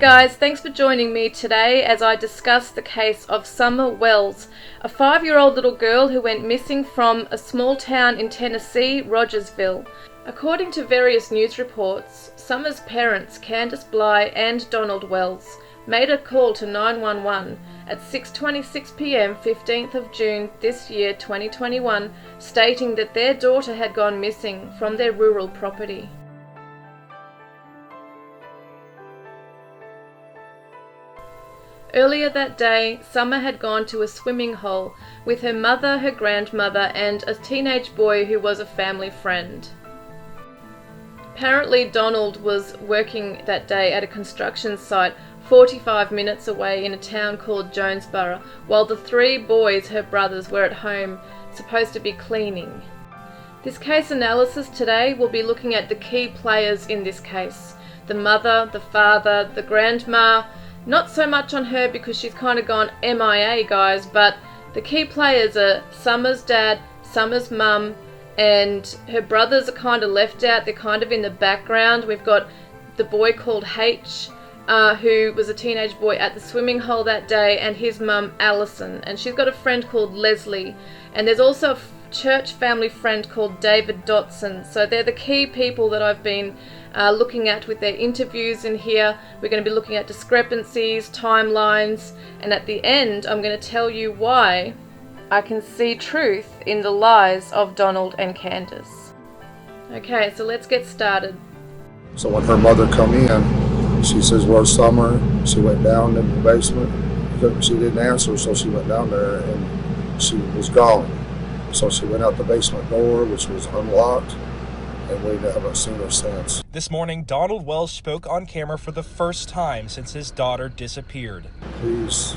guys, thanks for joining me today as I discuss the case of Summer Wells, a 5-year-old little girl who went missing from a small town in Tennessee, Rogersville. According to various news reports, Summer's parents, Candus Bly and Donald Wells, made a call to 911 at 6:26 p.m. 15th of June this year 2021, stating that their daughter had gone missing from their rural property. Earlier that day, Summer had gone to a swimming hole with her mother, her grandmother, and a teenage boy who was a family friend. Apparently, Donald was working that day at a construction site 45 minutes away in a town called Jonesboro, while the 3 boys, her brothers, were at home, supposed to be cleaning. This case analysis today will be looking at the key players in this case: the mother, the father, the grandma. Not so much on her because she's kind of gone MIA, guys, but the key players are Summer's dad, Summer's mum, and her brothers are kind of left out. They're kind of in the background. We've got the boy called H, who was a teenage boy at the swimming hole that day, and his mum, Allyson. And she's got a friend called Leslie. And there's also a church family friend called David Dotson. So they're the key people that I've been looking at with their interviews in here. We're going to be looking at discrepancies, timelines, and at the end I'm going to tell you why I can see truth in the lies of Donald and Candus. Okay, so let's get started. So when her mother come in, she says, "Where's Summer?" She went down in the basement. She didn't answer, so she went down there and she was gone. So she went out the basement door, which was unlocked, and we haven't seen her since. This morning, Donald Wells spoke on camera for the first time since his daughter disappeared. Please,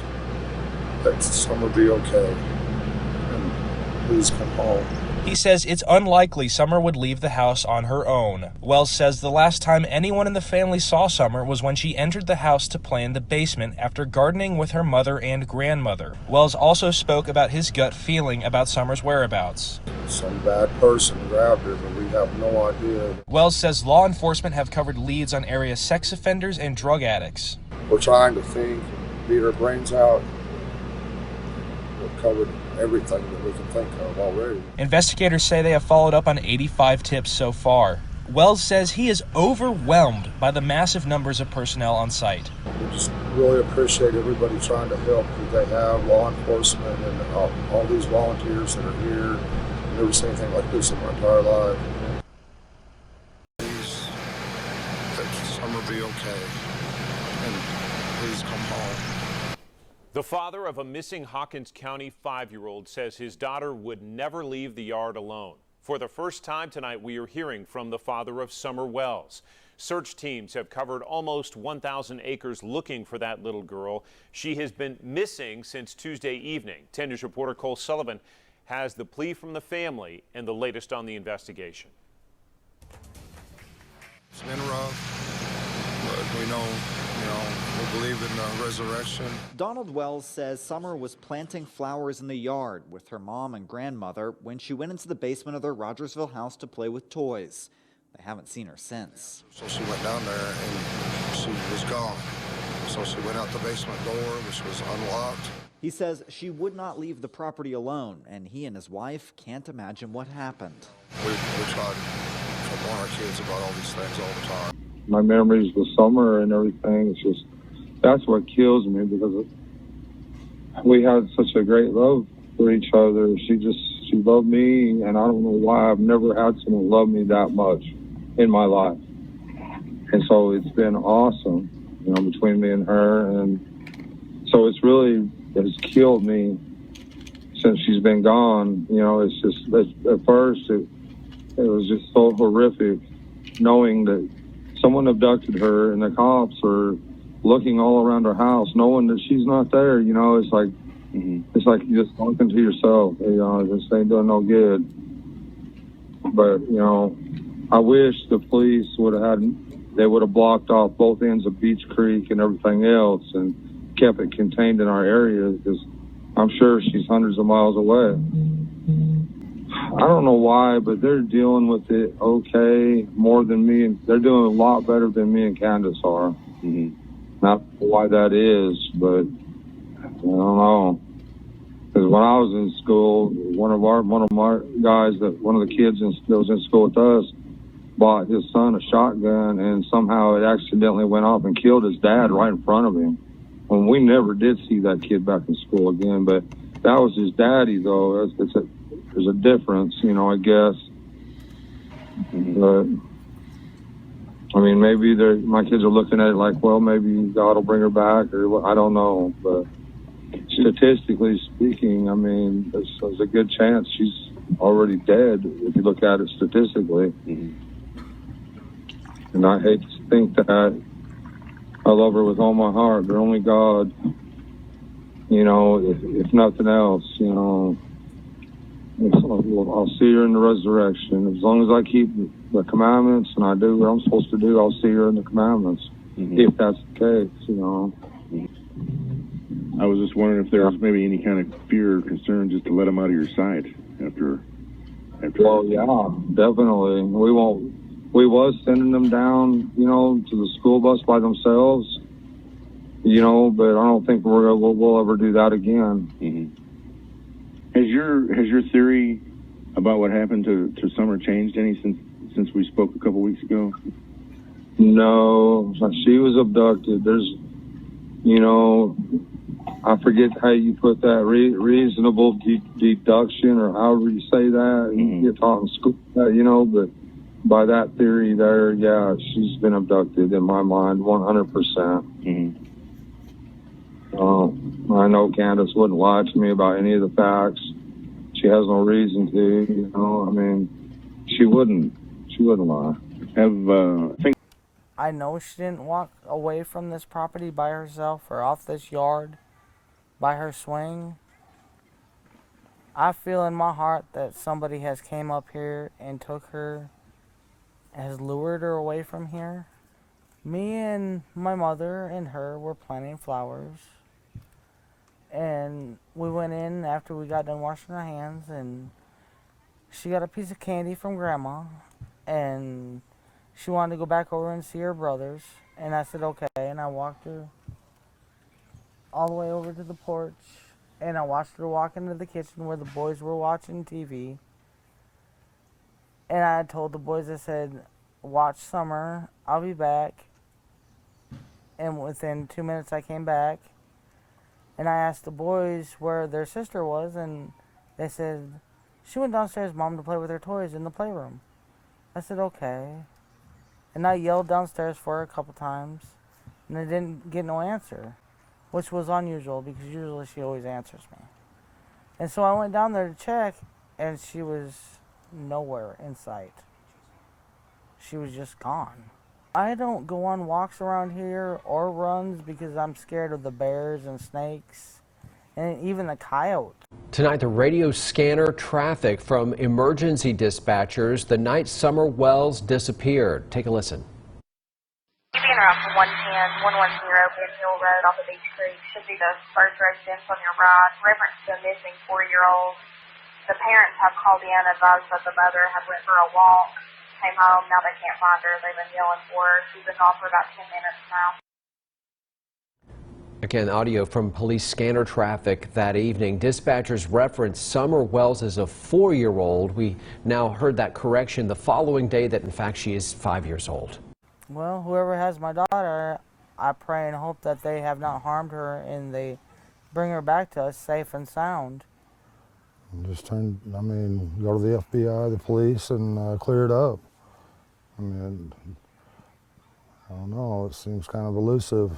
let Summer be okay, and please come home. He says it's unlikely Summer would leave the house on her own. Wells says the last time anyone in the family saw Summer was when she entered the house to play in the basement after gardening with her mother and grandmother. Wells also spoke about his gut feeling about Summer's whereabouts. Some bad person grabbed her, but we have no idea. Wells says law enforcement have covered leads on area sex offenders and drug addicts. We're trying to think, beat our brains out. We've covered everything that we can think of already. Investigators say they have followed up on 85 tips so far. Wells says he is overwhelmed by the massive numbers of personnel on site. We just really appreciate everybody trying to help that they have, law enforcement and all these volunteers that are here. I've never seen anything like this in my entire life. Please, let Summer be okay, and please come home. The father of a missing Hawkins County 5-year-old says his daughter would never leave the yard alone. For the first time tonight, we are hearing from the father of Summer Wells. Search teams have covered almost 1,000 acres looking for that little girl. She has been missing since Tuesday evening. 10 News reporter Cole Sullivan has the plea from the family and the latest on the investigation. It's been rough, but we know, we believe in the resurrection. Donald Wells says Summer was planting flowers in the yard with her mom and grandmother when she went into the basement of their Rogersville house to play with toys. They haven't seen her since. So she went down there and she was gone. So she went out the basement door, which was unlocked. He says she would not leave the property alone, and he and his wife can't imagine what happened. We try to warn our kids about all these things all the time. My memories with Summer and everything, it's just, that's what kills me, because we had such a great love for each other. She loved me, and I don't know why I've never had someone love me that much in my life. And so it's been awesome, between me and her. And so it's killed me since she's been gone. It's just, at first it was just so horrific knowing that someone abducted her and the cops are looking all around her house, knowing that she's not there. It's like, it's like you just talking to yourself. This ain't doing no good. But I wish the police would have blocked off both ends of Beach Creek and everything else and kept it contained in our area, because I'm sure she's hundreds of miles away. I don't know why, but they're dealing with it okay more than me, and they're doing a lot better than me and Candus are. Not why that is, but I don't know. Because when I was in school, one of my guys, one of the kids that was in school with us, bought his son a shotgun, and somehow it accidentally went off and killed his dad right in front of him. And we never did see that kid back in school again, but that was his daddy, though. There's a difference, you know, I guess. But, I mean, maybe my kids are looking at it like, well, maybe God will bring her back, or I don't know. But statistically speaking, I mean, there's a good chance she's already dead if you look at it statistically. And I hate to think that I love her with all my heart, but only God, you know, if nothing else, you know, I'll see her in the resurrection. As long as I keep the commandments and I do what I'm supposed to do, I'll see her in the commandments, if that's the case, you know. I was just wondering if there was maybe any kind of fear or concern just to let them out of your sight after. Well, yeah, definitely. We was sending them down, you know, to the school bus by themselves, you know, but I don't think we'll ever do that again. Has your theory about what happened to Summer changed any since we spoke a couple weeks ago? No, she was abducted. There's, you know, I forget how you put that, reasonable deduction, or however you say that. You get taught in school, you know, but by that theory there, yeah, she's been abducted in my mind, 100%. I know Candus wouldn't lie to me about any of the facts. She has no reason to, you know. I mean, she wouldn't lie. I know she didn't walk away from this property by herself or off this yard by her swing. I feel in my heart that somebody has came up here and took her, has lured her away from here. Me and my mother and her were planting flowers. And we went in after we got done washing our hands, and she got a piece of candy from Grandma, and she wanted to go back over and see her brothers. And I said, okay, and I walked her all the way over to the porch, and I watched her walk into the kitchen where the boys were watching TV. And I told the boys, I said, watch Summer, I'll be back. And within 2 minutes I came back, and I asked the boys where their sister was, and they said, she went downstairs, Mom, to play with her toys in the playroom. I said, okay. And I yelled downstairs for her a couple times, and I didn't get no answer, which was unusual because usually she always answers me. And so I went down there to check, and she was nowhere in sight. She was just gone. I don't go on walks around here or runs because I'm scared of the bears and snakes and even the coyote. Tonight, the radio scanner traffic from emergency dispatchers the night Summer Wells disappeared. Take a listen. Being around from 110, 110 Ben Hill Road off of Beach Creek should be the first residence on your right. Reference to a missing 4-year-old. The parents have called in, advised that the mother had went for a walk, came home, now they can't find her. They've been yelling for her. She's been gone for about 10 minutes now. Again, audio from police scanner traffic that evening. Dispatchers referenced Summer Wells as a 4-year-old. We now heard that correction the following day that in fact she is 5 years old. Well, whoever has my daughter, I pray and hope that they have not harmed her and they bring her back to us safe and sound. Just go to the FBI, the police, and clear it up. I mean, I don't know, it seems kind of elusive.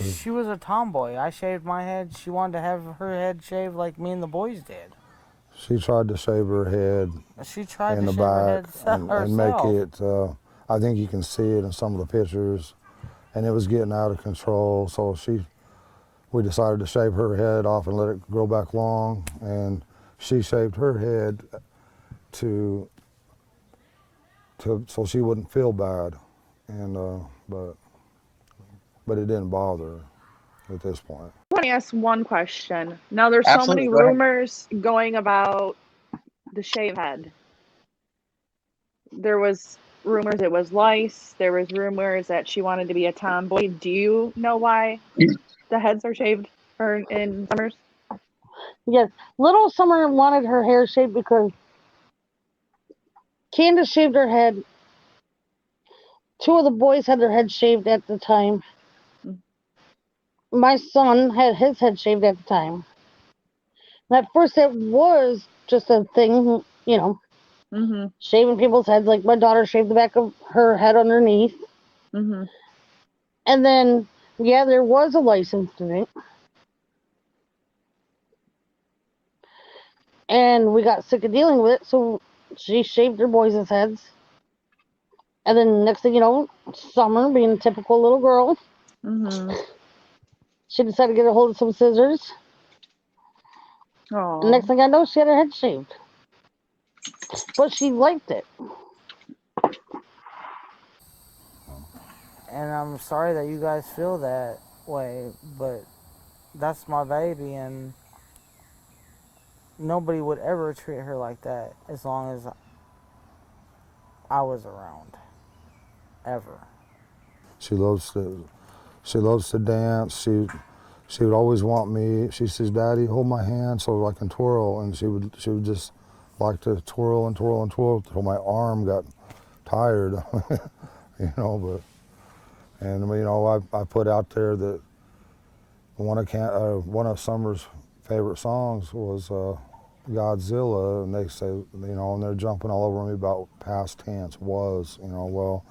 She was a tomboy. I shaved my head. She wanted to have her head shaved like me and the boys did. She tried to shave her head in the back and make it, I think you can see it in some of the pictures, and it was getting out of control, so we decided to shave her head off and let it grow back long, and she shaved her head so she wouldn't feel bad, and but it didn't bother her at this point. Let me ask one question. Now there's so many rumors going about the shave head. There was rumors it was lice. There was rumors that she wanted to be a tomboy. Do you know why the heads are shaved in Summers? Yes, little Summer wanted her hair shaved because Candus shaved her head. Two of the boys had their heads shaved at the time. My son had his head shaved at the time. And at first it was just a thing, you know, shaving people's heads. Like my daughter shaved the back of her head underneath. And then, yeah, there was a lice incident. And we got sick of dealing with it, so she shaved her boys' heads. And then next thing you know, Summer, being a typical little girl, she decided to get a hold of some scissors. And next thing I know, she had her head shaved. But she liked it. And I'm sorry that you guys feel that way, but that's my baby, and nobody would ever treat her like that as long as I was around. Ever. She loves to dance. She would always want me. She says, "Daddy, hold my hand so I can twirl." And she would just like to twirl and twirl and twirl until my arm got tired, you know. But and you know, I put out there that one of Summer's favorite songs was Godzilla, and they say, you know, and they're jumping all over me about past tense was, you know. Well,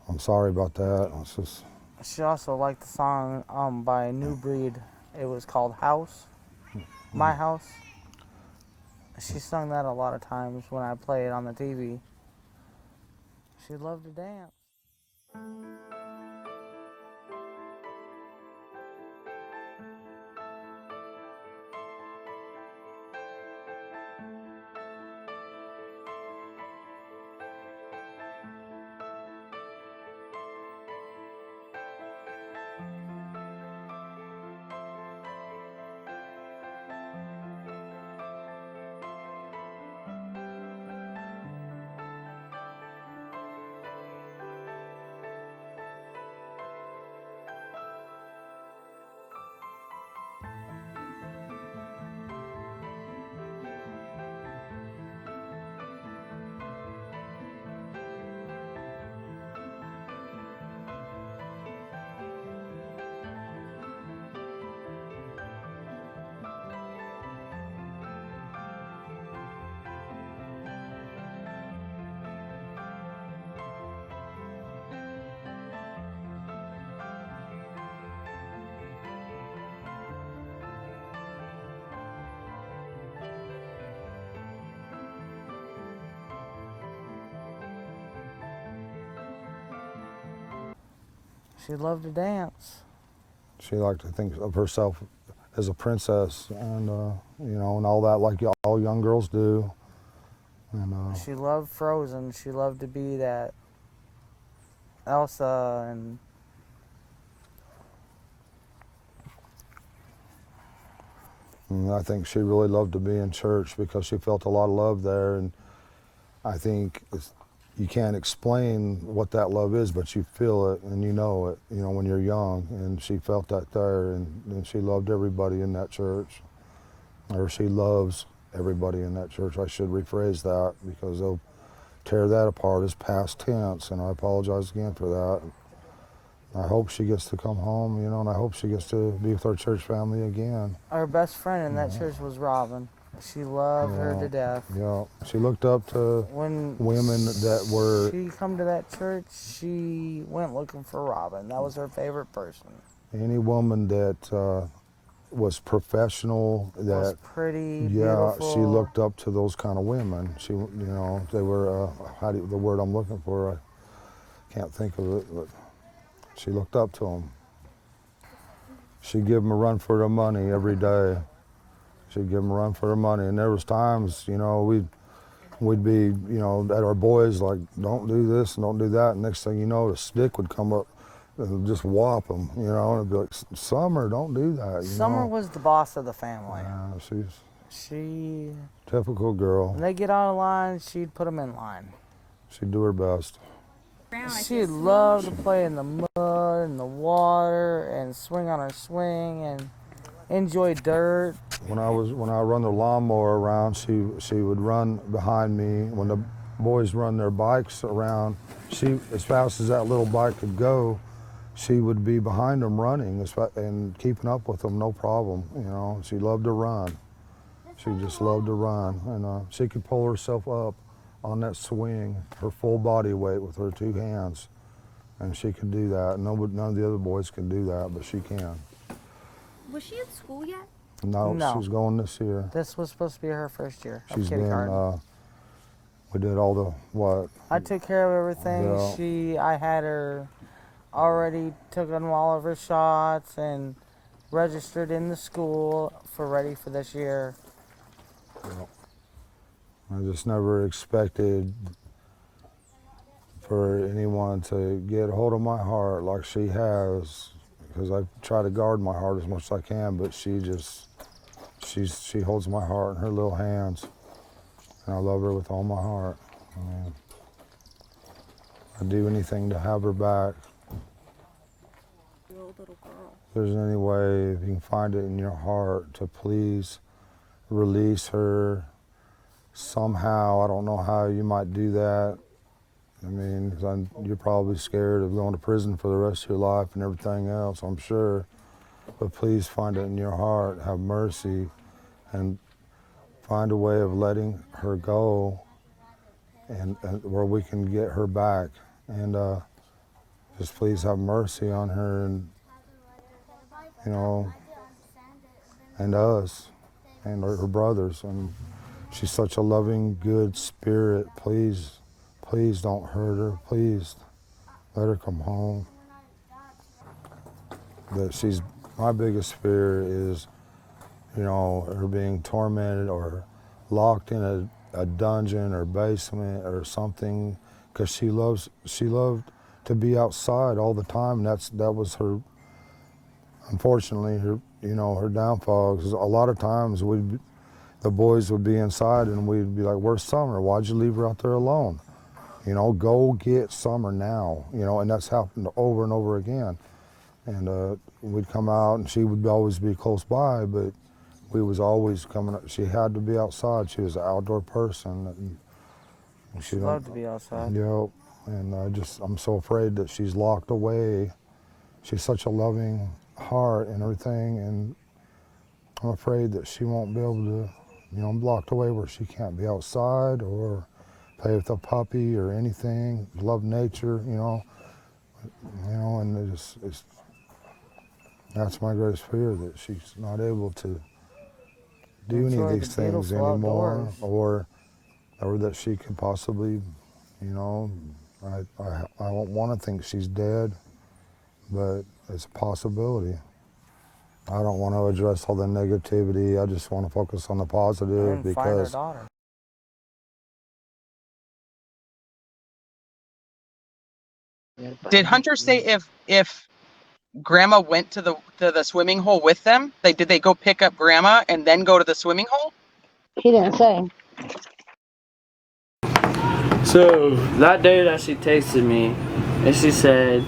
I'm sorry about that. It's just. She also liked the song by New Breed. It was called House, My House. She sung that a lot of times when I play it on the TV. She loved to dance. She loved to dance. She liked to think of herself as a princess, and you know, and all that, like all young girls do. And she loved Frozen. She loved to be that Elsa, and I think she really loved to be in church because she felt a lot of love there. And I think you can't explain what that love is, but you feel it and you know it, you know, when you're young. And she felt that there, and she loved everybody in that church. Or she loves everybody in that church. I should rephrase that, because they'll tear that apart as past tense, and I apologize again for that. I hope she gets to come home, you know, and I hope she gets to be with our church family again. Our best friend in that church was Robin. She loved her to death. Yeah, she looked up to women that were... She come to that church, she went looking for Robin. That was her favorite person. Any woman that was professional, that was pretty, beautiful. She looked up to those kind of women. She, you know, they were, the word I'm looking for, I can't think of it, but she looked up to them. She'd give them a run for their money every day. She'd give them a run for their money. And there was times, you know, we'd be, you know, at our boys, like, don't do this and don't do that. And next thing you know, the stick would come up and just whop them, you know, and it'd be like, Summer, don't do that. Summer was the boss of the family. Yeah, she typical girl. When they get out of line, she'd put them in line. She'd do her best. She loved to play in the mud and the water and swing on her swing and enjoy dirt. When I run the lawnmower around, she would run behind me. When the boys run their bikes around, she, as fast as that little bike could go, she would be behind them running and keeping up with them, no problem. You know, she loved to run. She just loved to run, and she could pull herself up on that swing, her full body weight with her 2 hands, and she could do that. None of the other boys can do that, but she can. Was she in school yet? No, she's going this year. This was supposed to be her first year. She's been. We did all the what? I took care of everything. Yeah. I had her already took on all of her shots and registered in the school ready for this year. Well, I just never expected for anyone to get a hold of my heart like she has, because I try to guard my heart as much as I can, but she holds my heart in her little hands, and I love her with all my heart. I'd do anything to have her back. Your old little girl. If there's any way, if you can find it in your heart, to please release her somehow. I don't know how you might do that. I mean, 'cause you're probably scared of going to prison for the rest of your life and everything else, I'm sure. But please find it in your heart, have mercy, and find a way of letting her go, and where we can get her back. And just please have mercy on her, and you know, and us, and her brothers. And she's such a loving, good spirit. Please don't hurt her. Please let her come home. My biggest fear is, you know, her being tormented or locked in a dungeon or basement or something, because she loved to be outside all the time. That was her, unfortunately, her downfall. Because a lot of times the boys would be inside and we'd be like, "Where's Summer? Why'd you leave her out there alone? You know, go get Summer now." You know, and that's happened over and over again. And we'd come out and she would always be close by, but we was always coming up. She had to be outside. She was an outdoor person. And she loved to be outside. Yep. And I'm so afraid that she's locked away. She's such a loving heart and everything, and I'm afraid that she won't be able to, you know, locked away where she can't be outside or play with a puppy or anything, love nature, you know, and that's my greatest fear, that she's not able to do any of these things anymore, or that she could possibly, you know, I don't want to think she's dead, but it's a possibility. I don't want to address all the negativity. I just want to focus on the positive, because find her daughter. Did Hunter say if Grandma went to the swimming hole with them? Did they go pick up Grandma and then go to the swimming hole? He didn't say. So that day that she texted me, and she said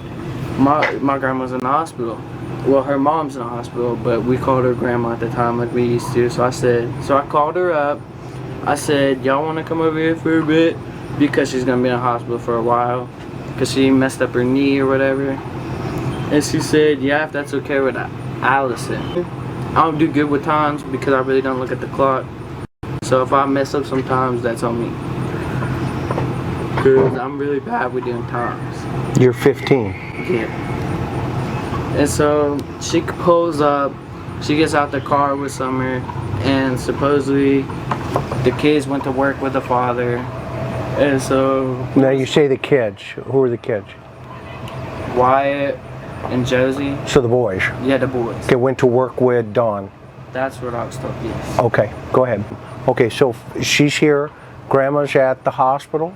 my grandma's in the hospital. Well, her mom's in the hospital, but we called her Grandma at the time like we used to. So I called her up. I said, "Y'all want to come over here for a bit?" Because she's gonna be in the hospital for a while, because she messed up her knee or whatever. And she said, "Yeah, if that's okay with Allyson." I don't do good with times because I really don't look at the clock. So if I mess up sometimes, that's on me. Because I'm really bad with doing times. You're 15. Yeah. And so she pulls up, she gets out the car with Summer, and supposedly the kids went to work with the father. And so... Now you say the kids. Who are the kids? Wyatt and Josie. So the boys? Yeah, the boys. They went to work with Don. That's what I was told, yes. Okay, go ahead. Okay, so she's here, Grandma's at the hospital,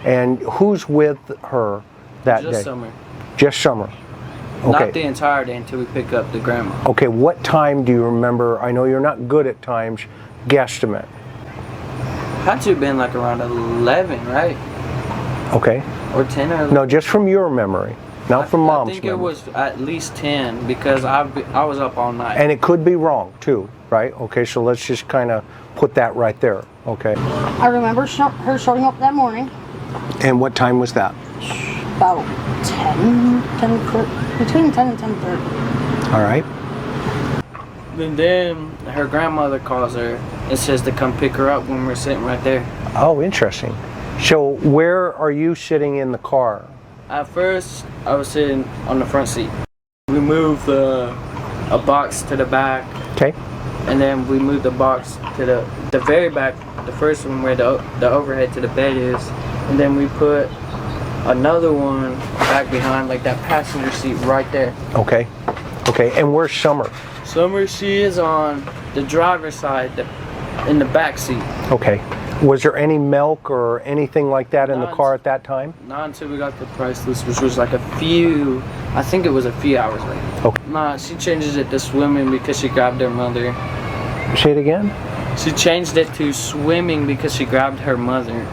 and who's with her that day? Just Summer. Just Summer. Okay. Not the entire day until we pick up the grandma. Okay, what time do you remember? I know you're not good at times, guesstimate. Had to have been like around 11, right? Okay. Or 10 or 11. No, just from your memory, not from Mom's I think memory. it was at least 10 because I was up all night. And it could be wrong too, right? Okay, so let's just kind of put that right there, okay? I remember her showing up that morning. And what time was that? About 10, between 10 and 10:30. All right. And then her grandmother calls her and says to come pick her up when we're sitting right there. Oh, interesting. So where are you sitting in the car? At first, I was sitting on the front seat. We moved a box to the back. Okay. And then we moved the box to the very back, the first one where the overhead to the bed is. And then we put another one back behind, like that passenger seat right there. Okay. Okay, and where's Summer? Summer, she is on the driver's side, in the back seat. Okay. Was there any milk or anything like that in the car at that time? Not until we got the price list, which was like I think it was a few hours later. Okay. Nah, she changes it to swimming because she grabbed her mother. Say it again? She changed it to swimming because she grabbed her mother.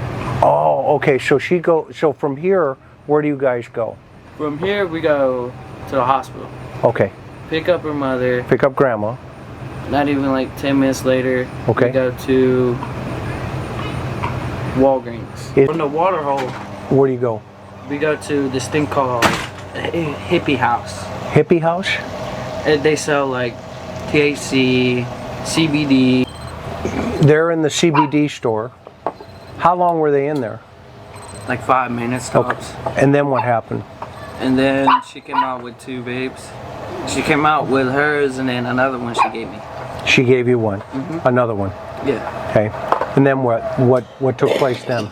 Oh, okay. So from here, where do you guys go? From here, we go to the hospital. Okay. Pick up her mother. Pick up Grandma. Not even like 10 minutes later, Okay. we go to Walgreens. From the water hole, Where do you go? we go to this thing called Hippie House. Hippie House? And they sell like THC, CBD. They're in the CBD store. How long were they in there? Like 5 minutes tops. Okay. And then what happened? And then she came out with 2 vapes. She came out with hers and then another one she gave me. She gave you one. Another one. Yeah. Okay. And then what took place then?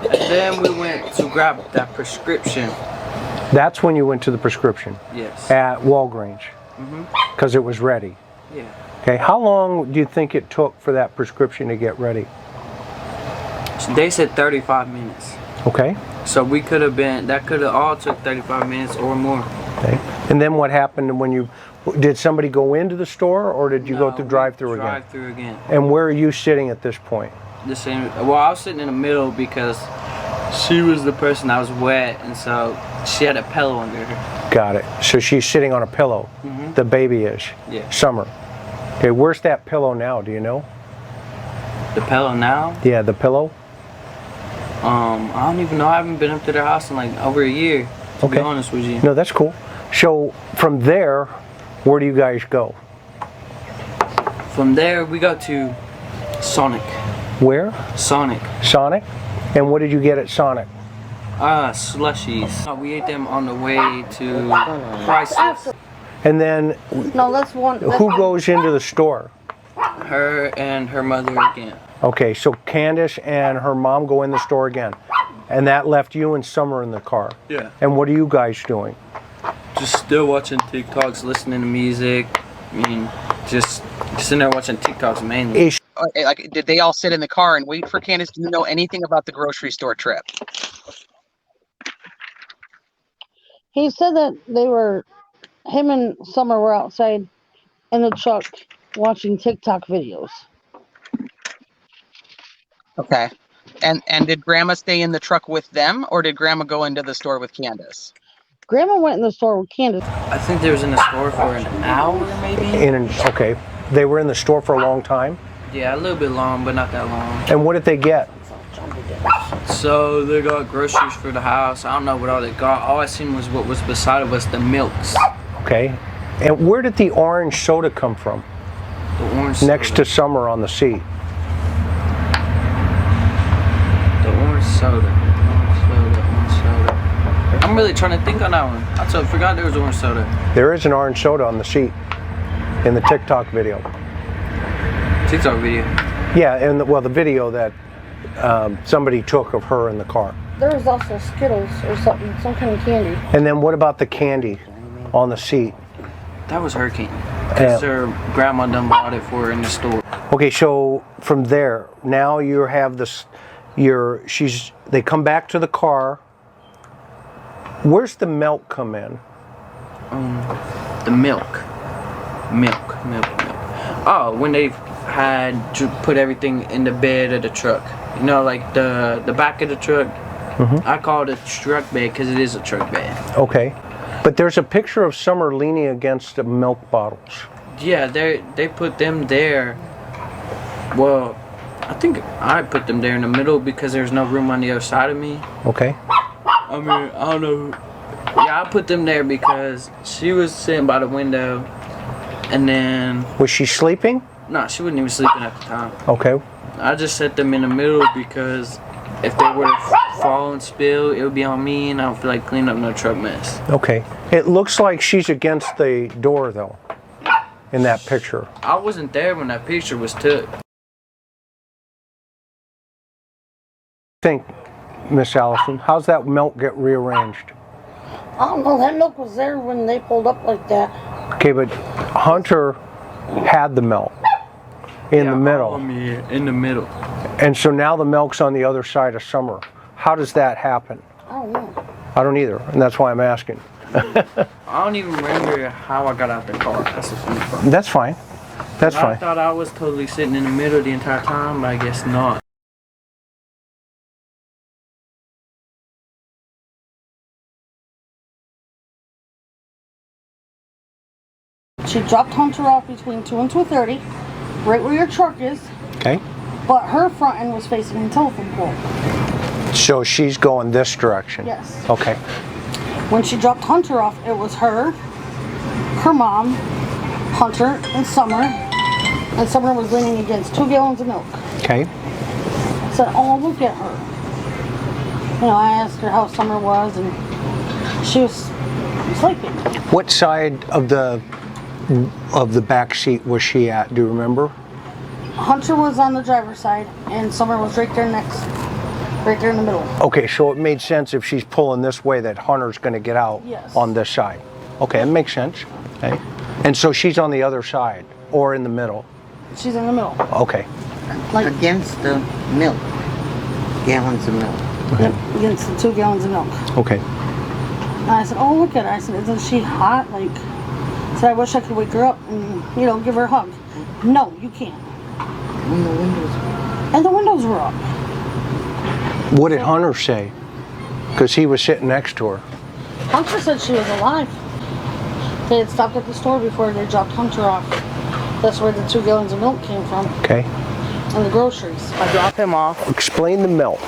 And then we went to grab that prescription. That's when you went to the prescription? Yes. At Walgreens? Because it was ready? Yeah. Okay. How long do you think it took for that prescription to get ready? They said 35 minutes. Okay. So we could have been, that could have all took 35 minutes or more. Okay. And then what happened when you, did somebody go into the store or did you go through drive-through again? Drive-through again. And where are you sitting at this point? The same. Well, I was sitting in the middle because she was the person that was wet, and so she had a pillow under her. Got it. So she's sitting on a pillow. The baby is. Yeah. Summer. Okay. Where's that pillow now? Do you know? The pillow now? Yeah, the pillow. I don't even know. I haven't been up to their house in like over a year. To be honest with you. No, that's cool. So from there, where do you guys go? From there, we go to Sonic. Where? Sonic. Sonic? And what did you get at Sonic? Slushies. We ate them on the way to Priceless. And then No, that's one. who goes into the store? Her and her mother again. Okay, so Candus and her mom go in the store again. And that left you and Summer in the car. Yeah. And what are you guys doing? Just still watching TikToks, listening to music. I mean, just sitting there watching TikToks mainly. Like, did they all sit in the car and wait for Candus? Do you know anything about the grocery store trip? He said that him and Summer were outside in the truck watching TikTok videos. Okay. And did Grandma stay in the truck with them, or did Grandma go into the store with Candus? Grandma went in the store with Candus. I think they was in the store for an hour, maybe. Okay, they were in the store for a long time? Yeah, a little bit long, but not that long. And what did they get? So they got groceries for the house. I don't know what all they got. All I seen was what was beside of us, the milks. Okay. And where did the orange soda come from? The orange Next to Summer on the seat. The orange soda. Orange soda. I'm really trying to think on that one. I forgot there was orange soda. There is an orange soda on the seat in the TikTok video. TikTok video? Yeah, and the video that somebody took of her in the car. There was also Skittles or something, some kind of candy. And then what about the candy on the seat? That was her candy. Because her grandma done bought it for her in the store. Okay, so from there, now you have this, they come back to the car. Where's the milk come in? The milk. Oh, when they had to put everything in the bed of the truck. You know, like the back of the truck I call it a truck bed because it is a truck bed. Okay. But there's a picture of Summer leaning against the milk bottles. Yeah, they put them there. Well, I think I put them there in the middle because there's no room on the other side of me. Okay. I mean, I don't know. Yeah, I put them there because she was sitting by the window, and then... Was she sleeping? No, she wasn't even sleeping at the time. Okay. I just set them in the middle because if they were to fall and spill, it would be on me, and I don't feel like cleaning up no truck mess. Okay. It looks like she's against the door, though, in that picture. I wasn't there when that picture was took. Think, Miss Allyson, how's that milk get rearranged? I don't know, that milk was there when they pulled up like that. Okay, but Hunter had the milk in the middle. In the middle. And so now the milk's on the other side of Summer. How does that happen? I don't know. I don't either, and that's why I'm asking. I don't even remember how I got out the car. That's the funny part. That's fine. That's fine. I thought I was totally sitting in the middle the entire time, but I guess not. She dropped Hunter off between 2 and 2:30, right where your truck is. Okay. But her front end was facing the telephone pole. So she's going this direction? Yes. Okay. When she dropped Hunter off, it was her mom, Hunter, and Summer. And Summer was leaning against 2 gallons of milk. Okay. I said, oh, look at her. You know, I asked her how Summer was, and she was sleeping. What side of the back seat was she at? Do you remember? Hunter was on the driver's side, and Summer was right there next, right there in the middle. Okay, so it made sense if she's pulling this way that Hunter's going to get out on this side. Okay, it makes sense. Okay. And so she's on the other side or in the middle? She's in the middle. Okay. Like against the milk, gallons of milk. Yep, against the 2 gallons of milk. Okay. And I said, oh, look at her. I said, isn't she hot? Like, I said, I wish I could wake her up and, you know, give her a hug. No, you can't. And the windows And the windows were up. What did Hunter say? Because he was sitting next to her. Hunter said she was alive. They had stopped at the store before they dropped Hunter off. That's where the 2 gallons of milk came from. Okay. And the groceries. I dropped him off. Explain the milk.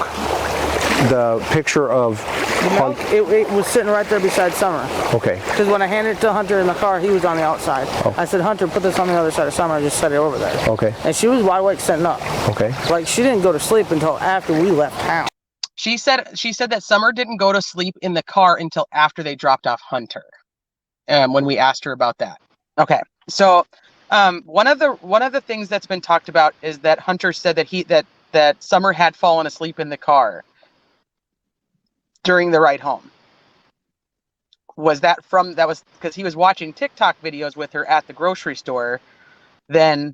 The picture of the milk, it was sitting right there beside Summer. Okay. Because when I handed it to Hunter in the car, he was on the outside. Oh. I said, Hunter, put this on the other side of Summer. I just set it over there. Okay. And she was wide awake sitting up. Okay. Like, she didn't go to sleep until after we left town. She said that Summer didn't go to sleep in the car until after they dropped off Hunter. When we asked her about that. Okay. So one of the things that's been talked about is that Hunter said that Summer had fallen asleep in the car during the ride home. Was that was because he was watching TikTok videos with her at the grocery store? Then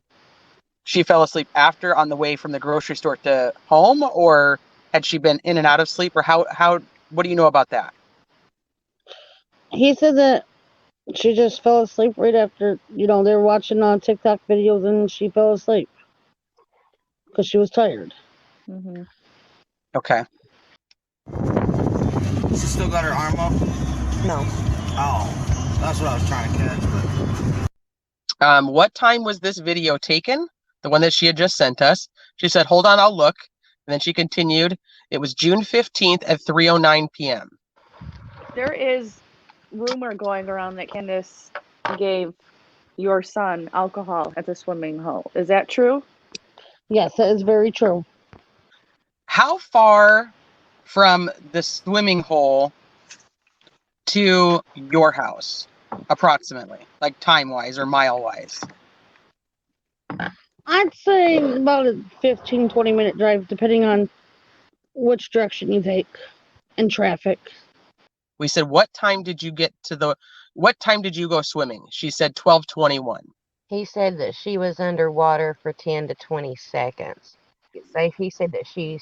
she fell asleep after on the way from the grocery store to home, or had she been in and out of sleep, or how what do you know about that? He said that she just fell asleep right after, you know, they were watching TikTok videos and she fell asleep because she was tired. Mm-hmm. Okay. She still got her arm up? No. Oh, that's what I was trying to catch. What time was this video taken? The one that she had just sent us. She said, hold on, I'll look. And then she continued. It was June 15th at 3:09 p.m. There is rumor going around that Candus gave your son alcohol at the swimming hole. Is that true? Yes, that is very true. How far from the swimming hole to your house, approximately, like time-wise or mile-wise? I'd say about a 15, 20-minute drive, depending on which direction you take and traffic. We said, what time did you go swimming? She said 12:21. He said that she was underwater for 10 to 20 seconds. He said that she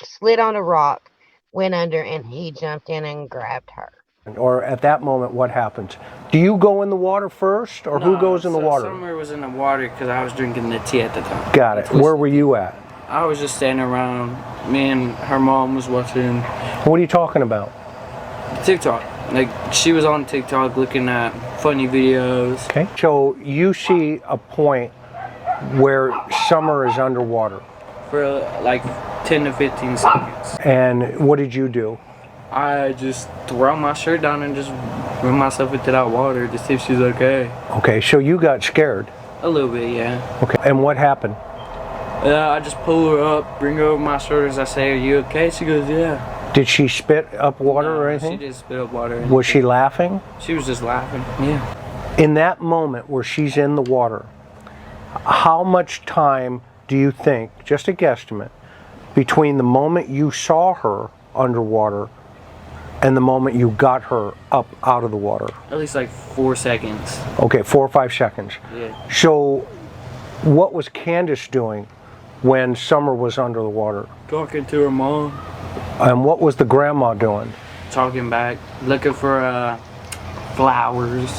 slid on a rock, went under, and he jumped in and grabbed her. Or at that moment, what happens? Do you go in the water first, or who goes in the water? Summer was in the water because I was drinking the tea at the time. Got it. Where were you at? I was just standing around. Me and her mom was watching. What are you talking about? TikTok. Like, she was on TikTok looking at funny videos. Okay. So you see a point where Summer is underwater. For like 10 to 15 seconds. And what did you do? I just throw my shirt down and just run myself into that water to see if she's okay. Okay, so you got scared. A little bit, yeah. Okay, and what happened? I just pull her up, bring her over my shoulders. I say, "Are you okay?" She goes, "Yeah." Did she spit up water or anything? She did spit up water. Was she laughing? She was just laughing, yeah. In that moment where she's in the water, how much time do you think, just a guesstimate, between the moment you saw her underwater and the moment you got her up out of the water? At least like 4 seconds. Okay, 4 or 5 seconds. Yeah. So what was Candus doing when Summer was under the water? Talking to her mom. And what was the grandma doing? Talking back, looking for flowers.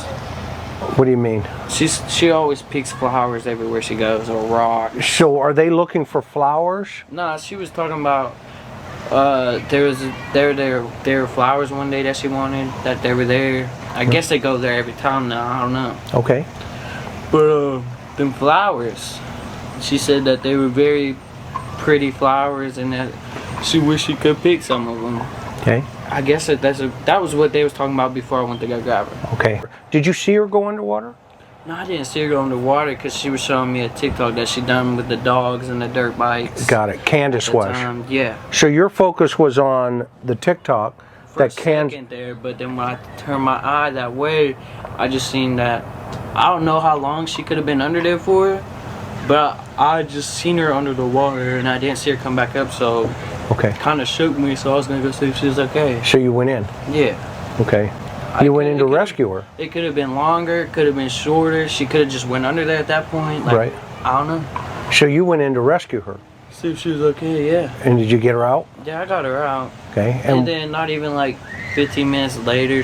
What do you mean? She always picks flowers everywhere she goes, or rocks. So are they looking for flowers? Nah, she was talking about there were flowers one day that she wanted, that they were there. I guess they go there every time now, I don't know. Okay. But them flowers, she said that they were very pretty flowers and that she wished she could pick some of them. Okay. I guess that was what they was talking about before I went to go grab her. Okay. Did you see her go underwater? No, I didn't see her go underwater because she was showing me a TikTok that she done with the dogs and the dirt bikes. Got it. Candus was. Yeah. So your focus was on the TikTok For a second there, but then when I turned my eye that way, I just seen that. I don't know how long she could have been under there for, but I just seen her under the water and I didn't see her come back up, so okay, kind of shook me, so I was gonna go see if she was okay. So you went in? Yeah. Okay. You went in to rescue her? It could have been longer, it could have been shorter. She could have just went under there at that point. Like, right. I don't know. So you went in to rescue her? See if she was okay, yeah. And did you get her out? Yeah, I got her out. Okay. And then not even like 15 minutes later,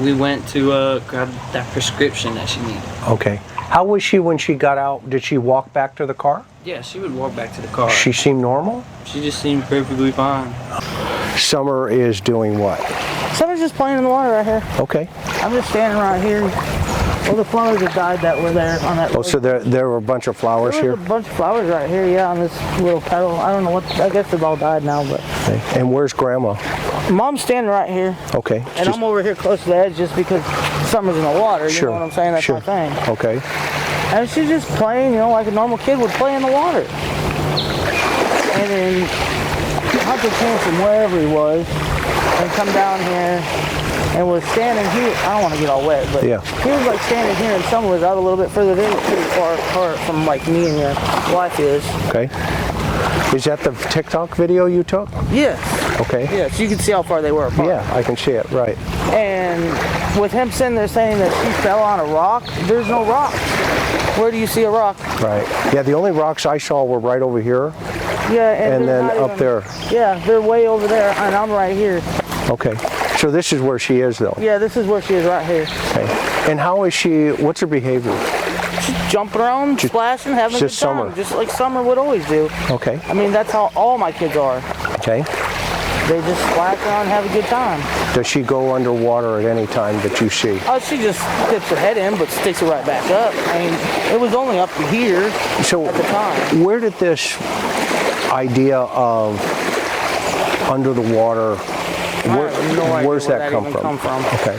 we went to grab that prescription that she needed. Okay. How was she when she got out? Did she walk back to the car? Yeah, she would walk back to the car. She seemed normal? She just seemed perfectly fine. Summer is doing what? Summer's just playing in the water right here. Okay. I'm just standing right here. All the flowers have died that were there on that road. Oh, so there were a bunch of flowers here? There's a bunch of flowers right here, yeah, on this little petal. I don't know what, I guess they've all died now, but. Okay. And where's Grandma? Mom's standing right here. Okay. And I'm over here close to the edge just because Summer's in the water, you know what I'm saying? That's my thing. Okay. And she's just playing, you know, like a normal kid would play in the water. And then Hunter came from wherever he was and come down here and was standing here. I don't want to get all wet, but yeah, he was like standing here and Summer was out a little bit further. They were pretty far apart from like me and your wife is. Okay. Is that the TikTok video you took? Yes. Okay. Yes, you can see how far they were apart. Yeah, I can see it, right. And with him sitting there saying that she fell on a rock, there's no rock. Where do you see a rock? Right. Yeah, the only rocks I saw were right over here. Yeah, and then up there. Yeah, they're way over there, and I'm right here. Okay. So this is where she is, though? Yeah, this is where she is right here. Okay. And how is she, what's her behavior? She's jumping around, splashing, having a good time. Summer. Just like Summer would always do. Okay. I mean, that's how all my kids are. Okay. They just splash around and have a good time. Does she go underwater at any time that you see? Oh, she just dips her head in, but sticks it right back up. I mean, it was only up to here at the time. Where did this idea of under the water, where's that come from? Okay.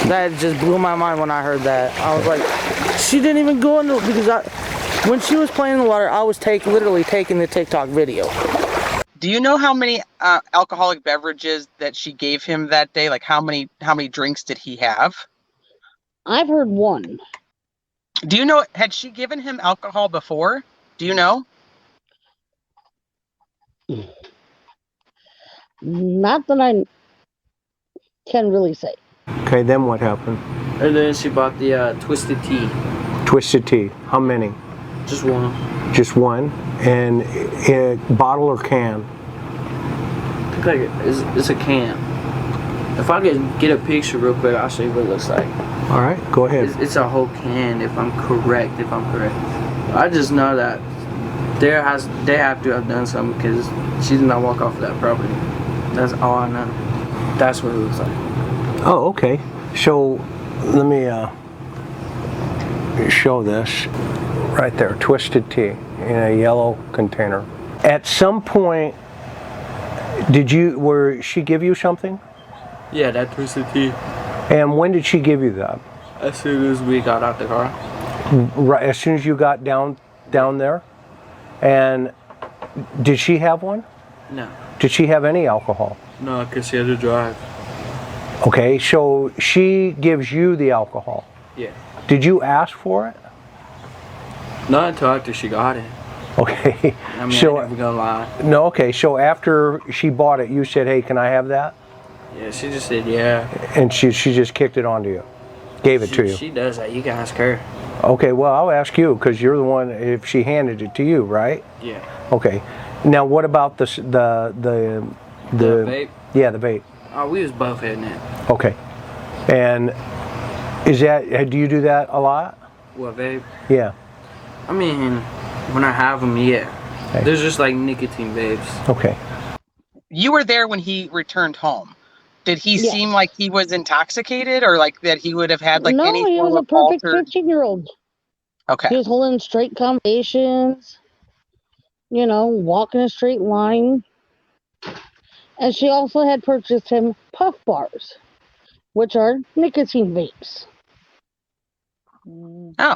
That just blew my mind when I heard that. I was like, she didn't even go under, because when she was playing in the water, I was literally taking the TikTok video. Do you know how many alcoholic beverages that she gave him that day? Like how many drinks did he have? I've heard one. Do you know, had she given him alcohol before? Do you know? Not that I can really say. Okay, then what happened? And then she bought the twisted tea. Twisted tea. How many? Just one. Just one? And bottle or can? I think like it's a can. If I could get a picture real quick, I'll show you what it looks like. All right, go ahead. It's a whole can, if I'm correct. I just know that They have to have done something because she did not walk off of that property. That's all I know. That's what it looks like. Oh, okay. So let me show this right there, Twisted Tea in a yellow container. At some point, where she give you something? Yeah, that Twisted Tea. And when did she give you that? As soon as we got out the car. Right, as soon as you got down there? And did she have one? No. Did she have any alcohol? No, because she had to drive. Okay, so she gives you the alcohol. Yeah. Did you ask for it? Not until after she got it. Okay. I mean, so, I never gonna lie. No, okay, so after she bought it, you said, hey, can I have that? Yeah, she just said yeah. And she just kicked it onto you? Gave it to you? She does that. You can ask her. Okay, well, I'll ask you because you're the one, if she handed it to you, right? Yeah. Okay. Now, what about the vape? Yeah, the vape. Oh, we was both hitting it. Okay. And do you do that a lot? What, vape? Yeah. I mean, when I have them, yeah. Okay. There's just like nicotine vapes. Okay. You were there when he returned home. Did he seem like he was intoxicated, or like that he would have had like any No, he form was a of perfect altered? 15-year-old. Okay. He was holding straight conversations, walking a straight line. And she also had purchased him puff bars, which are nicotine vapes. Oh.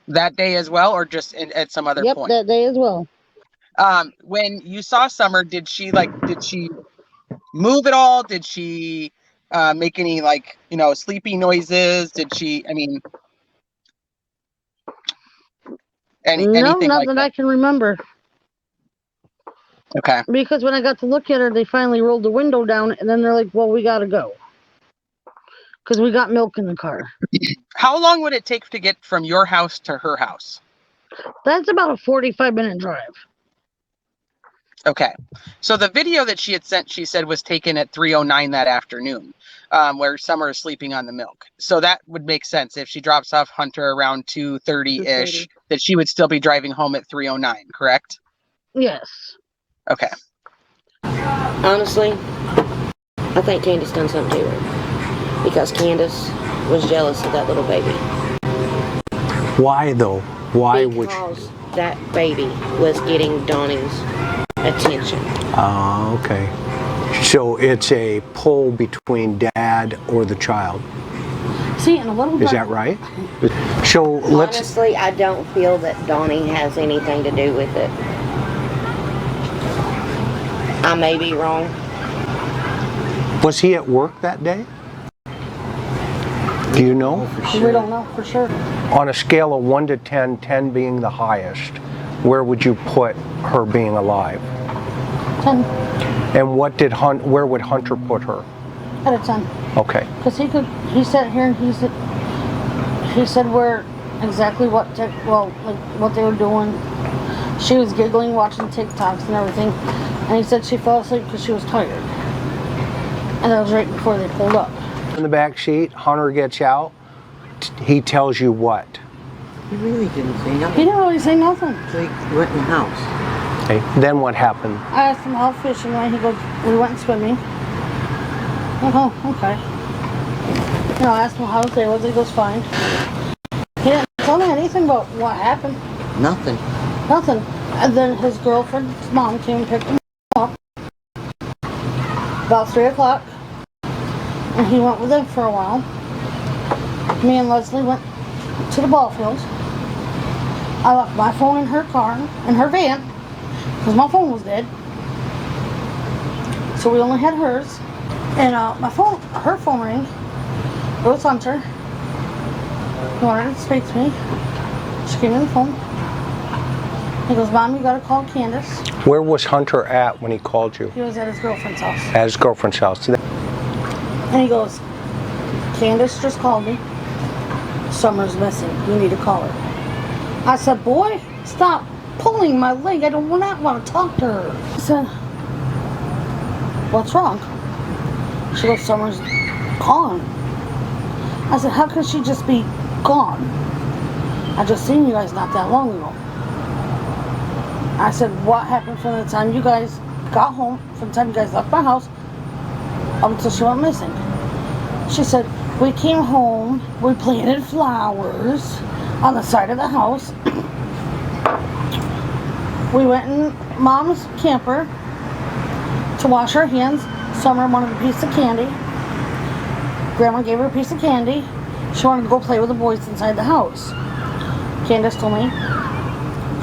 That day as well, or just at some other point? Yep, that day as well. When you saw Summer, did she move at all? Did she make any sleepy noises? Did she, anything not like that I can remember. Okay. Because when I got to look at her, they finally rolled the window down, and then they're like, well, we gotta go. Because we got milk in the car. How long would it take to get from your house to her house? That's about a 45-minute drive. Okay. So the video that she had sent, she said, was taken at 3:09 that afternoon, where Summer is sleeping on the milk. So that would make sense if she drops off Hunter around 2:30-ish, that she would still be driving home at 3:09, correct? Yes. Okay. Honestly, I think Candus done something to her. Because Candus was jealous of that little baby. Why though? Why would she? Because that baby was getting Donnie's attention. Oh, okay. So it's a pull between dad or the child. See, and a little bit. Is that right? So Honestly, I don't feel that Donnie has anything to do with it. I may be wrong. Was he at work that day? Do you know? We don't know for sure. On a scale of 1 to 10, 10 being the highest, where would you put her being alive? 10. And where would Hunter put her? At a 10. Okay. Because he sat here and he said where exactly what they were doing. She was giggling, watching TikToks and everything. And he said she fell asleep because she was tired. And that was right before they pulled up. In the back seat, Hunter gets out. He tells you what? He really didn't say nothing. He didn't really say nothing. So he went in the house. Okay. Then what happened? I asked him how fishing went. He goes, we went swimming. Oh, okay. I asked him how his day was. He goes, fine. He didn't tell me anything about what happened. Nothing. Nothing. And then his girlfriend's mom came and picked him up about 3 o'clock. And he went with them for a while. Me and Leslie went to the ball field. I left my phone in her car, in her van, because my phone was dead. So we only had hers. And her phone rang. It was Hunter. He wanted to speak to me. She gave me the phone. He goes, Mom, you gotta call Candus. Where was Hunter at when he called you? He was at his girlfriend's house. At his girlfriend's house. And he goes, Candus just called me. Summer's missing. You need to call her. I said, boy, stop pulling my leg. I do not want to talk to her. I said, what's wrong? She goes, Summer's gone. I said, how could she just be gone? I just seen you guys not that long ago. I said, what happened from the time you guys got home, from the time you guys left my house, up until she went missing? She said, we came home, we planted flowers on the side of the house. We went in Mom's camper to wash our hands. Summer wanted a piece of candy. Grandma gave her a piece of candy. She wanted to go play with the boys inside the house. Candus told me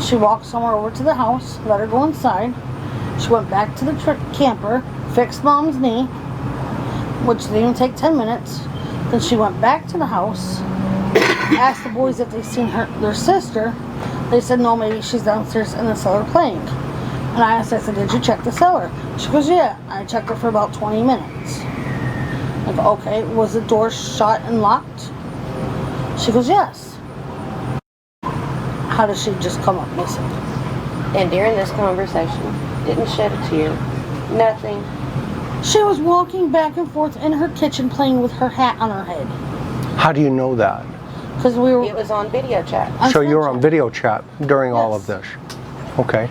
she walked Summer over to the house, let her go inside. She went back to the camper, fixed Mom's knee, which didn't even take 10 minutes. Then she went back to the house, asked the boys if they'd seen their sister. They said, no, maybe she's downstairs in the cellar playing. And I asked, I said, did you check the cellar? She goes, yeah. I checked it for about 20 minutes. I go, okay, was the door shut and locked? She goes, yes. How does she just come up missing? And during this conversation, didn't shed a tear. Nothing. She was walking back and forth in her kitchen playing with her hat on her head. How do you know that? Because we were... It was on video chat. So you were on video chat during all of this? Okay.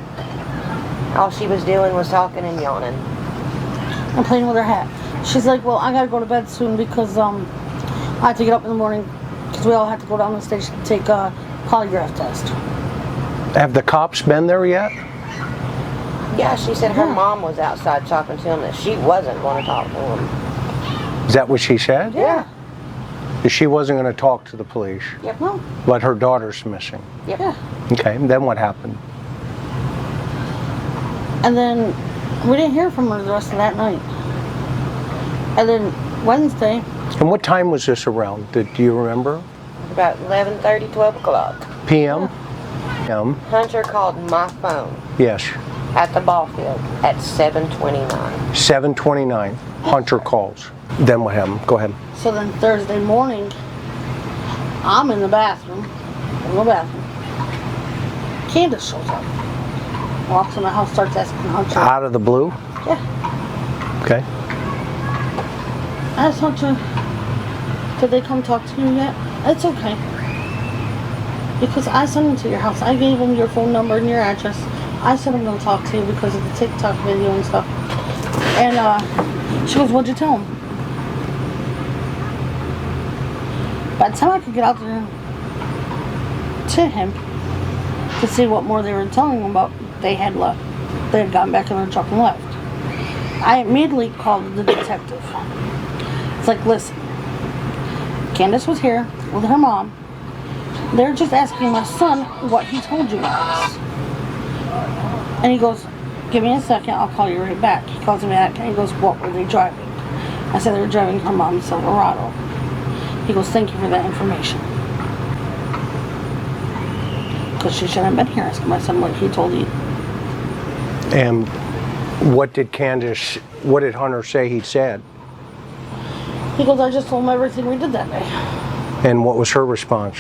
All she was doing was talking and yawning. And playing with her hat. She's like, well, I gotta go to bed soon because I have to get up in the morning because we all have to go down to the station to take a polygraph test. Have the cops been there yet? Yeah, she said her mom was outside talking to him, that she wasn't going to talk to him. Is that what she said? Yeah. That she wasn't going to talk to the police? Yep. No. But her daughter's missing? Yep. Yeah. Okay, then what happened? And then we didn't hear from her the rest of that night. And then Wednesday. And what time was this around? Do you remember? About 11:30, 12 o'clock. PM? PM. Hunter called my phone. Yes. At the ball field at 7:29. 7:29. Hunter calls. Then what happened? Go ahead. So then Thursday morning, I'm in the bathroom. Candus shows up. Walks in the house, starts asking Hunter. Out of the blue? Yeah. Okay. I asked Hunter, did they come talk to you yet? It's okay. Because I sent them to your house. I gave them your phone number and your address. I said I'm going to talk to you because of the TikTok video and stuff. And she goes, what'd you tell him? By the time I could get out there to him to see what more they were telling him about, they had left. They had gotten back in their truck and left. I immediately called the detective. It's like, listen, Candus was here with her mom. They're just asking my son what he told you guys. And he goes, give me a second, I'll call you right back. He calls me back and he goes, what were they driving? I said they were driving her mom's Silverado. He goes, thank you for that information. Because she shouldn't have been here asking my son what he told you. And what did Hunter say he said? He goes, I just told him everything we did that day. And what was her response?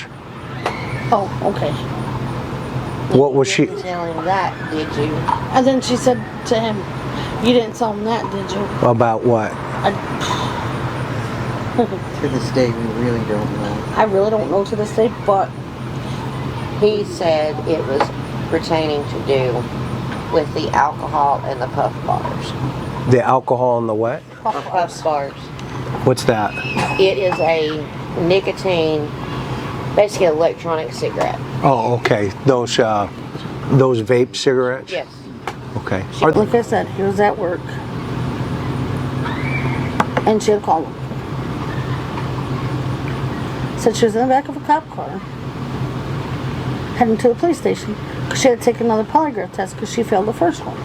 Oh, okay. What was she? Tell him that, did you? And then she said to him, you didn't tell him that, did you? About what? To this day, we really don't know. I really don't know to this day, but he said it was pertaining to do with the alcohol and the puff bars. The alcohol and the what? Puff bars. What's that? It is a nicotine, basically electronic cigarette. Oh, okay. Those vape cigarettes? Yes. Okay. Like I said, he was at work. And she had called him. Said she was in the back of a cop car, heading to the police station, because she had to take another polygraph test because she failed the first one.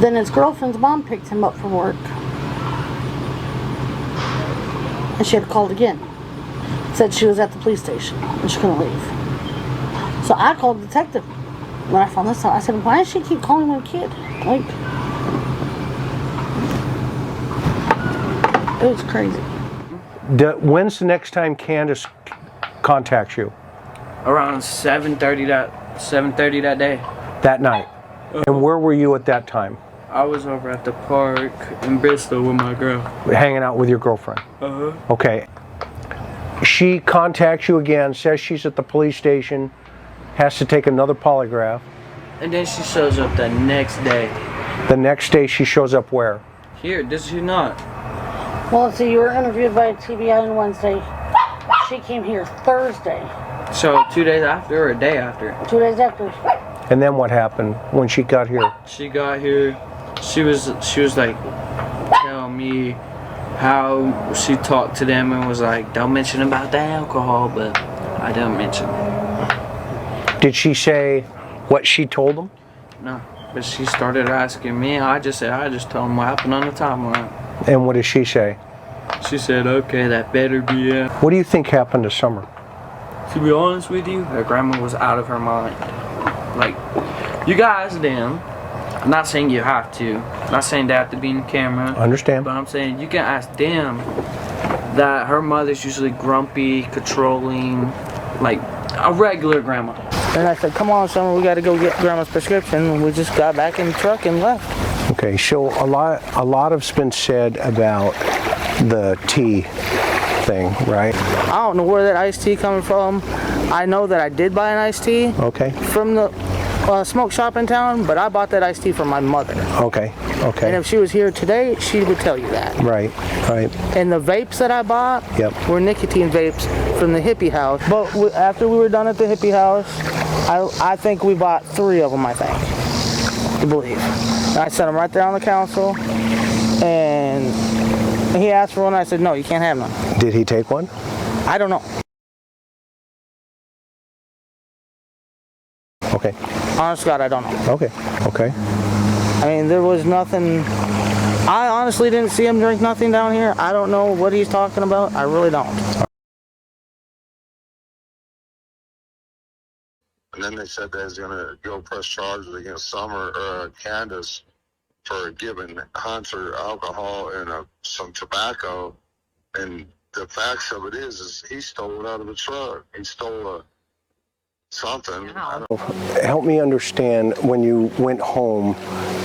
Then his girlfriend's mom picked him up from work. And she had called again. Said she was at the police station and she couldn't leave. So I called the detective when I found this out. I said, why does she keep calling my kid? Like, it was crazy. When's the next time Candus contacts you? Around 7:30 that day. That night. And where were you at that time? I was over at the park in Bristol with my girl. Hanging out with your girlfriend? Uh-huh. Okay. She contacts you again, says she's at the police station, has to take another polygraph. And then she shows up the next day. The next day she shows up where? Here, this is not. Well, see, you were interviewed by TBI on Wednesday. She came here Thursday. So 2 days after or a day after? 2 days after. And then what happened when she got here? She got here. She was like telling me how she talked to them and was like, don't mention about the alcohol, but I don't mention it. Did she say what she told them? No, but she started asking me. I just told them what happened on the timeline. And what did she say? She said, okay, that better be it. What do you think happened to Summer? To be honest with you, her grandma was out of her mind. Like, you guys, them. I'm not saying you have to. I'm not saying they have to be in the camera. Understand. But I'm saying you can ask them that her mother's usually grumpy, controlling, like a regular grandma. And I said, come on, Summer, we got to go get Grandma's prescription. And we just got back in the truck and left. Okay, so a lot has been said about the tea thing, right? I don't know where that iced tea coming from. I know that I did buy an iced tea. Okay. From the smoke shop in town, but I bought that iced tea from my mother. Okay, okay. And if she was here today, she would tell you that. Right, right. And the vapes that I bought were nicotine vapes from the hippie house. But after we were done at the hippie house, I think we bought 3 of them, I think, I believe. And I set them right there on the council, and he asked for one, and I said, no, you can't have none. Did he take one? I don't know. Okay. Honest to God, I don't know. Okay, okay. I mean, there was nothing. I honestly didn't see him drink nothing down here. I don't know what he's talking about. I really don't. And then they said they was going to go press charges against Summer or Candus for giving Hunter alcohol and some tobacco. And the facts of it is he stole it out of the truck. He stole something. Help me understand when you went home.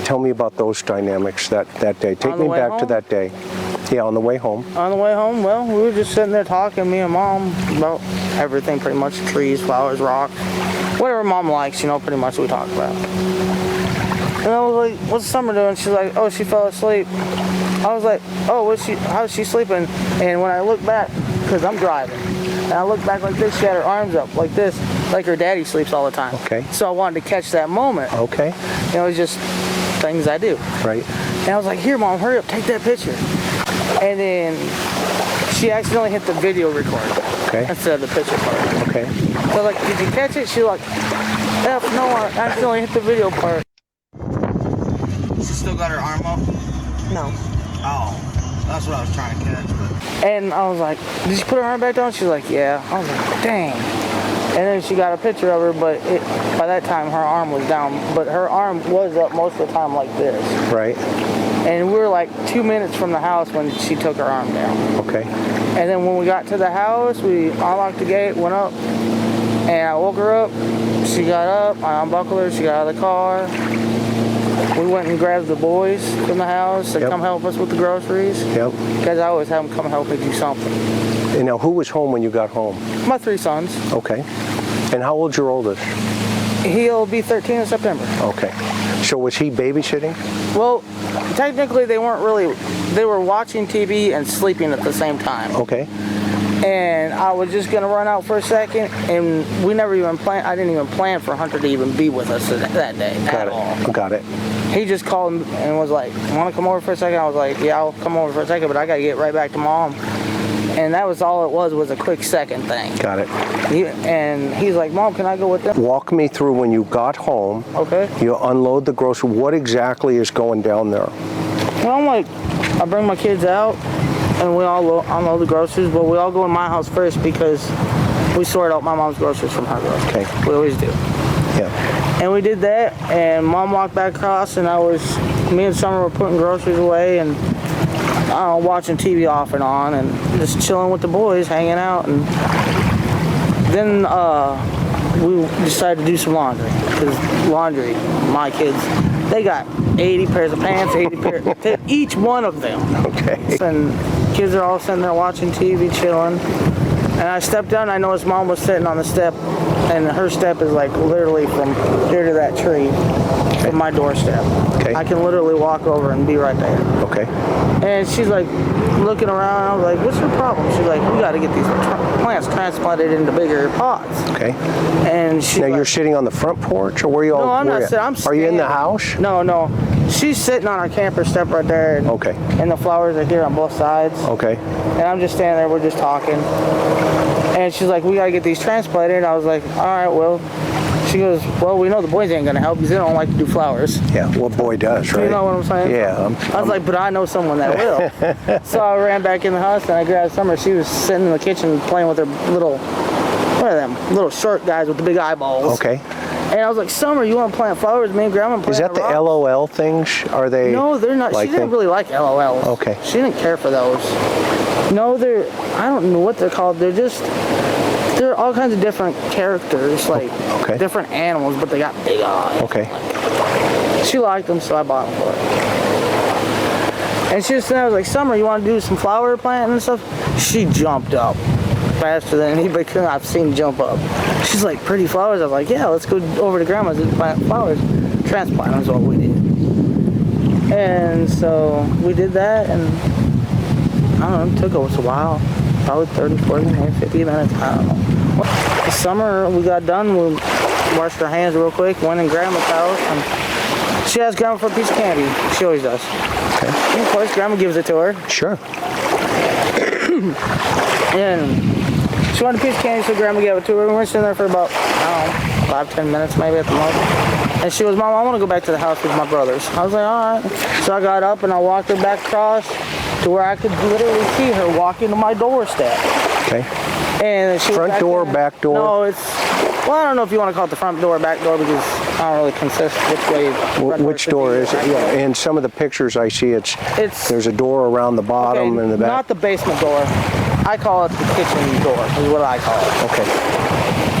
Tell me about those dynamics that day. Take me back to that day. Yeah, on the way home. On the way home, well, we were just sitting there talking, me and Mom, about everything pretty much. Trees, flowers, rocks. Whatever Mom likes, you know, pretty much we talk about. And I was like, what's Summer doing? She's like, oh, she fell asleep. I was like, oh, how's she sleeping? And when I look back, because I'm driving, and I look back like this, she had her arms up like this, like her daddy sleeps all the time. Okay. So I wanted to catch that moment. Okay. You know, it's just things I do. Right. And I was like, here, Mom, hurry up, take that picture. And then she accidentally hit the video record instead of the picture part. Okay. So like, did you catch it? She like, F, no, I accidentally hit the video part. She still got her arm up? No. Oh, that's what I was trying to catch. But... And I was like, did she put her arm back down? She's like, yeah. I was like, dang. And then she got a picture of her, but by that time her arm was down. But her arm was up most of the time like this. Right. And we were like 2 minutes from the house when she took her arm down. Okay. And then when we got to the house, we unlocked the gate, went up, and I woke her up. She got up, I unbuckled her, she got out of the car. We went and grabbed the boys from the house to come help us with the groceries. Yep. Because I always have them come help me do something. And now, who was home when you got home? My 3 sons. Okay. And how old's your oldest? He'll be 13 in September. Okay. So was he babysitting? Well, technically they weren't really. They were watching TV and sleeping at the same time. Okay. And I was just going to run out for a second, and we never even planned. I didn't even plan for Hunter to even be with us that day at all. Got it. He just called and was like, want to come over for a second? I was like, yeah, I'll come over for a second, but I got to get right back to Mom. And that was all it was a quick second thing. Got it. And he's like, Mom, can I go with them? Walk me through when you got home. Okay. You unload the grocery. What exactly is going down there? Well, I'm like, I bring my kids out, and we all unload the groceries, but we all go in my house first because we sort out my mom's groceries from her groceries. Okay. We always do. Yeah. And we did that, and Mom walked back across, and me and Summer were putting groceries away, and watching TV off and on, and just chilling with the boys, hanging out, and then we decided to do some laundry, because laundry, my kids, they got 80 pairs of pants, 80 pairs, each one of them. Okay. And kids are all sitting there watching TV, chilling. And I stepped down, and I noticed Mom was sitting on the step, and her step is like literally from here to that tree, from my doorstep. Okay. I can literally walk over and be right there. Okay. And she's like looking around. I was like, "What's your problem?" She's like, "We got to get these plants transplanted into bigger pots." Okay. And she. Now you're sitting on the front porch, or where you all? No, I'm not sitting. I'm Are you in the standing. house? No. She's sitting on our camper step right there. And, okay. And the flowers are here on both sides. Okay. And I'm just standing there. We're just talking. And she's like, "We got to get these transplanted." And I was like, "All right, well." She goes, "Well, we know the boys ain't going to help because they don't like to do flowers." Yeah, well, boy does, right? You know what I'm saying? Yeah. I was like, "But I know someone that will." So I ran back in the house and I grabbed Summer. She was sitting in the kitchen playing with her little, what are them? Little short guys with the big eyeballs. Okay. And I was like, "Summer, you want to plant flowers? Me and Grandma plant Is that the rocks?" LOL things? Are they? No, they're not. Like she didn't really like LOLs. Okay. She didn't care for those. No, I don't know what they're called. They're all kinds of different characters, like different animals, but they got big eyes. Okay. She liked them, so I bought them for her. And she was sitting there, I was like, "Summer, you want to do some flower planting and stuff?" She jumped up faster than anybody I've seen jump up. She's like, "Pretty flowers?" I was like, "Yeah, let's go over to Grandma's and plant flowers." Transplant is what we did. And so we did that, and I don't know, it took us a while. Probably 30, 40 minutes, 50 minutes, I don't know. This summer, we got done, we washed our hands real quick, went in Grandma's house, and she asked Grandma for a piece of candy. She always does. Okay. And of course, Grandma gives it to her. Sure. And she wanted a piece of candy, so Grandma gave it to her. We were sitting there for about, I don't know, 5-10 minutes maybe at the most. And she goes, "Mom, I want to go back to the house with my brothers." I was like, "All right." So I got up and I walked her back across to where I could literally see her walking to my doorstep. Okay. And she front door, back door? No, well, I don't know if you want to call it the front door or back door because I don't really consist which way. Which door is it? Yeah. In some of the pictures I see, there's a door around the bottom and the back. Not the basement door. I call it the kitchen door is what I call it. Okay.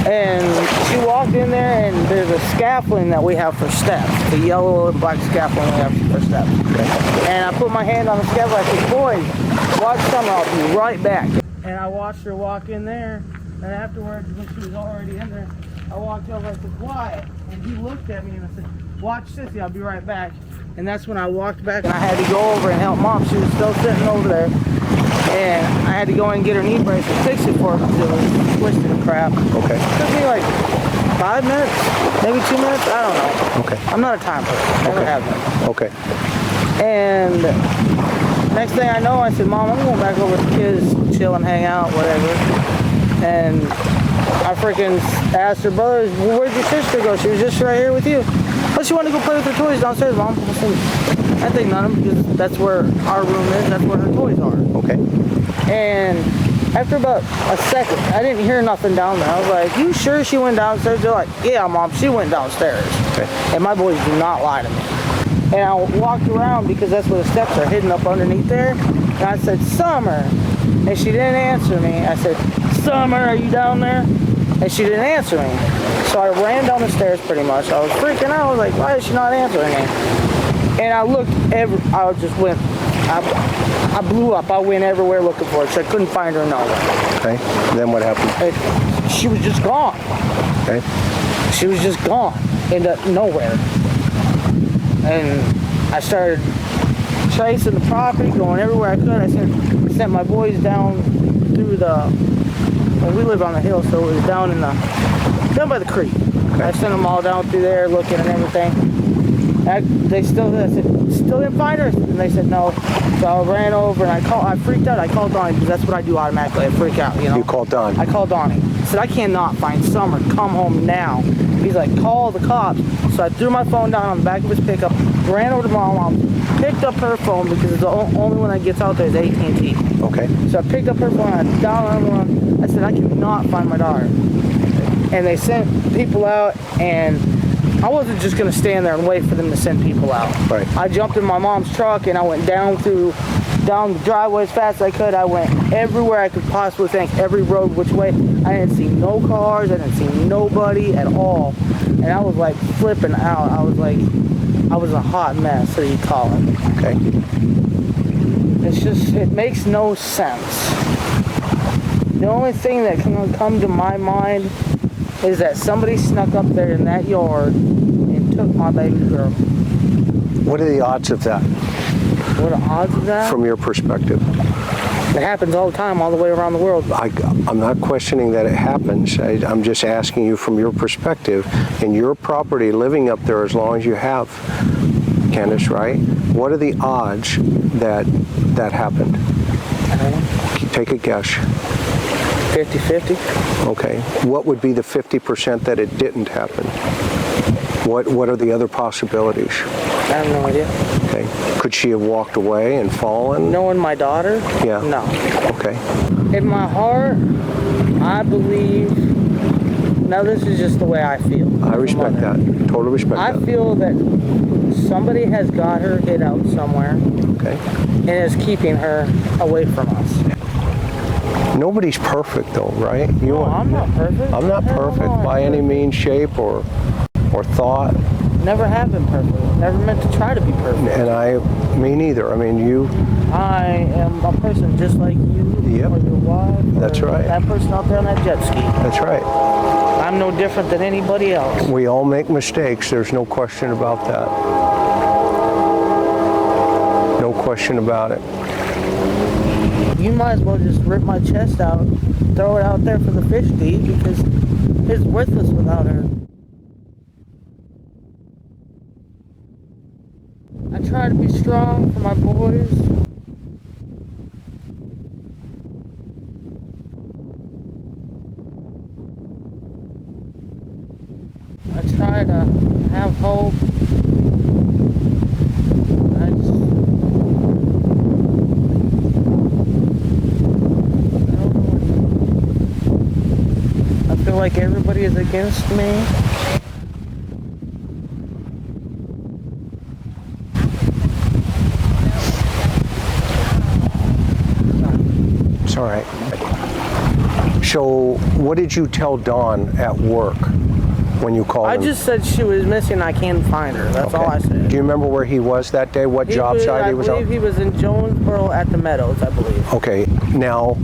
And she walked in there, and there's a scaffolding that we have for steps, the yellow and black scaffolding we have for steps. Okay. And I put my hand on the scaffolding. I said, "Boys, watch Summer. I'll be right back." And I watched her walk in there, and afterwards, when she was already in there, I walked over and I said, "Quiet." And he looked at me and I said, "Watch Sissy, I'll be right back." And that's when I walked back, and I had to go over and help Mom. She was still sitting over there. And I had to go in and get her knee brace and fix it for her because it was twisted and crap. Okay. It took me like 5 minutes, maybe 2 minutes, I don't know. Okay. I'm not a time person, never have been. Okay. And next thing I know, I said, "Mom, I'm going back over with the kids, chill and hang out, whatever." And I freaking asked her brothers, "Well, where'd your sister go?" She was just right here with you. "But she wanted to go play with her toys downstairs, Mom." I said, "I think none of them, because that's where our room is, that's where her toys are." Okay. And after about a second, I didn't hear nothing down there. I was like, "You sure she went downstairs?" They're like, "Yeah, Mom, she went downstairs." Okay. And my boys do not lie to me. And I walked around because that's where the steps are hidden up underneath there. And I said, "Summer." And she didn't answer me. I said, "Summer, are you down there?" And she didn't answer me. So I ran down the stairs pretty much. I was freaking out. I was like, "Why is she not answering me?" And I looked I blew up. I went everywhere looking for her. So I couldn't find her nowhere. Okay. And then what happened? She was just gone. Okay. She was just gone into nowhere. And I started tracing the property, going everywhere I could. I sent my boys down through well, we live on the hill, so it was down by the creek. Okay. I sent them all down through there looking and everything. I said, "Still didn't find her?" And they said no. So I ran over and I freaked out. I called Donnie because that's what I do automatically. I freak out, you know. You called Don? I called Donnie. I said, "I cannot find Summer. Come home now." He's like, "Call the cops." So I threw my phone down on the back of his pickup, ran over to my mom, picked up her phone because the only one that gets out there is AT&T. Okay. So I picked up her phone, I dialed on one. I said, "I cannot find my daughter." And they sent people out, and I wasn't just going to stand there and wait for them to send people out. Right. I jumped in my mom's truck and I went down the driveway as fast as I could. I went everywhere I could possibly think, every road which way. I didn't see no cars. I didn't see nobody at all. And I was like flipping out. I was a hot mess, so you call it. Okay. It makes no sense. The only thing that can come to my mind is that somebody snuck up there in that yard and took my baby girl. What are the odds of that? What are the odds of that? From your perspective? It happens all the time, all the way around the world. I'm not questioning that it happens. I'm just asking you from your perspective, in your property, living up there as long as you have, Candus, right? What are the odds that that happened? Take a guess. 50-50. Okay. What would be the 50% that it didn't happen? What are the other possibilities? I have no idea. Okay. Could she have walked away and fallen? Knowing my daughter? Yeah. No. Okay. In my heart, I believe, now this is just the way I feel. I respect that. Totally respect that. I feel that somebody has got her hid out somewhere. Okay. And is keeping her away from us. Nobody's perfect though, right? No, I'm not perfect. I'm not perfect by any means, shape, or thought. Never have been perfect. Never meant to try to be perfect. And me neither. I mean, you. I am a person just like you. Yep. Or your wife. That's right. That person out there on that jet ski. That's right. I'm no different than anybody else. We all make mistakes. There's no question about that. No question about it. You might as well just rip my chest out, throw it out there for the fish to eat, because it's worthless without her. I try to be strong for my boys. I try to have hope. I feel like everybody is against me. It's all right. So, what did you tell Dawn at work when you called him? I just said she was missing. I can't find her. That's all I said. Do you remember where he was that day? What job site he was on? I believe he was in Jonesboro at the Meadows, I believe. Okay. Now,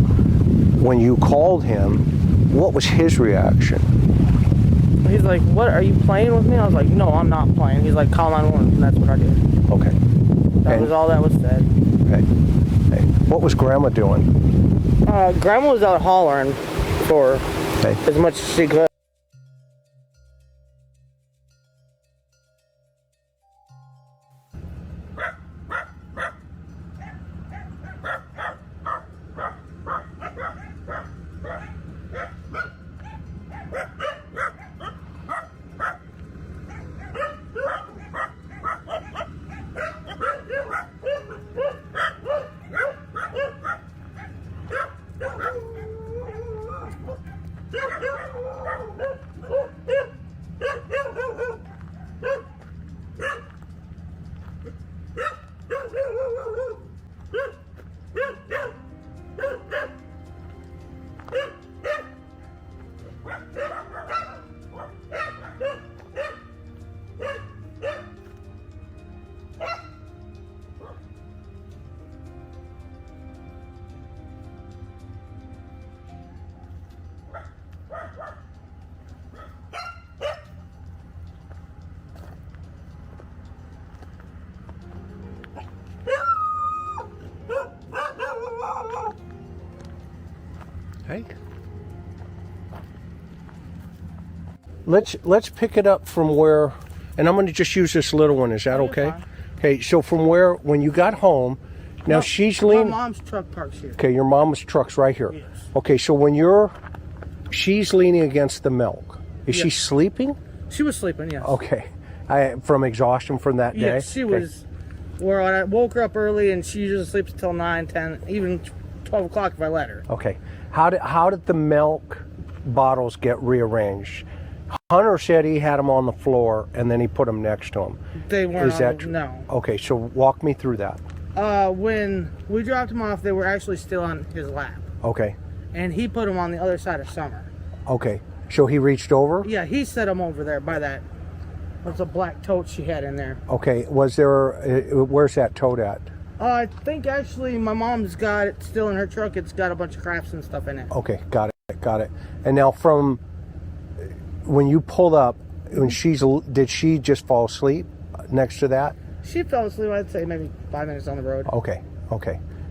when you called him, what was his reaction? He's like, "What, are you playing with me?" I was like, "No, I'm not playing." He's like, "Call 911," and that's what I did. Okay. That was all that was said. Okay. Hey, what was Grandma doing? Grandma was out hollering for as much as she could. Hey. Let's pick it up from where, and I'm going to just use this little one. Is that okay? Okay. So from where, when you got home, now she's leaning. My mom's truck parks here. Okay, your mom's truck's right here. Yes. Okay, so when she's leaning against the milk. Is she sleeping? She was sleeping, yes. Okay. From exhaustion from that day? Yes, she was. Where I woke her up early, and she usually sleeps until 9, 10, even 12 o'clock if I let her. Okay. How did the milk bottles get rearranged? Hunter said he had them on the floor, and then he put them next to him. They weren't. Is that true? No. Okay, so walk me through that. When we dropped them off, they were actually still on his lap. Okay. And he put them on the other side of Summer. Okay. So he reached over? Yeah, he set them over there by that. What's a black tote she had in there? Okay. Was there? Where's that tote at? I think actually my mom's got it still in her truck. It's got a bunch of crafts and stuff in it. Okay, got it. And now from when you pulled up, did she just fall asleep next to that? She fell asleep, I'd say maybe 5 minutes on the road. Okay,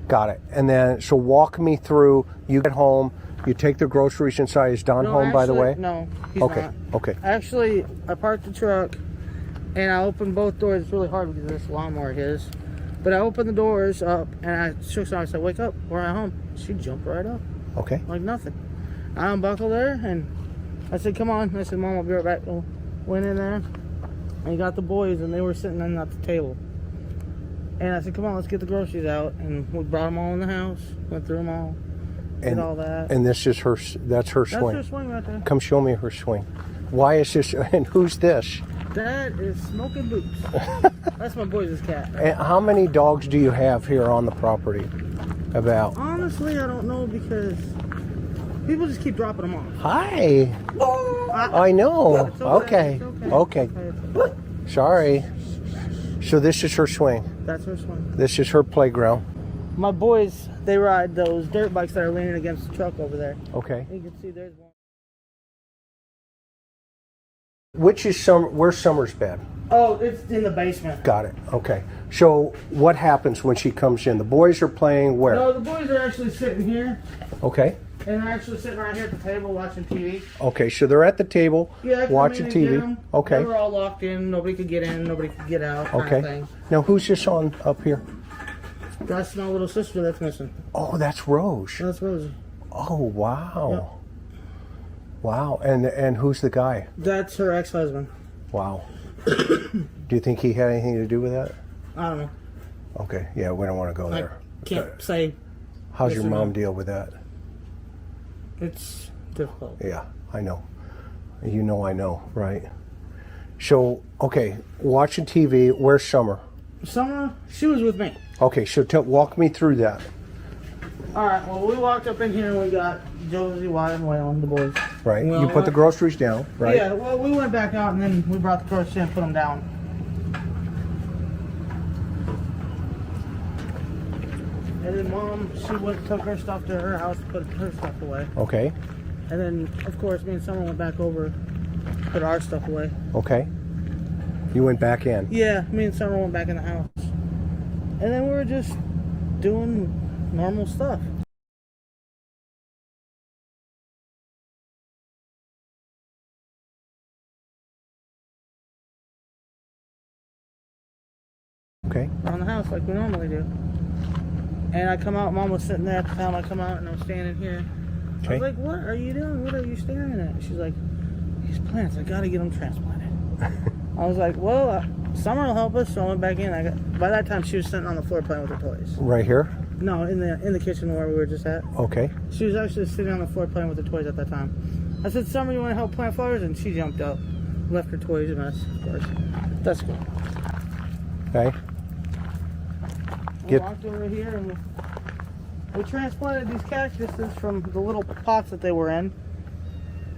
got it. And then, so walk me through, you get home, you take the groceries inside. Is Don home, by the way? No, he's not. Okay. Actually, I parked the truck and I opened both doors. It's really hard because this lawnmower is his. But I opened the doors up and I shook her. I said, wake up, we're at home. She jumped right up. Okay. Like nothing. I unbuckled her and I said, come on. I said, Mom, I'll be right back. I went in there and got the boys and they were sitting at the table. And I said, come on, let's get the groceries out. And we brought them all in the house, went through them all, did all that. And this is that's her swing? That's her swing right there. Come show me her swing. Why is this, and who's this? That is Smoking Boots. That's my boys' cat. And how many dogs do you have here on the property? About? Honestly, I don't know because people just keep dropping them off. Hi. I know. Okay. Sorry. So this is her swing. That's her swing. This is her playground. My boys, they ride those dirt bikes that are leaning against the truck over there. Okay. You can see there's one. Where's Summer's bed? Oh, it's in the basement. Got it. Okay. So what happens when she comes in? The boys are playing where? No, the boys are actually sitting here. Okay. And they're actually sitting right here at the table watching TV. Okay, so they're at the table watching TV. Okay. They were all locked in. Nobody could get in. Nobody could get out. Kind of thing. Now, who's this on up here? That's my little sister that's missing. Oh, that's Rose. That's Rosie. Oh, wow. Yep. Wow. And who's the guy? That's her ex-husband. Wow. Do you think he had anything to do with that? I don't know. Okay. Yeah, we don't want to go there. Can't say. How's your mom deal with that? It's difficult. Yeah, I know. You know I know, right? So, okay, watching TV, where's Summer? Summer, she was with me. Okay, so walk me through that. All right, well, we walked up in here and we got Josie, Wyatt, and Waylon, the boys. Right, you put the groceries down, right? Yeah, well, we went back out and then we brought the groceries in and put them down. And then Mom, she took her stuff to her house to put her stuff away. Okay. And then, of course, me and Summer went back over, put our stuff away. Okay. You went back in? Yeah, me and Summer went back in the house. And then we were just doing normal stuff. Okay. Around the house like we normally do. And I come out, Mom was sitting there at the time I come out and I'm standing here. Okay. I was like, what are you doing? What are you staring at? She's like, these plants, I gotta get them transplanted. I was like, well, Summer will help us, so I went back in. By that time she was sitting on the floor playing with her toys. Right here? No, in the kitchen where we were just at. Okay. She was actually sitting on the floor playing with her toys at that time. I said, Summer, you wanna help plant flowers? And she jumped up, left her toys a mess, of course. That's cool. Okay. We walked over here and we transplanted these cactuses from the little pots that they were in.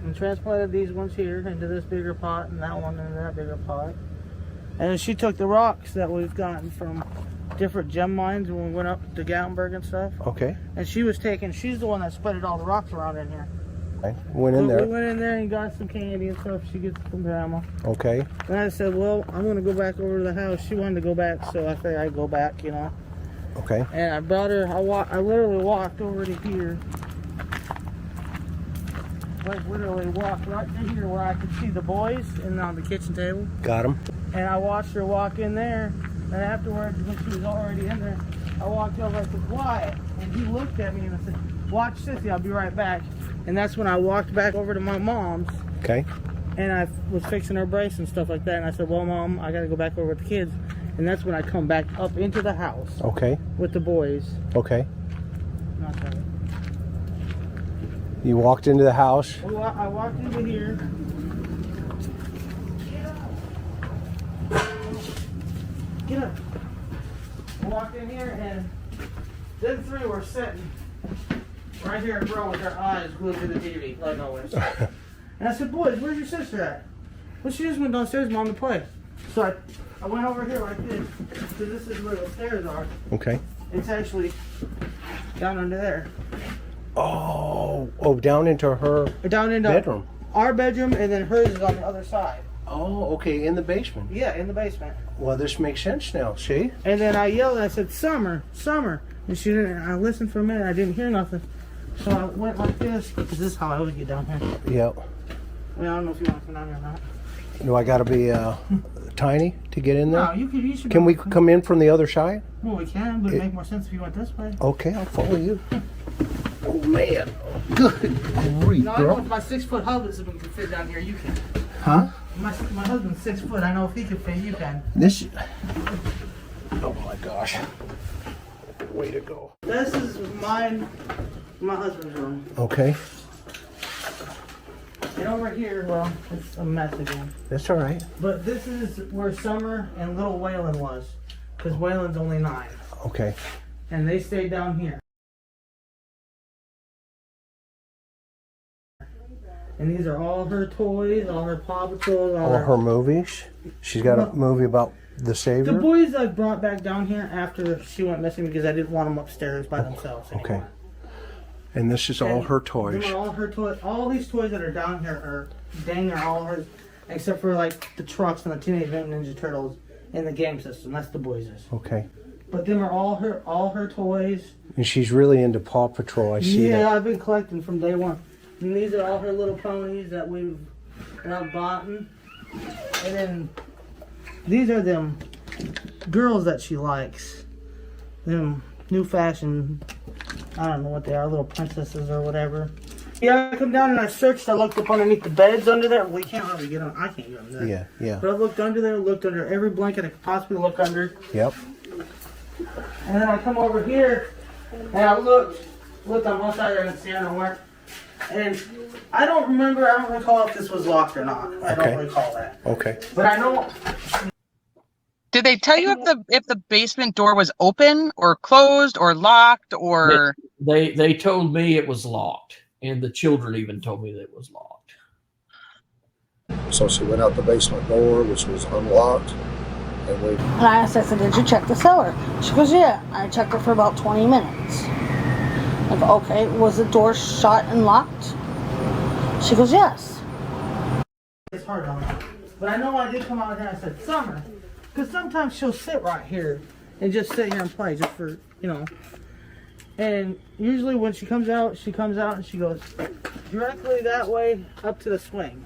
And transplanted these ones here into this bigger pot and that one into that bigger pot. And then she took the rocks that we've gotten from different gem mines when we went up to Gatlinburg and stuff. Okay. And she's the one that spreaded all the rocks around in here. Okay. Went in there. We went in there and got some candy and stuff she gets from Grandma. Okay. And I said, well, I'm going to go back over to the house. She wanted to go back, so I figured I'd go back, you know. Okay. And I brought her, I literally walked over to here. Like literally walked right to here where I could see the boys and on the kitchen table. Got them. And I watched her walk in there. And afterwards, when she was already in there, I walked over, I said, Wyatt. And he looked at me and I said, watch Sissy, I'll be right back. And that's when I walked back over to my mom's. Okay. And I was fixing her brace and stuff like that. And I said, well, Mom, I got to go back over with the kids. And that's when I come back up into the house. Okay. With the boys. Okay. Not that. You walked into the house. I walked into here. Get up. I walked in here and them three were sitting right here in a row with their eyes glued to the TV, like always. And I said, boys, where's your sister at? Well, she just went downstairs, Mom, to play. So I I went over here like this, because this is where the stairs are. Okay. It's actually down under there. Oh, down into her bedroom. Our bedroom, and then hers is on the other side. Oh, okay, in the basement. Yeah, in the basement. Well, this makes sense now, see? And then I yelled, I said, Summer, Summer. And she didn't, I listened for a minute, I didn't hear nothing. So I went like this, because this is how I would get down here. Yep. I mean, I don't know if you want to come down here or not. Do I got to be tiny to get in there? No, you should. Can we come in from the other side? Well, we can, but it'd make more sense if you went this way. Okay, I'll follow you. Oh, man. Good grief, No, I know if my 6-foot husband can fit down here, you can. Huh? My husband's 6 foot, I know if he can fit, you can. This... Oh, my gosh. Way to go. This is my husband's room. Okay. And over here, well, it's a mess again. That's all right. But this is where Summer and little Waylon was. Because Waylon's only 9. Okay. And they stayed down here. And these are all her toys, all her Paw Patrols, All her movies. She's got a movie about the Savior. The boys I brought back down here after she went missing because I didn't want them upstairs by themselves anymore. Okay. And this is all her toys. Them are all her toys. All these toys that are down here are dang near all hers, except for like the trucks and the Teenage Mutant Ninja Turtles and the game system. That's the boys'. Okay. But them are all her toys. And she's really into Paw Patrol. I see that. Yeah, I've been collecting from day one. And these are all her little ponies that I've bought. And then these are them girls that she likes. Them new fashion, I don't know what they are, little princesses or whatever. Yeah, I come down and I searched, I looked up underneath the beds under there. Well, you can't really get on, I can't get on there. Yeah, yeah. But I looked under there, looked under every blanket I could possibly look under. Yep. And then I come over here and I looked on one side, I didn't see nowhere. And I don't recall if this was locked or not. I don't recall that. Okay. But I know. Did they tell you if the basement door was open or closed or locked or? They told me it was locked, and the children even told me that it was locked. So she went out the basement door, which was unlocked, and we. And I asked, I said, did you check the cellar? She goes, yeah. I checked it for about 20 minutes. I go, okay, was the door shut and locked? She goes, yes. It's hard on her. But I know I did come out here and I said, Summer. Because sometimes she'll sit right here and just sit here and play just for, And usually when she comes out and she goes directly that way up to the swing.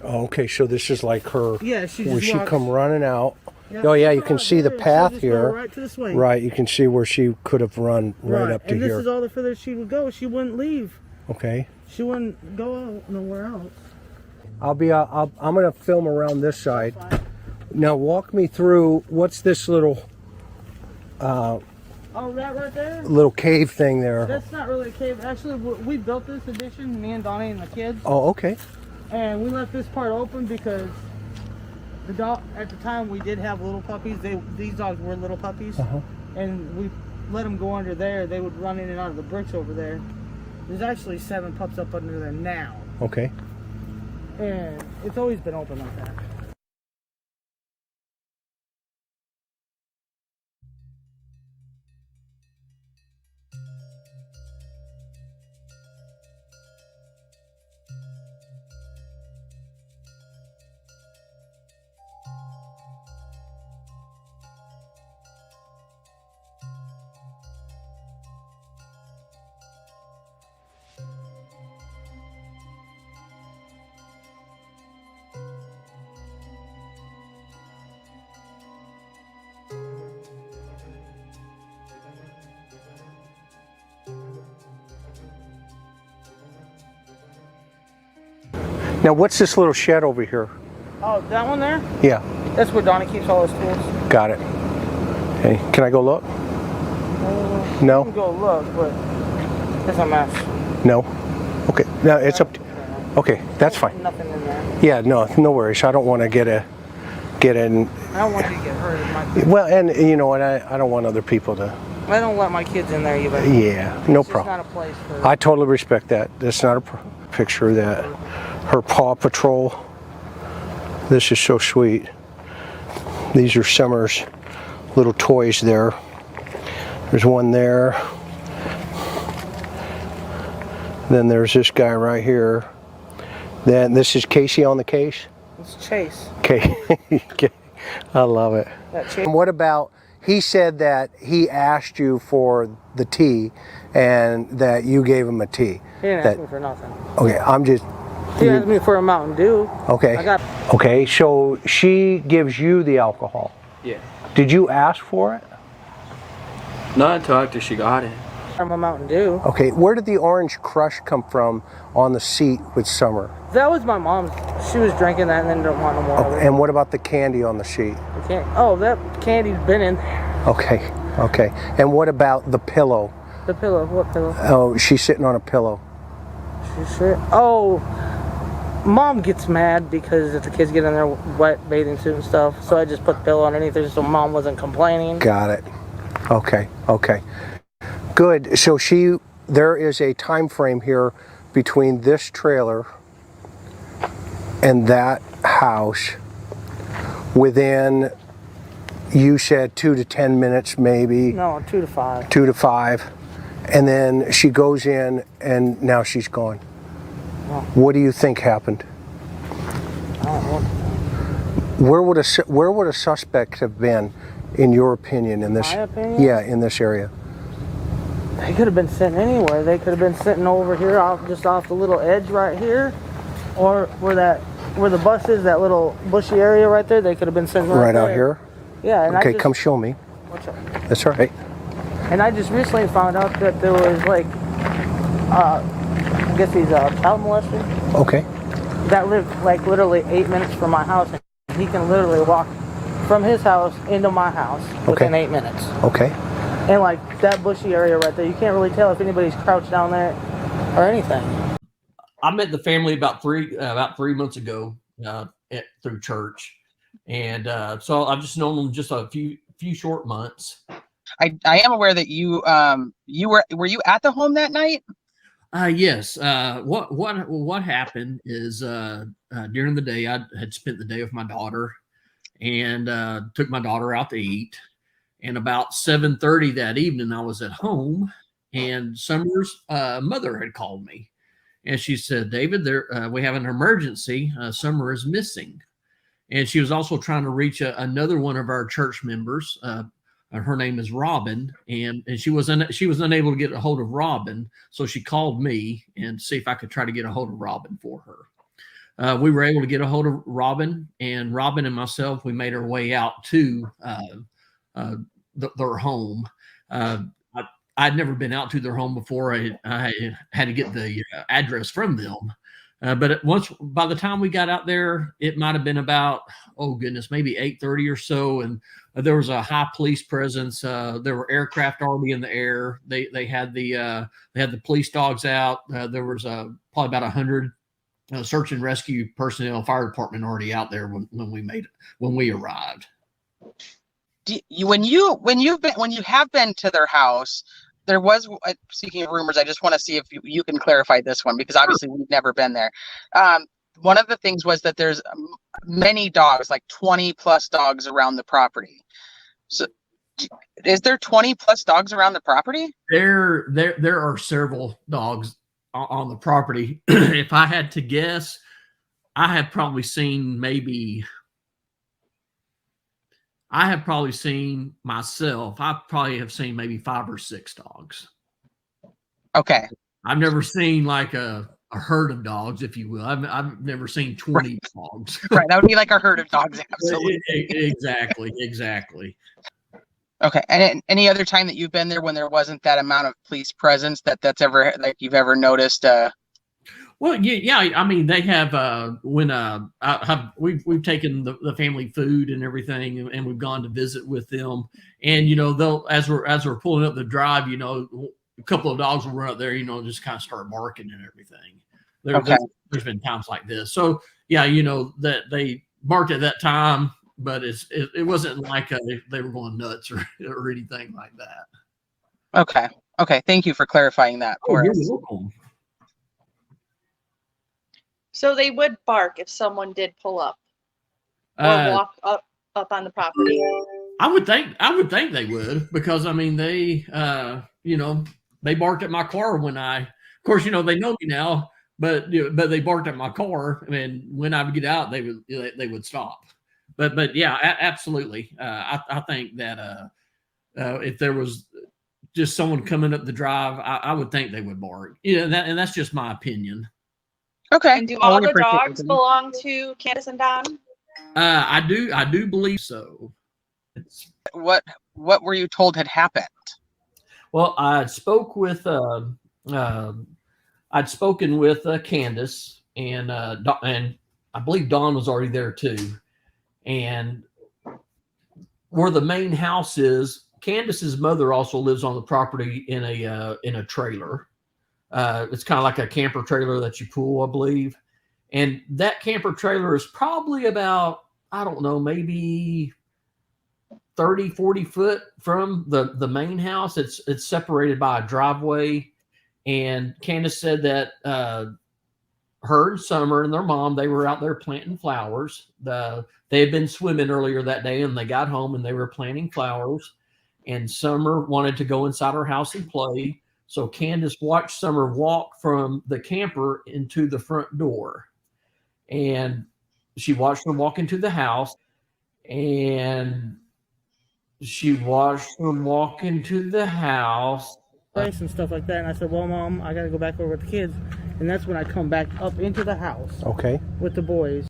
Oh, okay, so this is like her. Yeah, she where just she walks. come running out. Yeah, Oh yeah, you can see the path here. Right to the swing. Right, you can see where she could have run right up to and here. this is all the further she would go. She wouldn't leave. Okay. She wouldn't go out nowhere else. I'm gonna film around this side. Now walk me through, what's this little Oh, that right there? little cave thing there? That's not really a cave. Actually, we built this addition, me and Donnie and the kids. Oh, okay. And we left this part open because the dog, at the time we did have little puppies. These dogs were little puppies. And we let them go under there. They would run in and out of the bricks over there. There's actually 7 pups up under there now. Okay. And it's always been open like that. Now what's this little shed over here? Oh, that one there? Yeah. That's where Donnie keeps all his tools. Got it. Hey, can I go look? No? You can go look, but it's a mess. No? Okay. No, it's up to, okay, that's fine. Nothing in there. Yeah, no worries. I don't want to get in. I don't want you to get hurt. Well, and you know what, I don't want other people to. I don't let my kids in there either. Yeah, no It's problem. not a place for. I totally respect that. That's not a picture that her Paw Patrol. This is so sweet. These are Summer's little toys there. There's one there. Then there's this guy right here. Then this is Casey on the case? It's Chase. Okay. I love it. That And what about, he said that he asked you for the tea and that you gave him a tea. He didn't ask me for nothing. Okay, I'm just... He asked me for a Mountain Dew. Okay. Okay, so she gives you the alcohol. Yeah. Did you ask for it? Not until after she got it. I'm a Mountain Dew. Okay, where did the Orange Crush come from on the seat with Summer? That was my mom's. She was drinking that and then didn't want no more of it. And what about the candy on the seat? Oh, that candy's been in there. Okay, okay. And what about the pillow? The pillow? What pillow? Oh, she's sitting on a pillow. She's shit. Oh, Mom gets mad because if the kids get in their wet bathing suit and stuff, so I just put the pillow underneath her so Mom wasn't complaining. Got it. Okay, okay. Good. So there is a time frame here between this trailer and that house within, you said 2 to 10 minutes maybe? No, 2 to 5. 2 to 5. And then she goes in and now she's gone. Oh. What do you think happened? I don't know. Where would a suspect have been, in your opinion, in this? My opinion? Yeah, in this area. They could have been sitting anywhere. They could have been sitting over here, just off the little edge right here, or where the bus is, that little bushy area right there. They could have been sitting right out there. here. Yeah. And Okay, come show me. What's up? That's all right. And I just recently found out that there was like, I guess he's a child molester. Okay. That lived like literally 8 minutes from my house, and he can literally walk from his house into my house within 8 minutes. Okay. And like that bushy area right there, you can't really tell if anybody's crouched down there or anything. I met the family about 3 months ago through church, and so I've just known them just a few short months. I am aware that you were you at the home that night? Yes. What happened is during the day I had spent the day with my daughter and took my daughter out to eat. And about 7:30 that evening, I was at home, and Summer's mother had called me, and she said, "David, we have an emergency. Summer is missing." And she was also trying to reach another one of our church members. Her name is Robin, and she was unable to get a hold of Robin, so she called me and see if I could try to get a hold of Robin for her. We were able to get a hold of Robin, and Robin and myself, we made our way out to their home. I'd never been out to their home before. I had to get the address from them. But by the time we got out there, it might have been about, oh goodness, maybe 8:30 or so. And there was a high police presence. There were aircraft already in the air. They had the police dogs out. There was probably about 100 search and rescue personnel, fire department already out there when we arrived. When you have been to their house, there was, speaking of rumors, I just want to see if you can clarify this one, because obviously we've never been there. One of the things was that there's many dogs, like 20 plus dogs around the property. So is there 20 plus dogs around the property? There are several dogs on the property. If I had to guess, I have probably seen myself. I probably have seen maybe 5 or 6 dogs. Okay. I've never seen like a herd of dogs, if you will. I've never seen 20 dogs. Right. That would be like a herd of dogs. Absolutely. Exactly. Okay. And any other time that you've been there when there wasn't that amount of police presence that's ever, like, you've ever noticed? Well, yeah. I mean, they have we've taken the family food and everything, and we've gone to visit with them. And they'll as we're pulling up the drive, a couple of dogs will run up there, just kind of start barking and everything. There's been times like this. So yeah, that they barked at that time, but it wasn't like they were going nuts or anything like that. Okay. Thank you for clarifying that for us. You're welcome. So they would bark if someone did pull up or walk up up on the property? I would think they would, because I mean they they barked at my car when of course they know me now, but they barked at my car, and when I would get out they would stop. But yeah, absolutely. I think that if there was just someone coming up the drive, I would think they would bark. And that's just my opinion. Okay. And do all the dogs belong to Candus and Don? I do believe so. What were you told had happened? Well, I'd spoken with Candus, and I believe Don was already there too. And where the main house is, Candus's mother also lives on the property in a trailer. It's kind of like a camper trailer that you pull, I believe. And that camper trailer is probably about, I don't know, maybe 30, 40 foot from the main house. It's separated by a driveway. And Candus said that her and Summer and their mom, they were out there planting flowers. They had been swimming earlier that day, and they got home and they were planting flowers. And Summer wanted to go inside her house and play. So Candus watched Summer walk from the camper into the front door. And she watched her walk into the house, and she watched her walk into the house. And stuff like that. And I said, well, Mom, I got to go back over with the kids. And that's when I come back up into the house. Okay. With the boys.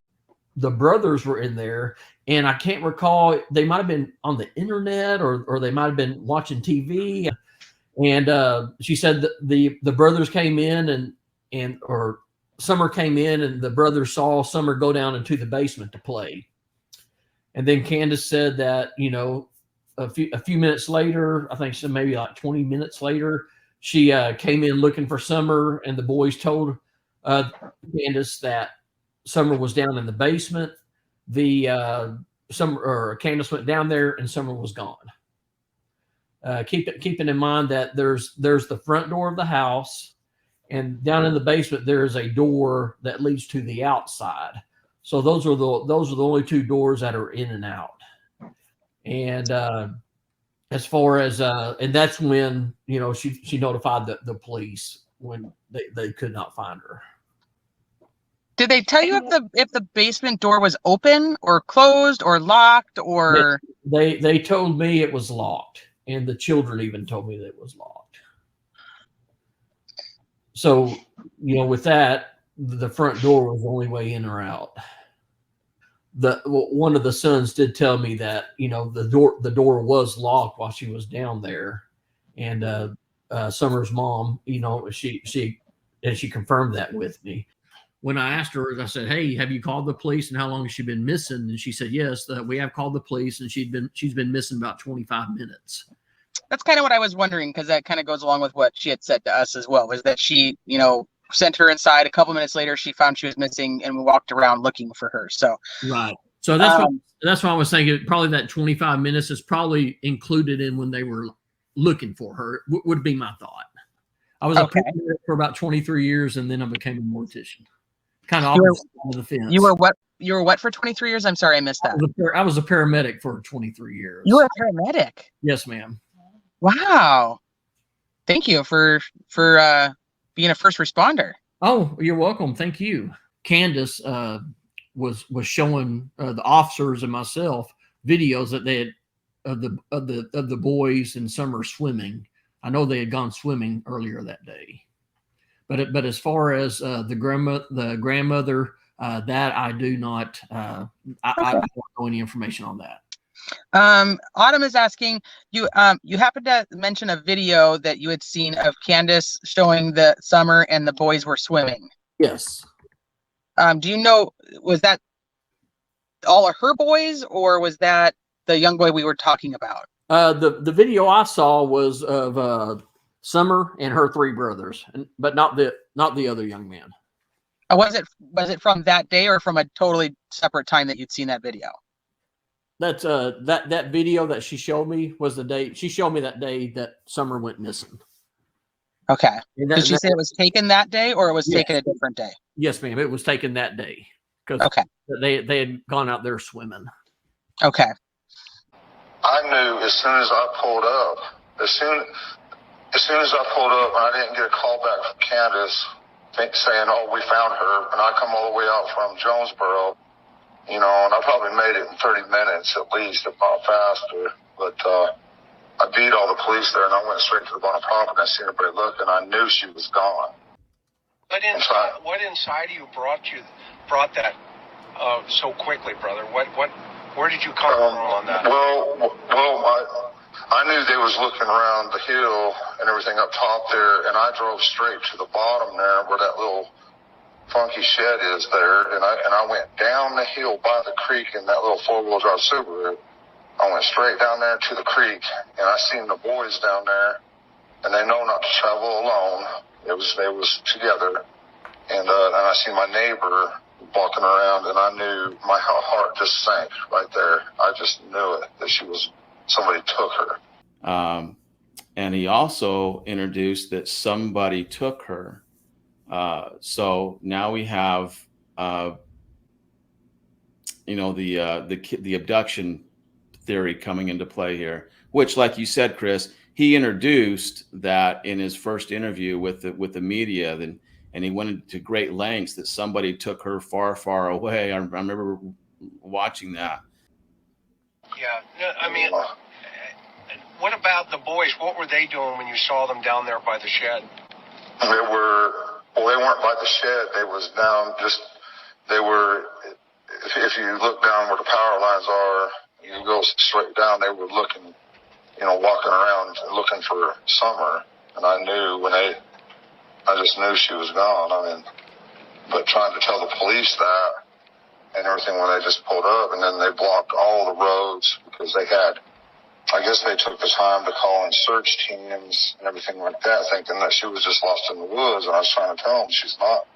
The brothers were in there, and I can't recall, they might have been on the internet or they might have been watching TV. And she said that the brothers came in or Summer came in, and the brothers saw Summer go down into the basement to play. And then Candus said that, a few minutes later, I think so, maybe like 20 minutes later, she came in looking for Summer, and the boys told Candus that Summer was down in the basement. Candus went down there, and Summer was gone. Keeping in mind that there's the front door of the house, and down in the basement there is a door that leads to the outside. So those are the only two doors that are in and out. And as far as and that's when she notified the police when they could not find her. Did they tell you if the basement door was open or closed or locked or? They told me it was locked, and the children even told me that it was locked. So, with that, the front door was the only way in or out. One of the sons did tell me that the door was locked while she was down there, and Summer's mom, she confirmed that with me. When I asked her, I said, "Hey, have you called the police, and how long has she been missing?" And she said, "Yes, we have called the police, and she's been missing about 25 minutes." That's kind of what I was wondering, because that kind of goes along with what she had said to us as well, was that she, sent her inside. A couple minutes later, she found she was missing, and we walked around looking for her. So right. So that's why I was thinking probably that 25 minutes is probably included in when they were looking for her. Would be my thought. I was a paramedic for about 23 years, and then I became a mortician. Kind of opposite of the fence. You were what? You were what for 23 years? I'm sorry, I missed that. I was a paramedic for 23 years. You were a paramedic? Yes, ma'am. Wow. Thank you for being a first responder. Oh, you're welcome. Thank you. Candus was showing the officers and myself videos that they had of the boys and Summer swimming. I know they had gone swimming earlier that day. But as far as the grandmother, that I do not. I don't know any information on that. Autumn is asking you. You happened to mention a video that you had seen of Candus showing the Summer and the boys were swimming. Yes. Do you know, was that all of her boys, or was that the young boy we were talking about? The video I saw was of Summer and her three brothers, but not the other young man. Was it from that day or from a totally separate time that you'd seen that video? That's that video that she showed me was the day she showed me that day that Summer went missing. Okay. Did she say it was taken that day, or it was taken a different day? Yes, ma'am. It was taken that day because they had gone out there swimming. Okay. I knew as soon as I pulled up, as soon as I pulled up, and I didn't get a call back from Candus saying, "Oh, we found her," and I come all the way out from Jonesboro, and I probably made it in 30 minutes at least, if not faster. But I beat all the police there, and I went straight to the bottom property. I seen everybody look, and I knew she was gone. What inside of you brought that so quickly, brother? Where did you come from on that? I knew they was looking around the hill and everything up top there, and I drove straight to the bottom there where that little funky shed is there, and I went down the hill by the creek in that little 4-wheel drive Subaru. I went straight down there to the creek, and I seen the boys down there, and they know not to travel alone. They was together, and I seen my neighbor walking around, and I knew my heart just sank right there. I just knew it that somebody took her. And he also introduced that somebody took her. So now we have, the abduction theory coming into play here, which, like you said, Chris, he introduced that in his first interview with the media, and he went into great lengths that somebody took her far, far away. I remember watching that. Yeah, I mean, what about the boys? What were they doing when you saw them down there by the shed? They weren't by the shed. They was down if you look down where the power lines are, you go straight down, they were looking, walking around looking for Summer. And I knew I just knew she was gone. But trying to tell the police that and everything when they just pulled up, and then they blocked all the roads because I guess they took the time to call in search teams and everything like that, thinking that she was just lost in the woods. And I was trying to tell them she's not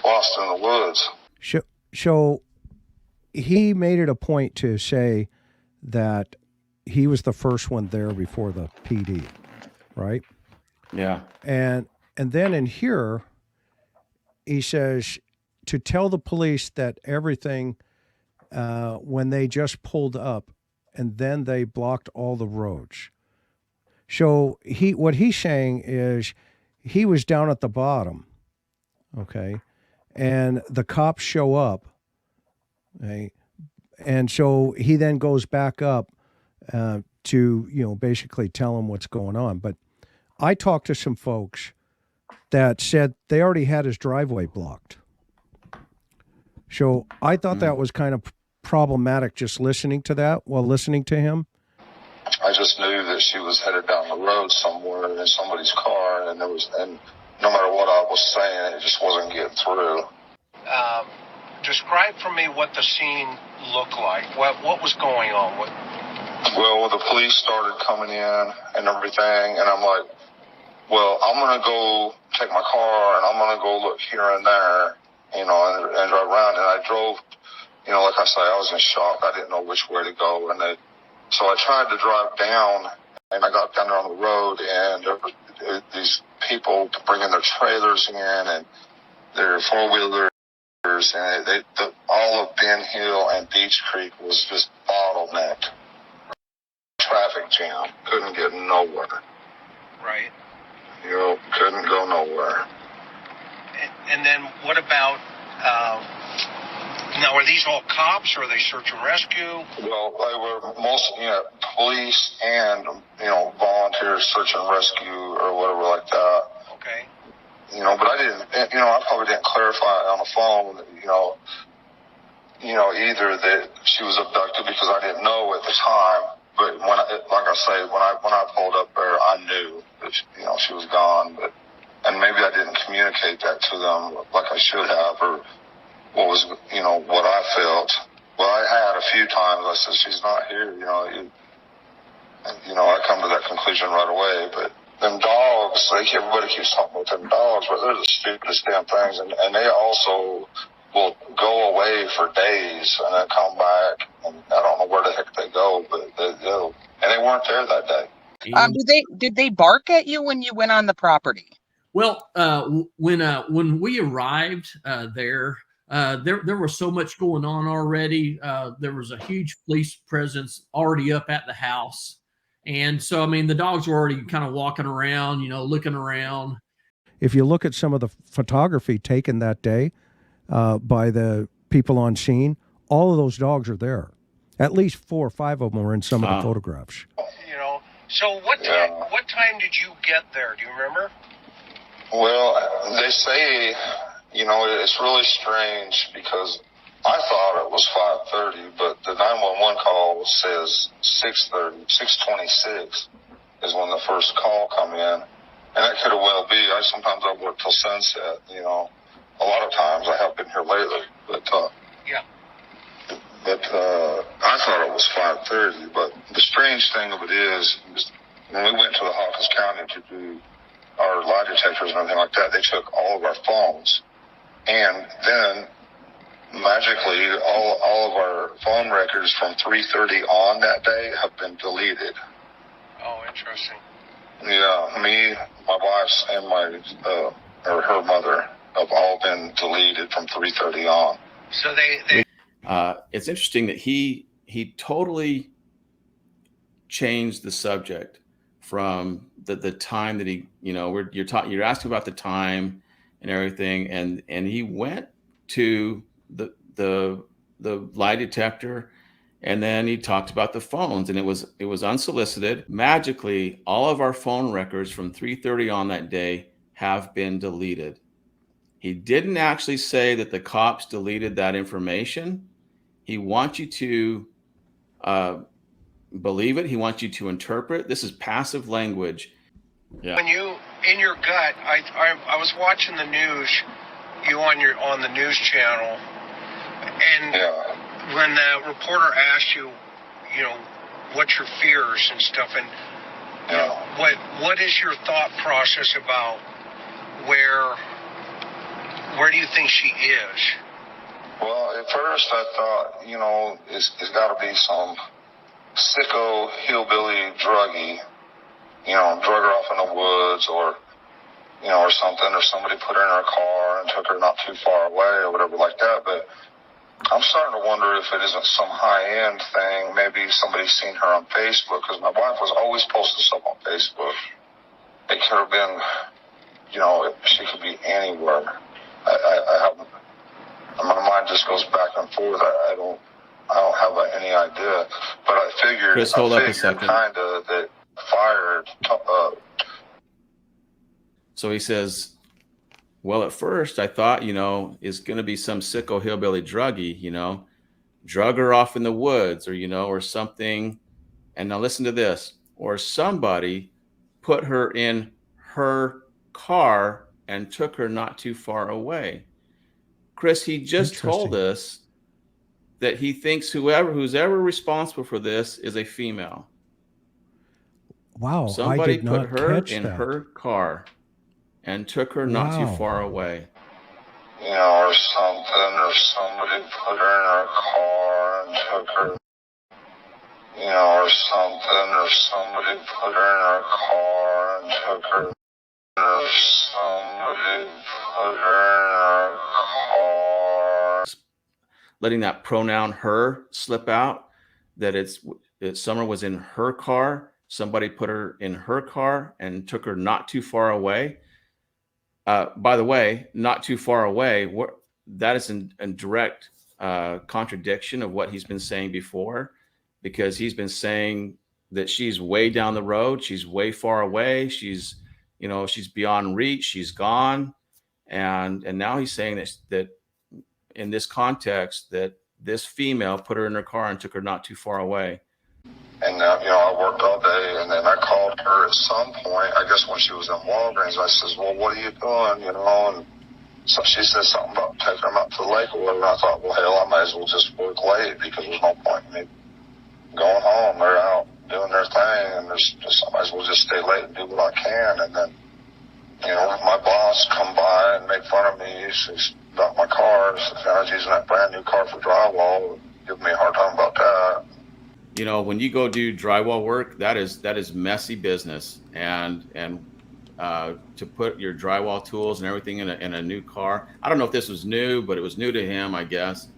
lost in the woods. So he made it a point to say that he was the first one there before the PD, right? Yeah. And then in here, he says to tell the police that everything, when they just pulled up, and then they blocked all the roads. So what he's saying is he was down at the bottom, okay, and the cops show up, okay, and so he then goes back up to basically tell him what's going on. But I talked to some folks that said they already had his driveway blocked. So I thought that was kind of problematic just listening to that while listening to him. I just knew that she was headed down the road somewhere in somebody's car, and no matter what I was saying, it just wasn't getting through. Describe for me what the scene looked like. What was going on? Well, the police started coming in and everything, and I'm like, well, I'm going to go take my car, and I'm going to go look here and there, and drive around. And I drove, like I say, I was in shock. I didn't know which way to go. So I tried to drive down, and I got down there on the road, and there were these people bringing their trailers in and their four-wheelers, and all of Ben Hill and Beach Creek was just bottlenecked. Traffic jam. Couldn't get nowhere. Right. Couldn't go nowhere. And then what about, now are these all cops, or are they search and rescue? Well, they were mostly, police and, volunteers, search and rescue or whatever like that. Okay. But I didn't, I probably didn't clarify on the phone, either that she was abducted, because I didn't know at the time. But when I pulled up there, I knew that, she was gone. And maybe I didn't communicate that to them like I should have, or what was, what I felt. Well, I had a few times. I said, she's not here. I come to that conclusion right away. But them dogs, everybody keeps talking about them dogs, but they're the stupidest damn things. And they also will go away for days and then come back. And I don't know where the heck they go, but they'll. And they weren't there that day. Did they bark at you when you went on the property? Well, when we arrived there, there was so much going on already. There was a huge police presence already up at the house. And so, I mean, the dogs were already kind of walking around, looking around. If you look at some of the photography taken that day by the people on scene, all of those dogs are there. At least 4 or 5 of them were in some of the photographs. So what time did you get there? Do you remember? Well, they say, it's really strange because I thought it was 5:30, but the 911 call says 6:30, 6:26 is when the first call come in. And that could have well be. Sometimes I work till sunset, A lot of times I have been here lately, but I thought it was 5:30. But the strange thing of it is when we went to the Hawkins County to do our lie detectors and everything like that, they took all of our phones. And then magically, all of our phone records from 3:30 on that day have been deleted. Oh, interesting. Yeah, me, my wife's, and her mother have all been deleted from 3:30 on. So they it's interesting that he totally changed the subject from the time that you're asking about the time and everything, and he went to the lie detector, and then he talked about the phones, and it was unsolicited. Magically, all of our phone records from 3:30 on that day have been deleted. He didn't actually say that the cops deleted that information. He wants you to believe it. He wants you to interpret. This is passive language. Yeah. When you, in your gut, I was watching the news, you on the news channel, and when the reporter asked you, what's your fears and stuff, and what is your thought process about where do you think she is? Well, at first I thought, it's got to be some sicko hillbilly druggie, drug her off in the woods or something, or somebody put her in her car and took her not too far away or whatever like that. But I'm starting to wonder if it isn't some high-end thing. Maybe somebody's seen her on Facebook, because my wife was always posting stuff on Facebook. It could have been, she could be anywhere. I haven't. My mind just goes back and forth. I don't have any idea. But I figured, Chris, hold up a second. Kind of that fired. So he says, well, at first I thought, it's going to be some sicko hillbilly druggie, drug her off in the woods, or something. And now listen to this. Or somebody put her in her car and took her not too far away. Chris, he just told us that he thinks who's ever responsible for this is a female. Wow. Somebody put her in that. her car and took her not too far away. Or something, or somebody put her in her car and took her. Or something, or somebody put her in her car and took her. Or somebody put her in her car. Letting that pronoun her slip out, that Summer was in her car. Somebody put her in her car and took her not too far away. By the way, not too far away, that is in direct contradiction of what he's been saying before, because he's been saying that she's way down the road. She's way far away. She's beyond reach. She's gone. And now he's saying that in this context, that this female put her in her car and took her not too far away. And, I worked all day, and then I called her at some point, I guess when she was in Walgreens. I says, well, what are you doing, and so she said something about taking them out to the lake or whatever. And I thought, well, hell, I might as well just work late, because there's no point in me going home. They're out doing their thing, and I might as well just stay late and do what I can. And then, my boss come by and make fun of me. She's about my car. I was using that brand new car for drywall, giving me a hard time about that. When you go do drywall work, that is messy business, and to put your drywall tools and everything in a new car. I don't know if this was new, but it was new to him, I guess.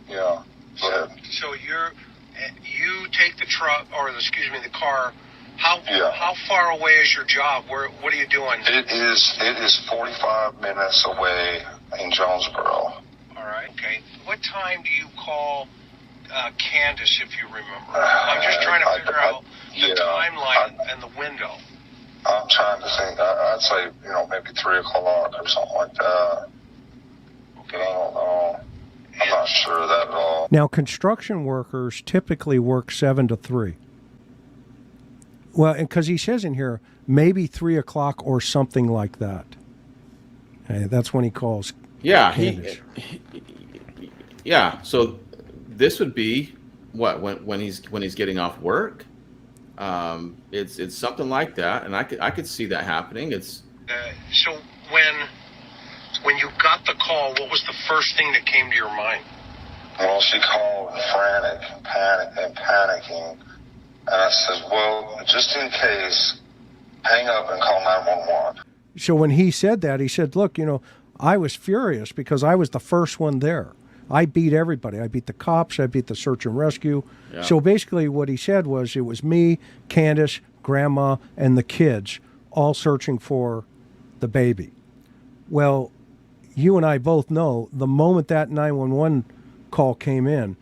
Yeah. So you take the truck, or the car. How far away is your job? What are you doing? It is 45 minutes away in Jonesboro. All right. Okay. What time do you call Candus, if you remember? I'm just trying to figure out the timeline and the window. I'm trying to think. I'd say, maybe 3 o'clock or something like that. Okay. I don't know. I'm not sure of that at all. Now, construction workers typically work 7 to 3. Well, because he says in here, maybe 3 o'clock or something like that. Okay, that's when he calls. Yeah, yeah. So this would be what when he's getting off work. It's something like that, and I could see that happening. It's so when you got the call, what was the first thing that came to your mind? Well, she called frantic and panicking. And I said, well, just in case, hang up and call 911. So when he said that, he said, look, I was furious because I was the first one there. I beat everybody. I beat the cops. I beat the search and rescue. Yeah. So basically what he said was it was me, Candus, Grandma, and the kids all searching for the baby. Well, you and I both know the moment that 911 call came in,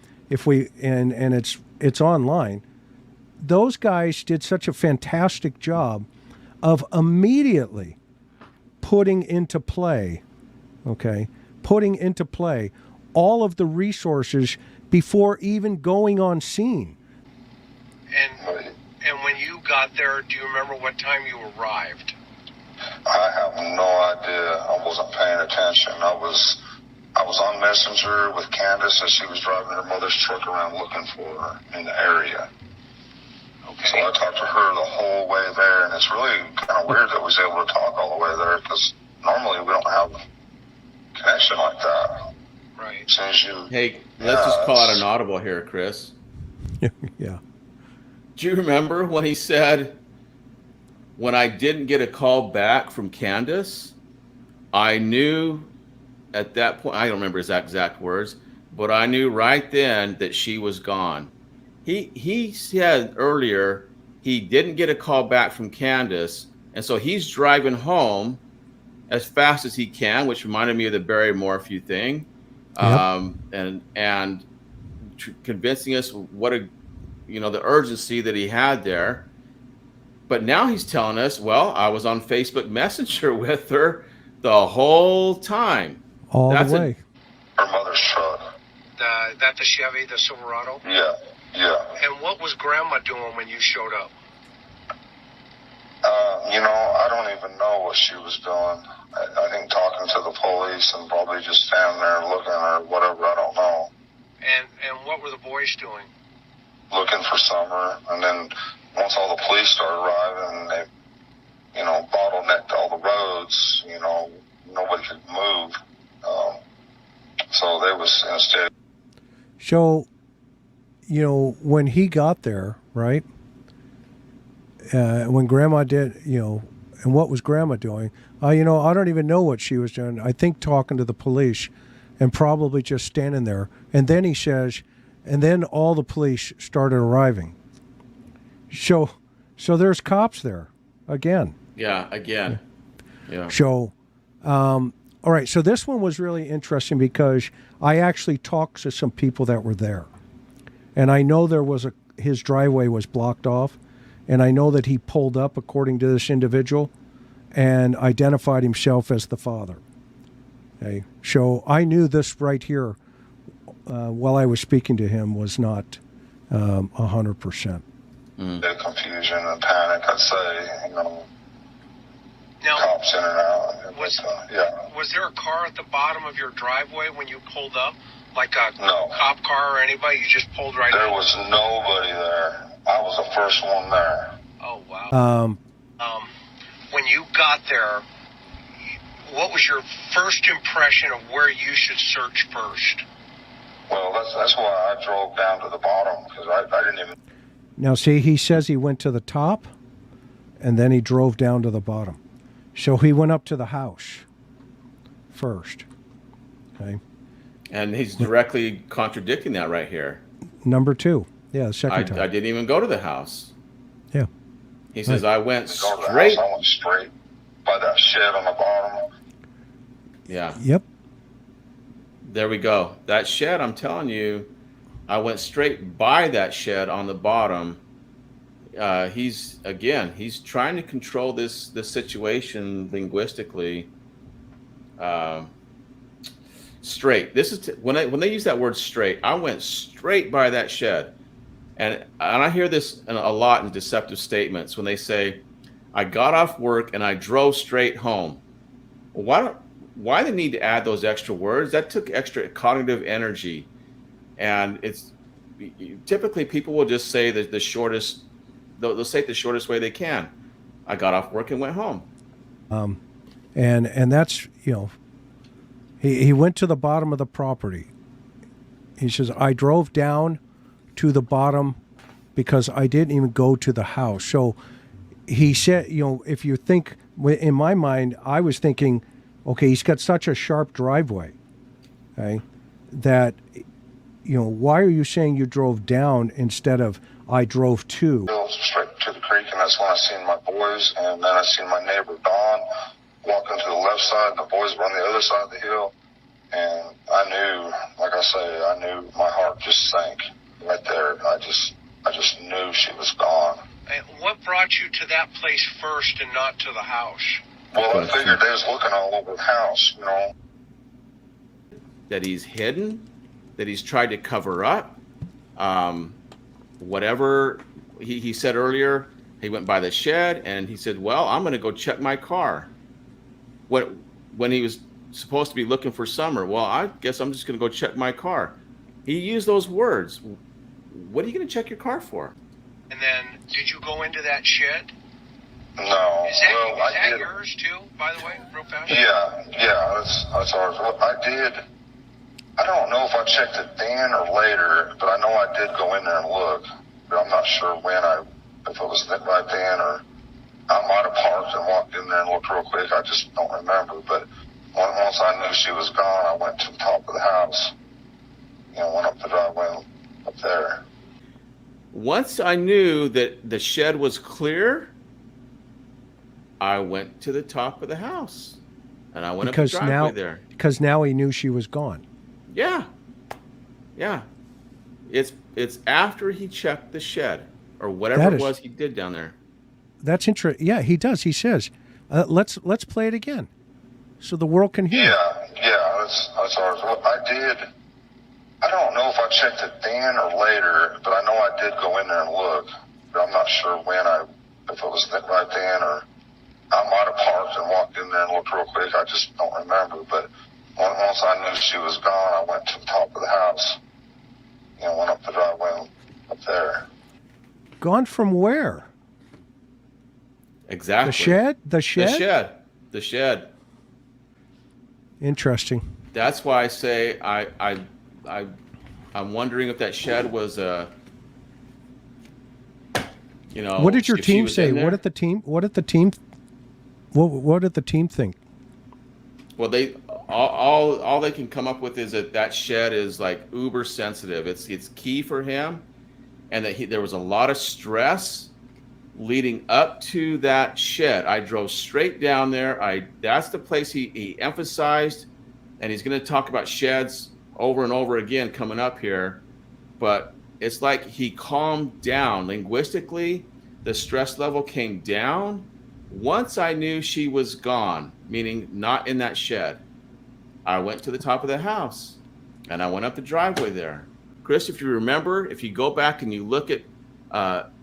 and it's online, those guys did such a fantastic job of immediately putting into play all of the resources before even going on scene. And when you got there, do you remember what time you arrived? I have no idea. I wasn't paying attention. I was on Messenger with Candus as she was driving her mother's truck around looking for her in the area. Okay. So I talked to her the whole way there, and it's really kind of weird that we was able to talk all the way there, because normally we don't have a connection like that. Right. As soon as you... Hey, let's just call out an audible here, Chris. Yeah. Do you remember when he said, when I didn't get a call back from Candus, I knew at that point, I don't remember his exact words, but I knew right then that she was gone. He said earlier he didn't get a call back from Candus, and so he's driving home as fast as he can, which reminded me of the Barry Morphew thing, and convincing us what the urgency that he had there. But now he's telling us, well, I was on Facebook Messenger with her the whole time. That's the way. Her mother's truck. That the Chevy, the Silverado? Yeah. And what was Grandma doing when you showed up? I don't even know what she was doing. I think talking to the police and probably just standing there looking or whatever, I don't know. And what were the boys doing? Looking for Summer, and then once all the police started arriving, they, bottlenecked all the roads, nobody could move. So they was instead. So, when he got there, right, when Grandma did, and what was Grandma doing? I don't even know what she was doing. I think talking to the police and probably just standing there. And then he says, and then all the police started arriving. So there's cops there again. Yeah, again. Yeah. So, all right. So this one was really interesting because I actually talked to some people that were there. And I know his driveway was blocked off. And I know that he pulled up, according to this individual, and identified himself as the father. Okay. So I knew this right here, while I was speaking to him, was not 100%. The confusion and panic, I'd say, now, cops in and out. Was there a car at the bottom of your driveway when you pulled up? Like a No. cop car or anybody? You just pulled right There in? was nobody there. I was the first one there. Oh, wow. When you got there, what was your first impression of where you should search first? Well, that's why I drove down to the bottom, because I didn't even... Now, see, he says he went to the top, and then he drove down to the bottom. So he went up to the house first. Okay. And he's directly contradicting that right here. Number two. Yeah, the second time. I didn't even go to the house. Yeah. He says, Right. I went To go to the straight. house, I went straight by that shed on the bottom. Yeah. Yep. There we go. That shed, I'm telling you, I went straight by that shed on the bottom. He's trying to control this situation linguistically. Straight. This is when they use that word straight. I went straight by that shed, and I hear this a lot in deceptive statements when they say, "I got off work and I drove straight home." Well, why they need to add those extra words? That took extra cognitive energy, and it's typically people will just say the shortest. They'll say it the shortest way they can. I got off work and went home. And that's, he went to the bottom of the property. He says, I drove down to the bottom because I didn't even go to the house. So he said, if you think, in my mind, I was thinking, okay, he's got such a sharp driveway, okay, that, why are you saying you drove down instead of I drove to? Straight to the creek, and that's when I seen my boys, and then I seen my neighbor Don walking to the left side, and the boys were on the other side of the hill, and I knew, like I say, I knew my heart just sank right there. I just knew she was gone. And what brought you to that place first and not to the house? Well, I figured they was looking all over the house, That he's hidden, that he's tried to cover up. Whatever he said earlier, he went by the shed and he said, well, I'm going to go check my car. When he was supposed to be looking for Summer, well, I guess I'm just going to go check my car. He used those words. What are you going to check your car for? And then, did you go into that shed? No. Is that yours too, by the way, real fast? Yeah, that's ours. Well, I did. I don't know if I checked it then or later, but I know I did go in there and look. But I'm not sure if it was right then, or I might have parked and walked in there and looked real quick. I just don't remember. But once I knew she was gone, I went to the top of the house. Went up the driveway up there. Once I knew that the shed was clear, I went to the top of the house, and I went up the driveway there. Because now he knew she was gone. Yeah. It's after he checked the shed or whatever it was he did down there. That's interesting. Yeah, he does. He says, "Let's play it again, so the world can hear." Yeah, that's ours. Well, I did. I don't know if I checked it then or later, but I know I did go in there and look. But I'm not sure if it was right then, or I might have parked and walked in there and looked real quick. I just don't remember. But once I knew she was gone, I went to the top of the house. Went up the driveway up there. Gone from where? Exactly. The shed? The shed. Interesting. That's why I say I'm wondering if that shed was What did your team say? What did the team think? Well, all they can come up with is that shed is like uber sensitive. It's key for him, and that there was a lot of stress leading up to that shed. I drove straight down there. That's the place he emphasized, and he's going to talk about sheds over and over again coming up here. But it's like he calmed down linguistically. The stress level came down once I knew she was gone, meaning not in that shed. I went to the top of the house, and I went up the driveway there. Chris, if you remember, if you go back and you look at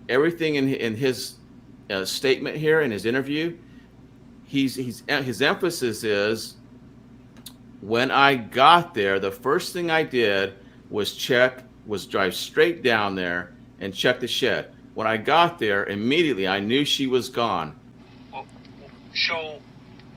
everything in his statement here in his interview, his emphasis is, when I got there, the first thing I did was drive straight down there and check the shed. When I got there, immediately I knew she was gone. Well, so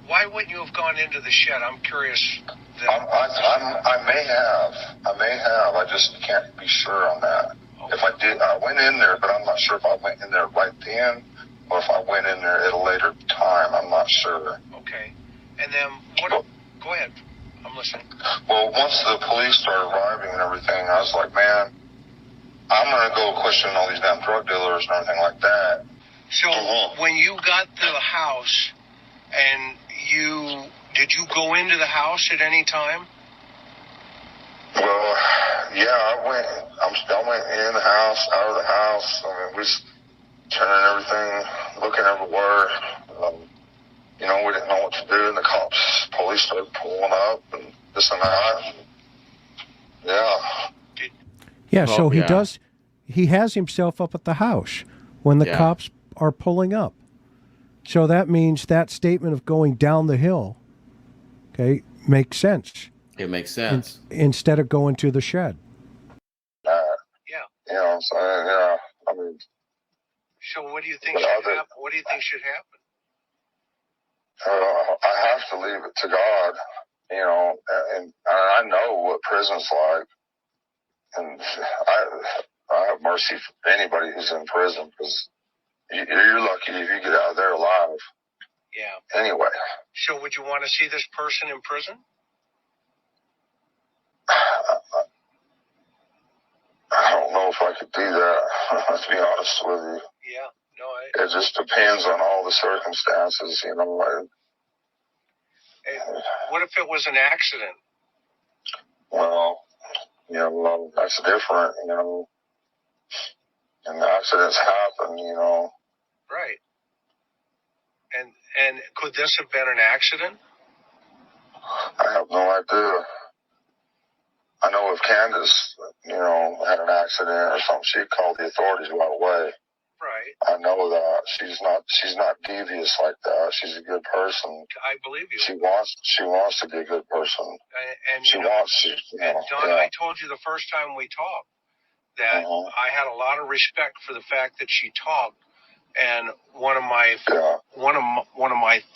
why wouldn't you have gone into the shed? I'm curious. I may have. I just can't be sure on that. If I did, I went in there, but I'm not sure if I went in there right then or if I went in there at a later time. I'm not sure. Okay. And then what? Go ahead. I'm listening. Well, once the police started arriving and everything, I was like, man, I'm going to go question all these damn drug dealers and everything like that. So when you got to the house, and did you go into the house at any time? Well, yeah, I went in the house, out of the house. I mean, we was turning everything, looking everywhere. You know, we didn't know what to do, and the police started pulling up, and this and that. Yeah. Yeah, so he has himself up at the house when the cops are pulling up. So that means that statement of going down the hill, okay, makes sense. It makes sense. Instead of going to the shed. Yeah. You know what I'm saying? Yeah. I mean. So what do you think should happen? What do you think should happen? I have to leave it to God, you know, and I know what prison's like. And I have mercy for anybody who's in prison, because you're lucky if you get out of there alive. Yeah. Anyway. So would you want to see this person in prison? I don't know if I could do that, to be honest with you. Yeah. It just depends on all the circumstances, you know. What if it was an accident? Well, you know, that's different, you know. And accidents happen, you know. Right. And could this have been an accident? I have no idea. I know if Candus, you know, had an accident or something, she'd call the authorities right away. Right. I know that she's not devious like that. She's a good person. I believe you. She wants to be a good person. And she wants to. And Don, I told you the first time we talked that I had a lot of respect for the fact that she talked. And one of my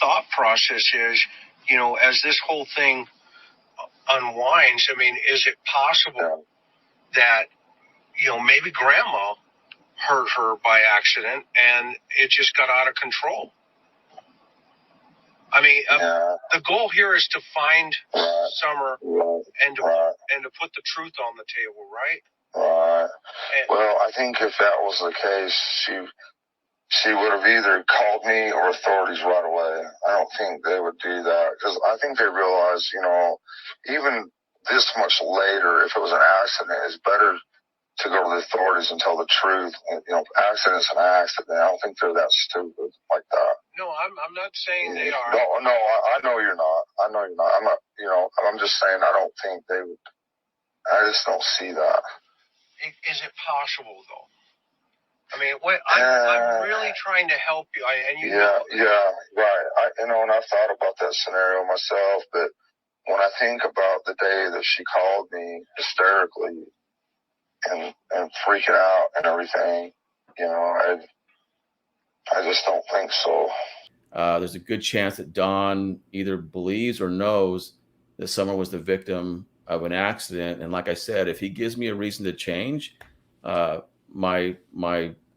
thought process is, you know, as this whole thing unwinds, I mean, is it possible that, you know, maybe grandma hurt her by accident and it just got out of control? I mean, the goal here is to find Summer and to put the truth on the table, right? Right. Well, I think if that was the case, she would have either called me or authorities right away. I don't think they would do that, because I think they realize, you know, even this much later, if it was an accident, it's better to go to the authorities and tell the truth. You know, accident's an accident. I don't think they're that stupid like that. No, I'm not saying they are. No, I know you're not. I know you're not. I'm not. You know, I'm just saying I don't think they would. I just don't see that. Is it possible though? I mean, I'm really trying to help you. Right. And I've thought about that scenario myself, but when I think about the day that she called me hysterically and freaking out and everything, you know, I just don't think so. There's a good chance that Don either believes or knows that Summer was the victim of an accident. And like I said, if he gives me a reason to change my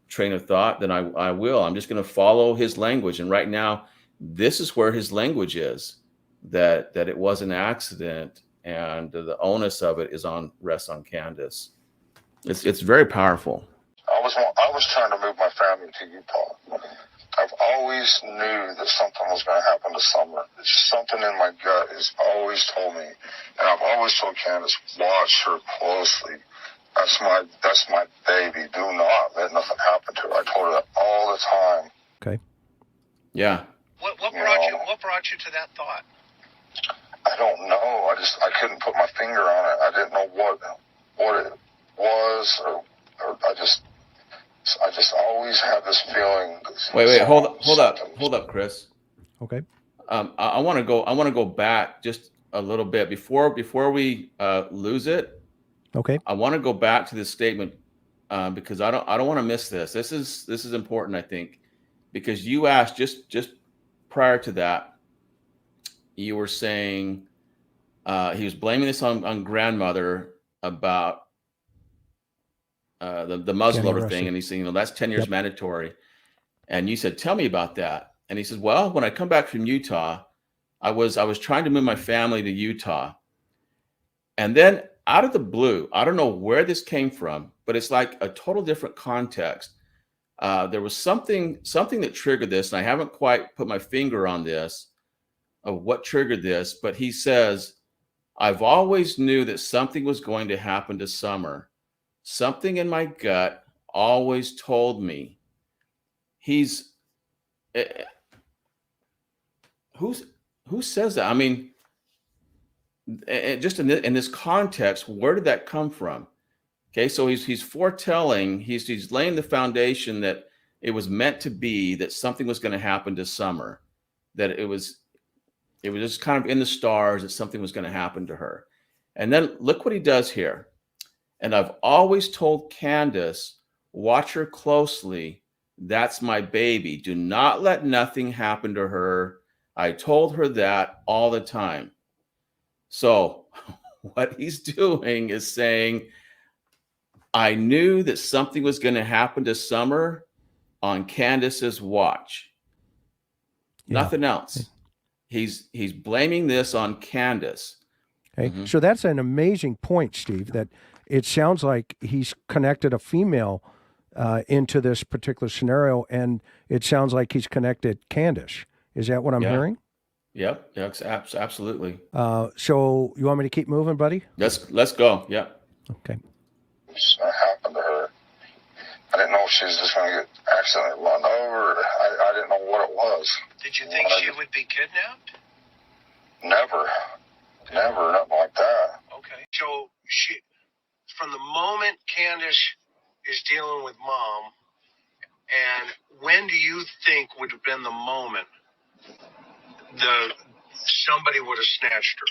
train of thought, then I will. I'm just going to follow his language. And right now, this is where his language is, that it was an accident, and the onus of it rests on Candus. It's very powerful. I was trying to move my family to Utah. I've always knew that something was going to happen to Summer. Something in my gut has always told me, and I've always told Candus, watch her closely. That's my baby. Do not let nothing happen to her. I told her that all the time. Okay. Yeah. What brought you to that thought? I don't know. I couldn't put my finger on it. I didn't know what it was, or I just always had this feeling. Wait, hold up, Chris. Okay. I want to go back just a little bit before we lose it. Okay. I want to go back to this statement because I don't want to miss this. This is important, I think, because you asked just prior to that, you were saying he was blaming this on grandmother about the muzzleloader thing, and he's saying, that's 10 years mandatory. And you said, tell me about that. And he says, well, when I come back from Utah, I was trying to move my family to Utah. And then out of the blue, I don't know where this came from, but it's like a total different context. There was something that triggered this, and I haven't quite put my finger on this, of what triggered this, but he says, I've always knew that something was going to happen to Summer. Something in my gut always told me. He's who says that? I mean, just in this context, where did that come from? Okay, so he's foretelling, he's laying the foundation that it was meant to be, that something was going to happen to Summer, that it was just kind of in the stars that something was going to happen to her. And then look what he does here. And I've always told Candus, watch her closely. That's my baby. Do not let nothing happen to her. I told her that all the time. So what he's doing is saying, I knew that something was going to happen to Summer on Candus's watch. Yeah. Nothing else. He's blaming this on Candus. Okay. So that's an amazing point, Steve, that it sounds like he's connected a female into this particular scenario, and it sounds like he's connected Candus. Is that what I'm hearing? Yep. Absolutely. So you want me to keep moving, buddy? Let's go. Yeah. Okay. What's happened to her? I didn't know if she was just going to get accidentally run over. I didn't know what it was. Did you think she would be kidnapped? Never, nothing like that. Okay. So from the moment Candus is dealing with Mom, and when do you think would have been the moment somebody would have snatched her?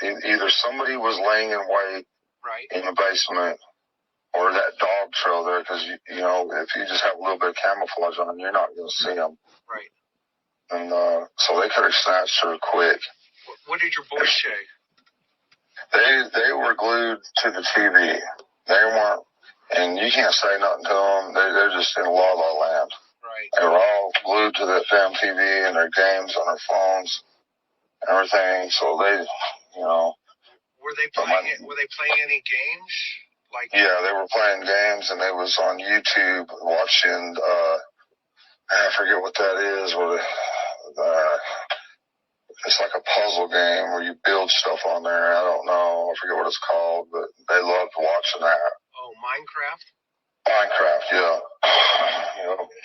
Either somebody was laying in wait in the basement, or that dog trail there, because you know, if you just have a little bit of camouflage on, you're not going to see them. Right. And so they could have snatched her quick. What did your boys say? They were glued to the TV. They weren't, and you can't say nothing to them. They're just in la la land. Right. They were all glued to that damn TV and their games on their phones, and everything. So they, you know. Were they playing any games? Yeah, they were playing games, and they was on YouTube watching. I forget what that is. It's like a puzzle game where you build stuff on there. I don't know. I forget what it's called, but they loved watching that. Oh, Minecraft? Minecraft, yeah.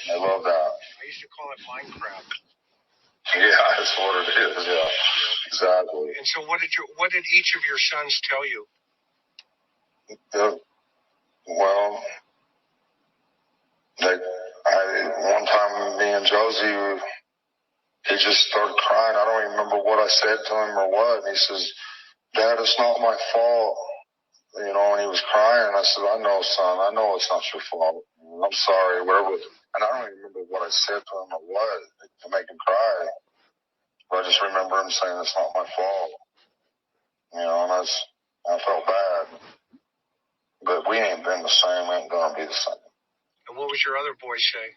They love that. I used to call it Minecraft. Yeah, that's what it is. Yeah, exactly. And so, what did each of your sons tell you? Well, one time me and Josie, he just started crying. I don't even remember what I said to him or what. And he says, Dad, it's not my fault. You know, and he was crying. I said, I know, son. I know it's not your fault. I'm sorry, whatever. And I don't even remember what I said to him or what to make him cry. But I just remember him saying it's not my fault. You know, and I felt bad. But we ain't been the same. We ain't going to be the same. And what was your other boy say?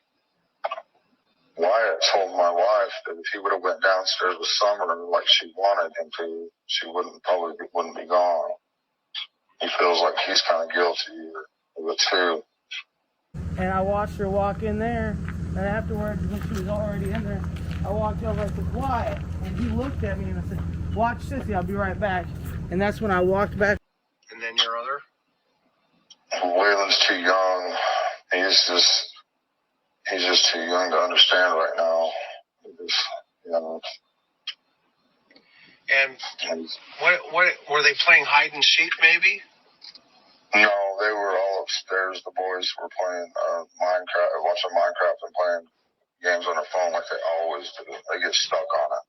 Wyatt told my wife that if he would have went downstairs with Summer like she wanted him to, she probably wouldn't be gone. He feels like he's kind of guilty of it too. And I watched her walk in there, and afterwards, when she was already in there, I walked over and said, Wyatt, and he looked at me and I said, watch Sissy, I'll be right back. And that's when I walked back. And then your other? Waylon's too young. He's just too young to understand right now. You know. And what were they playing hide and seek maybe? No, they were all upstairs. The boys were playing Minecraft, watching Minecraft and playing games on their phone like they always do. They get stuck on it.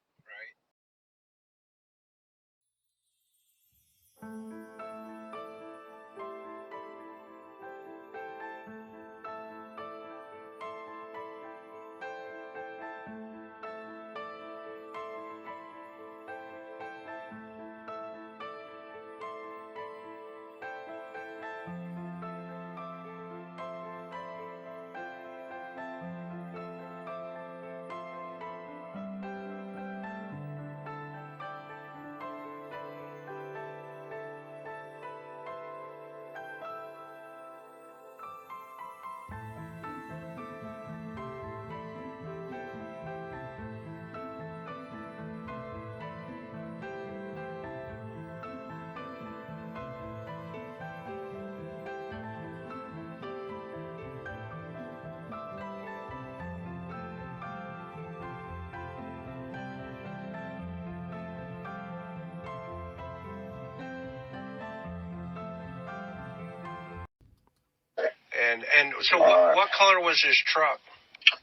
And so what color was his truck?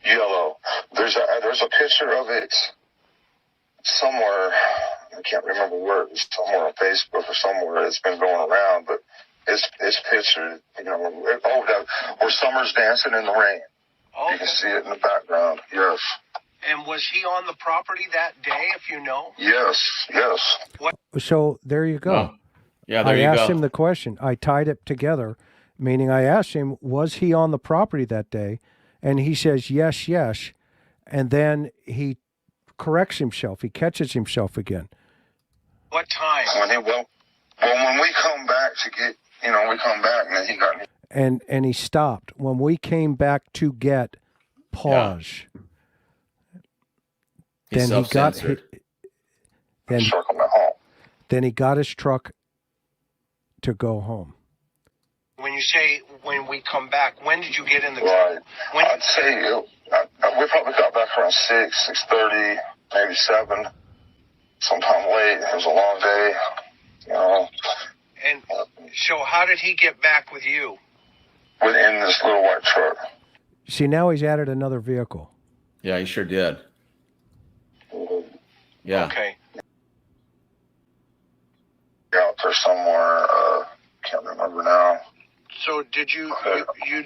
Yellow. There's a picture of it somewhere. I can't remember where. It was somewhere on Facebook or somewhere. It's been going around, but it's pictured. You know, where Summer's dancing in the rain. Okay. You can see it in the background. Yes. And was he on the property that day, if you know? Yes. What? So there you go. Oh. Yeah, there you go. I go. asked him the question. I tied it together, meaning I asked him, was he on the property that day? And he says, yes. And then he corrects himself. He catches himself again. What time? When we come back to get, we come back and then he got me. And he stopped. When we came back to get pause. Yeah. Then he got Then he got his truck to go home. When you say when we come back, when did you get in the truck? Right. I'd say we probably got back around 6:30, maybe 7, sometime late. It was a long day, And so how did he get back with you? Within this little white truck. See, now he's added another vehicle. Yeah, he sure did. Yeah. Okay. Out there somewhere, can't remember now. So did you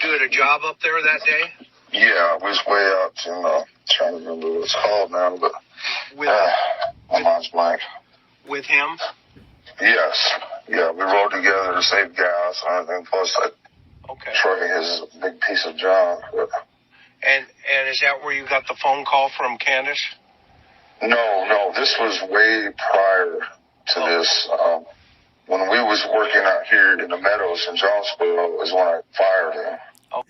do a job up there that day? Yeah, we was way out in, trying to remember what it's called now, but my mind's blank. With him? Yes. Yeah, we rode together to save gas and everything, plus that truck is a big piece of junk. But... And is that where you got the phone call from Candus? No, this was way prior to this. When we was working out here in the meadows in Jonesboro is when I fired him.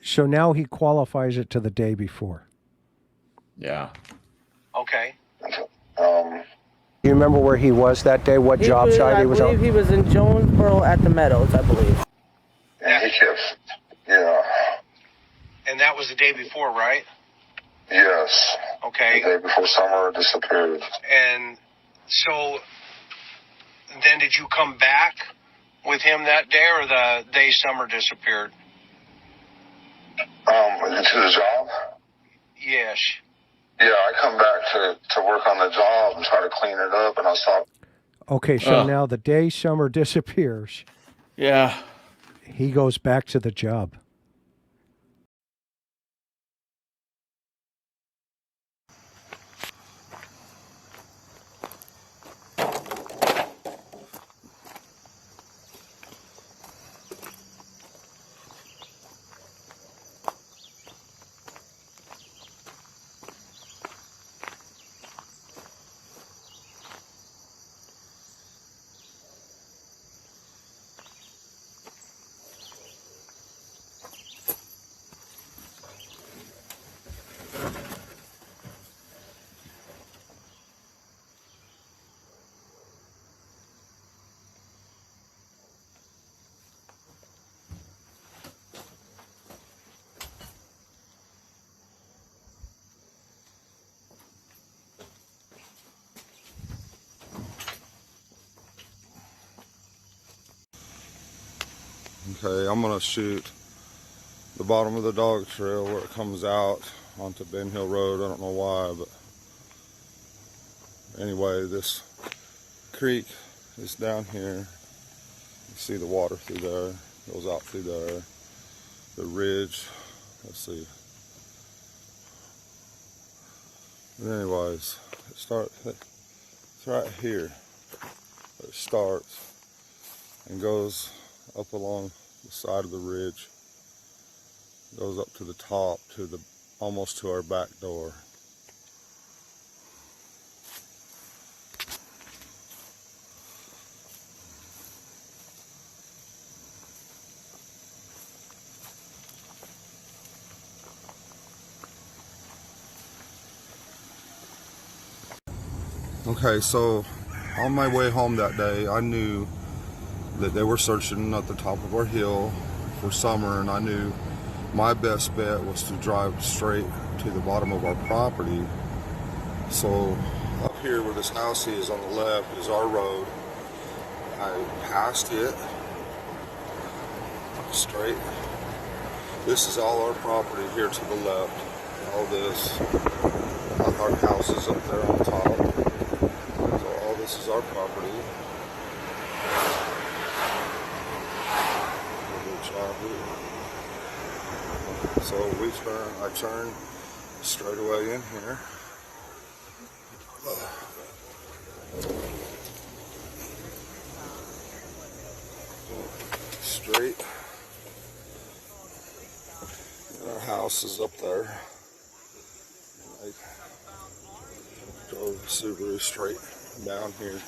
So now he qualifies it to the day before. Yeah. Okay. You remember where he was that day? What job site he was on? I believe he was in Jonesboro at the Meadows, I believe. And he kept, yeah. And that was the day before, right? Yes. Okay. The day before Summer disappeared. And so then did you come back with him that day or the day Summer disappeared? To the job? Yes. Yeah, I come back to work on the job and try to clean it up, and I saw. Okay, so now the day Summer disappears. Yeah. He goes back to the job. Okay, I'm gonna shoot the bottom of the dog trail where it comes out onto Ben Hill Road. I don't know why, but anyway, this creek is down here. You see the water through there, goes out through there. The ridge, let's see. But anyways, it's right here. It starts and goes up along the side of the ridge, goes up to the top, almost to our back door. Okay, so on my way home that day, I knew that they were searching at the top of our hill for Summer, and I knew my best bet was to drive straight to the bottom of our property. So up here where this house is on the left is our road. I passed it straight This is all our property here to the left. All this, our house is up there on top. So all this is our property. So I turn straight away in here. Straight. And our house is up there. I drove the Subaru straight down here.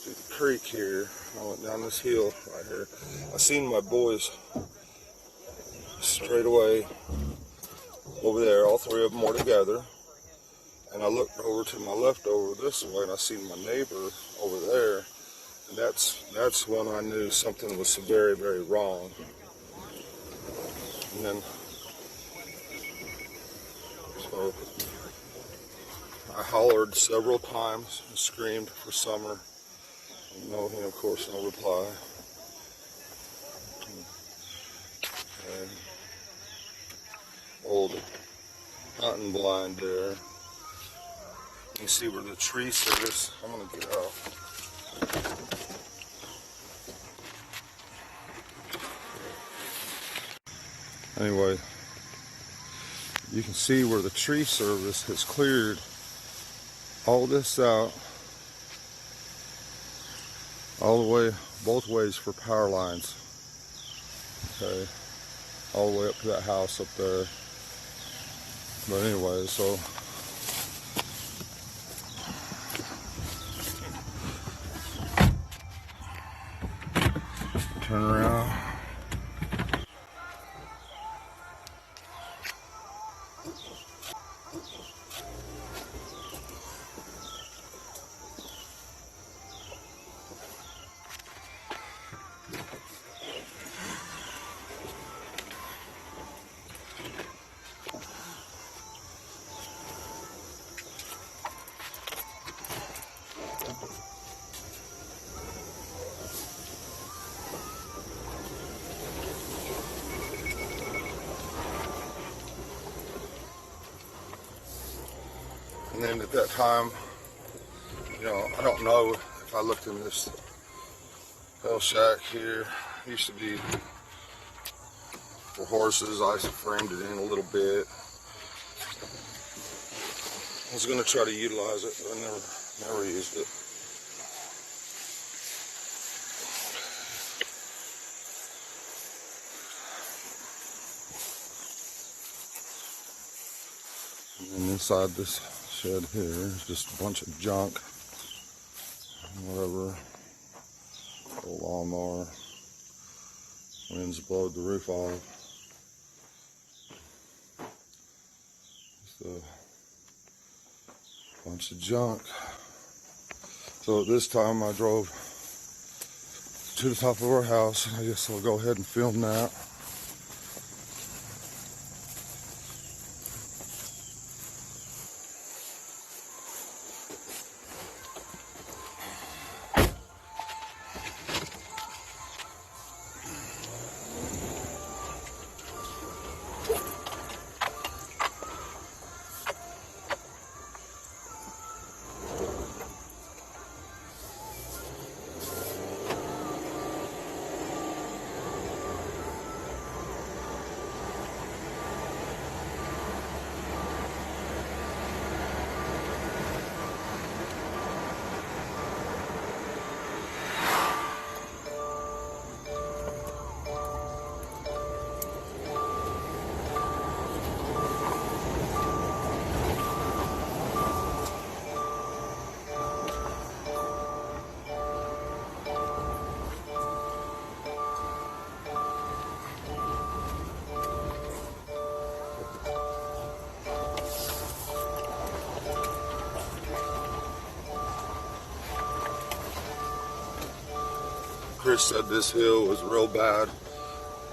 To the creek here. I went down this hill right here. I seen my boys straight away over there. All three of them were together. And I looked over to my left over this way, and I seen my neighbor over there. And that's when I knew something was very, very wrong. And then, so I hollered several times and screamed for Summer. No, of course, no reply. And old hunting blind there. You see where the tree service. I'm gonna get out. Anyway, you can see where the tree service has cleared all this out, all the way, both ways for power lines. Okay, all the way up to that house up there. But anyway, so turn around. And then at that time, I don't know if I looked in this hell shack here. It used to be for horses. I framed it in a little bit. I was going to try to utilize it, but I never used it. And inside this shed here is just a bunch of junk, whatever, a lawnmower, winds blowed the roof off, just a bunch of junk. So at this time I drove to the top of our house, and I guess I'll go ahead and film that. Chris said this hill was real bad.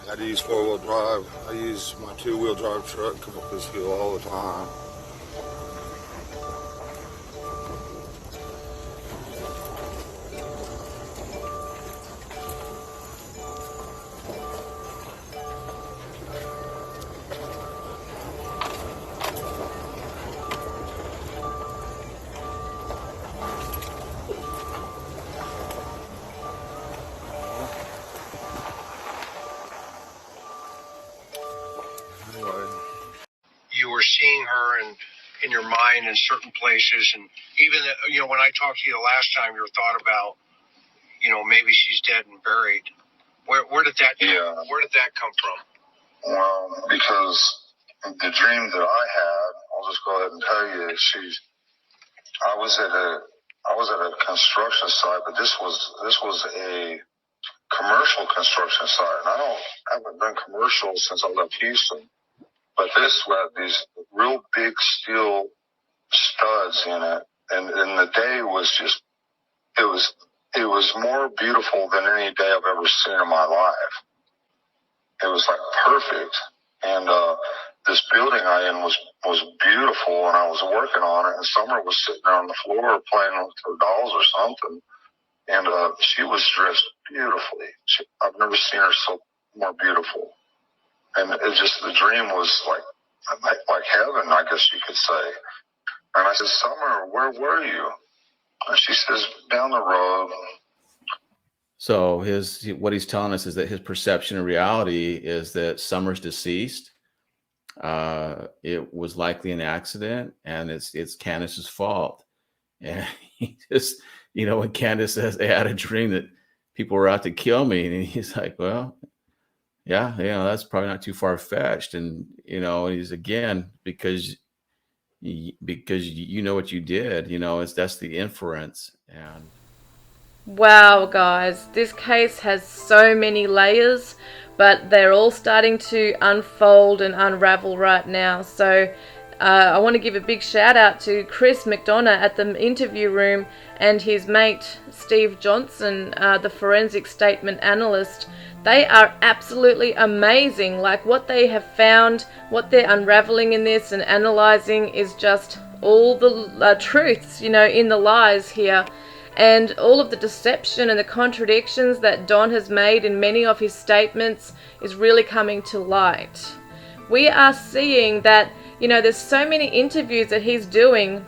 I had to use 4-wheel drive. I use my 2-wheel drive truck to come up this hill all the time. seeing her in your mind in certain places, and even when I talked to you the last time, your thought about maybe she's dead and buried. Where did that come from? Well, because the dream that I had, I'll just go ahead and tell you, I was at a construction site, but this was a commercial construction site, and I haven't done commercial since I left Houston. But this had these real big steel studs in it, and the day was just it was more beautiful than any day I've ever seen in my life. It was like perfect, and this building I in was beautiful, and I was working on it, and Summer was sitting there on the floor playing with her dolls or something, and she was dressed beautifully. I've never seen her so more beautiful, and the dream was like heaven, I guess you could say. And I said, Summer, where were you? And she says, down the road. So what he's telling us is that his perception of reality is that Summer's deceased. It was likely an accident, and it's Candus's fault. And he just, when Candus says they had a dream that people were out to kill me, and he's like, well, yeah, that's probably not too far fetched. And he's again because you know what you did. That's the inference. And wow, guys, this case has so many layers, but they're all starting to unfold and unravel right now. So I want to give a big shout out to Chris McDonough at the interview room and his mate Steve Johnson, the forensic statement analyst. They are absolutely amazing. Like, what they have found, what they're unraveling in this and analyzing is just all the truths, in the lies here. And all of the deception and the contradictions that Don has made in many of his statements is really coming to light. We are seeing that, there's so many interviews that he's doing,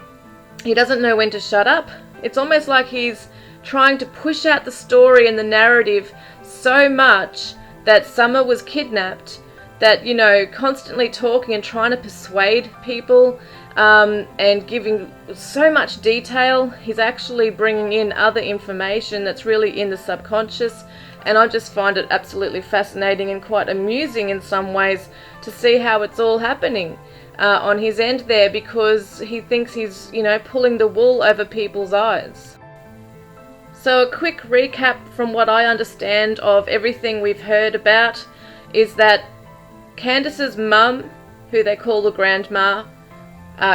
he doesn't know when to shut up. It's almost like he's trying to push out the story and the narrative so much that Summer was kidnapped, that, constantly talking and trying to persuade people, and giving so much detail. He's actually bringing in other information that's really in the subconscious, and I just find it absolutely fascinating and quite amusing in some ways to see how it's all happening on his end there, because he thinks he's, pulling the wool over people's eyes. So a quick recap from what I understand of everything we've heard about is that Candus's mum, who they call the grandma,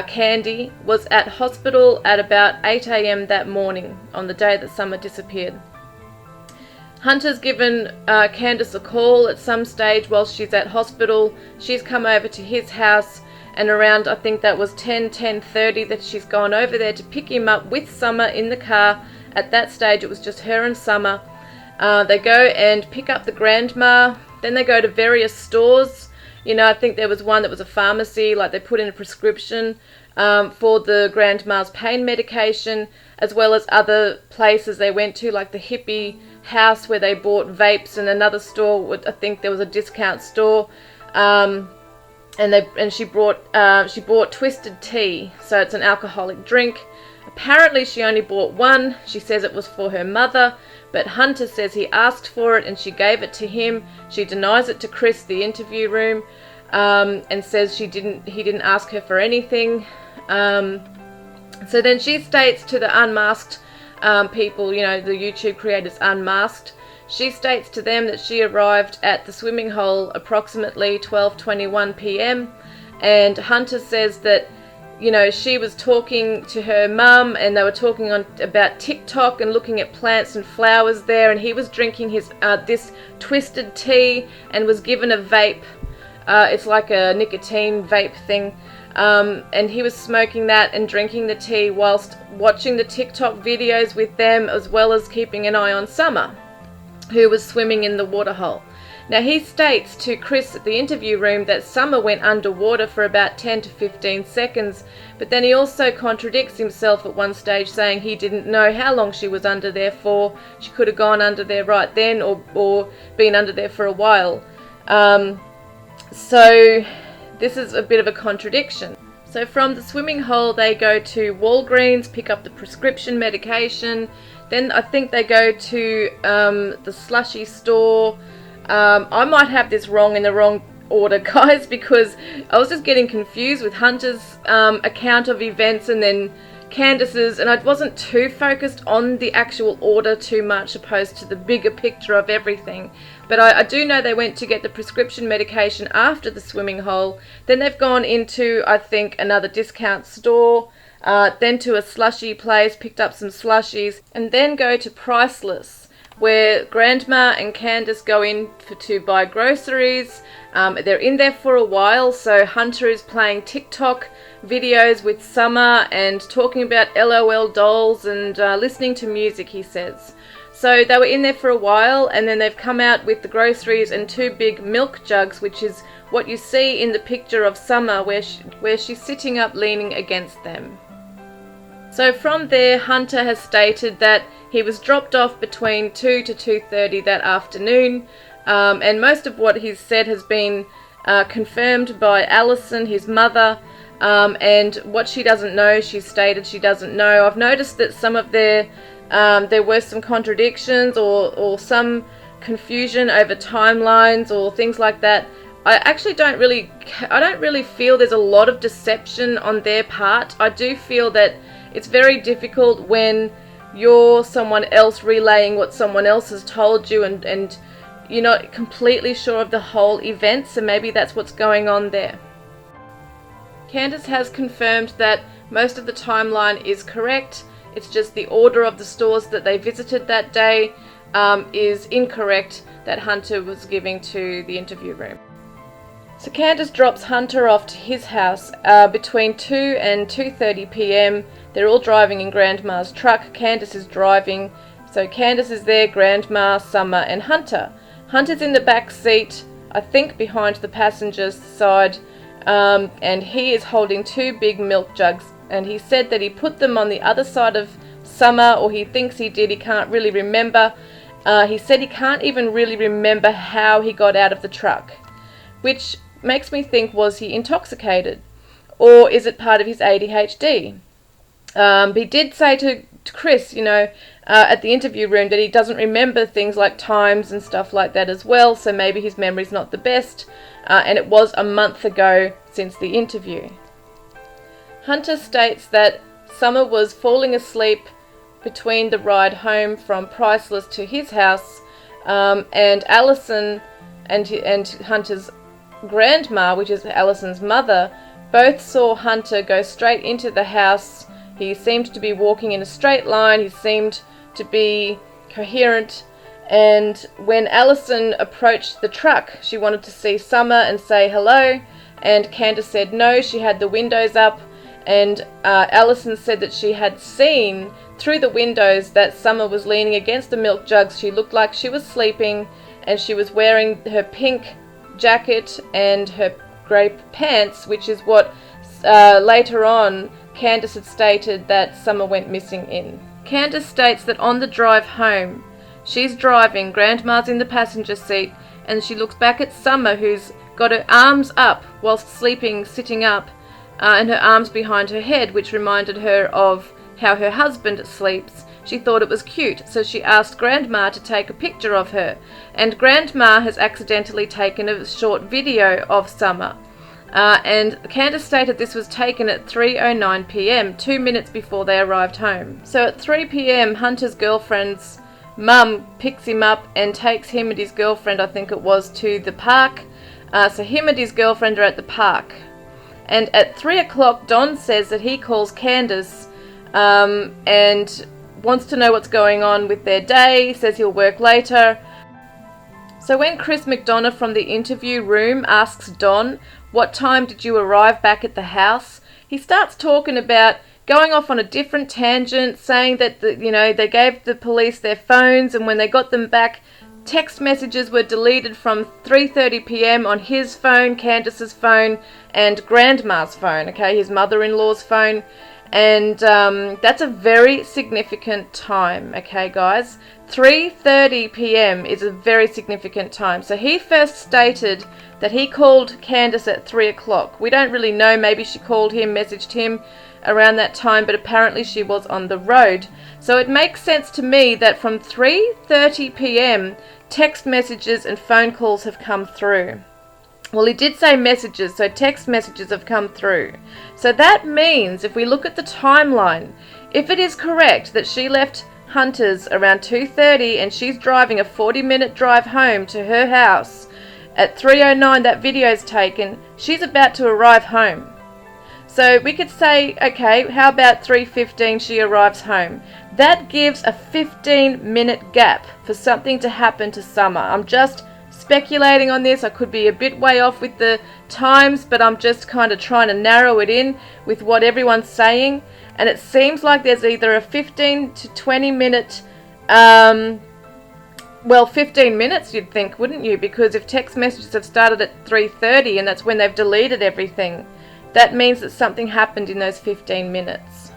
Candy, was at hospital at about 8 a.m. that morning on the day that Summer disappeared. Hunter's given Candus a call at some stage while she's at hospital. She's come over to his house, and around, I think that was 10:30 that she's gone over there to pick him up with Summer in the car. At that stage it was just her and Summer. They go and pick up the grandma, then they go to various stores. I think there was one that was a pharmacy, like they put in a prescription for the grandma's pain medication, as well as other places they went to, like the hippie house where they bought vapes, and another store, I think there was a discount store, and she bought twisted tea, so it's an alcoholic drink. Apparently she only bought one. She says it was for her mother, but Hunter says he asked for it and she gave it to him. She denies it to Chris, the interview room, and says he didn't ask her for anything. So then she states to the Unmasked people, the YouTube creators Unmasked, she states to them that she arrived at the swimming hole approximately 12:21 p.m. and Hunter says that she was talking to her mum, and they were talking about TikTok and looking at plants and flowers there, and he was drinking his this twisted tea and was given a vape. It's like a nicotine vape thing, and he was smoking that and drinking the tea whilst watching the TikTok videos with them, as well as keeping an eye on Summer, who was swimming in the water hole. Now, he states to Chris at the interview room that Summer went underwater for about 10 to 15 seconds, but then he also contradicts himself at one stage, saying he didn't know how long she was under there for. She could have gone under there right then, or been under there for a while. So this is a bit of a contradiction. So from the swimming hole, they go to Walgreens, pick up the prescription medication. Then I think they go to the slushy store. I might have this wrong in the wrong order, guys, because I was just getting confused with Hunter's account of events and then Candus's, and I wasn't too focused on the actual order too much opposed to the bigger picture of everything. But I do know they went to get the prescription medication after the swimming hole. Then they've gone into, I think, another discount store, then to a slushy place, picked up some slushies, and then go to Priceless, where Grandma and Candus go in to buy groceries. They're in there for a while, so Hunter is playing TikTok videos with Summer and talking about LOL dolls and listening to music, he says. So they were in there for a while, and then they've come out with the groceries and 2 big milk jugs, which is what you see in the picture of Summer where she's sitting up leaning against them. So from there, Hunter has stated that he was dropped off between 2 to 2:30 that afternoon, and most of what he's said has been confirmed by Allyson, his mother, and what she doesn't know, she stated she doesn't know. I've noticed that some of there were some contradictions or some confusion over timelines or things like that. I actually don't really feel there's a lot of deception on their part. I do feel that it's very difficult when you're someone else relaying what someone else has told you and you're not completely sure of the whole event, so maybe that's what's going on there. Candus has confirmed that most of the timeline is correct. It's just the order of the stores that they visited that day is incorrect that Hunter was giving to the interview room. So Candus drops Hunter off to his house between 2 and 2:30 p.m. They're all driving in Grandma's truck. Candus is driving. So Candus is there, Grandma, Summer, and Hunter. Hunter's in the back seat, I think behind the passenger's side, and he is holding 2 big milk jugs. And he said that he put them on the other side of Summer, or he thinks he did. He can't really remember. He said he can't even really remember how he got out of the truck, which makes me think, was he intoxicated? Or is it part of his ADHD? He did say to Chris, at the interview room that he doesn't remember things like times and stuff like that as well, so maybe his memory's not the best, and it was a month ago since the interview. Hunter states that Summer was falling asleep between the ride home from Priceless to his house, and Allyson and Hunter's grandma, which is Allison's mother, both saw Hunter go straight into the house. He seemed to be walking in a straight line. He seemed to be coherent. And when Allyson approached the truck, she wanted to see Summer and say hello. And Candus said no, she had the windows up. And Allyson said that she had seen through the windows that Summer was leaning against the milk jugs. She looked like she was sleeping, and she was wearing her pink jacket and her grey pants, which is what later on Candus had stated that Summer went missing in. Candus states that on the drive home, she's driving, Grandma's in the passenger seat, and she looks back at Summer, who's got her arms up whilst sleeping, sitting up, and her arms behind her head, which reminded her of how her husband sleeps. She thought it was cute, so she asked Grandma to take a picture of her, and Grandma has accidentally taken a short video of Summer. And Candus stated this was taken at 3:09 p.m, 2 minutes before they arrived home. So at 3 p.m, Hunter's girlfriend's mum picks him up and takes him and his girlfriend, I think it was, to the park. So him and his girlfriend are at the park. And at 3 o'clock, Don says that he calls Candus and wants to know what's going on with their day, says he'll work later. So when Chris McDonough from the interview room asks Don, what time did you arrive back at the house? He starts talking about going off on a different tangent, saying that they gave the police their phones, and when they got them back, text messages were deleted from 3:30 p.m. on his phone, Candus's phone, and grandma's phone, okay, his mother-in-law's phone. And that's a very significant time, okay, guys. 3:30 p.m. is a very significant time. So he first stated that he called Candus at 3 o'clock. We don't really know. Maybe she called him, messaged him around that time, but apparently she was on the road. So it makes sense to me that from 3:30 p.m. text messages and phone calls have come through. Well, he did say messages, so text messages have come through. So that means, if we look at the timeline, if it is correct that she left Hunter's around 2:30 and she's driving a 40-minute drive home to her house at 3:09, that video's taken, she's about to arrive home. So we could say, okay, how about 3:15 she arrives home? That gives a 15-minute gap for something to happen to Summer. I'm just speculating on this. I could be a bit way off with the times, but I'm just kind of trying to narrow it in with what everyone's saying. And it seems like there's either a 15 to 20 minute, well, 15 minutes you'd think, wouldn't you? Because if text messages have started at 3:30 and that's when they've deleted everything, that means that something happened in those 15 minutes.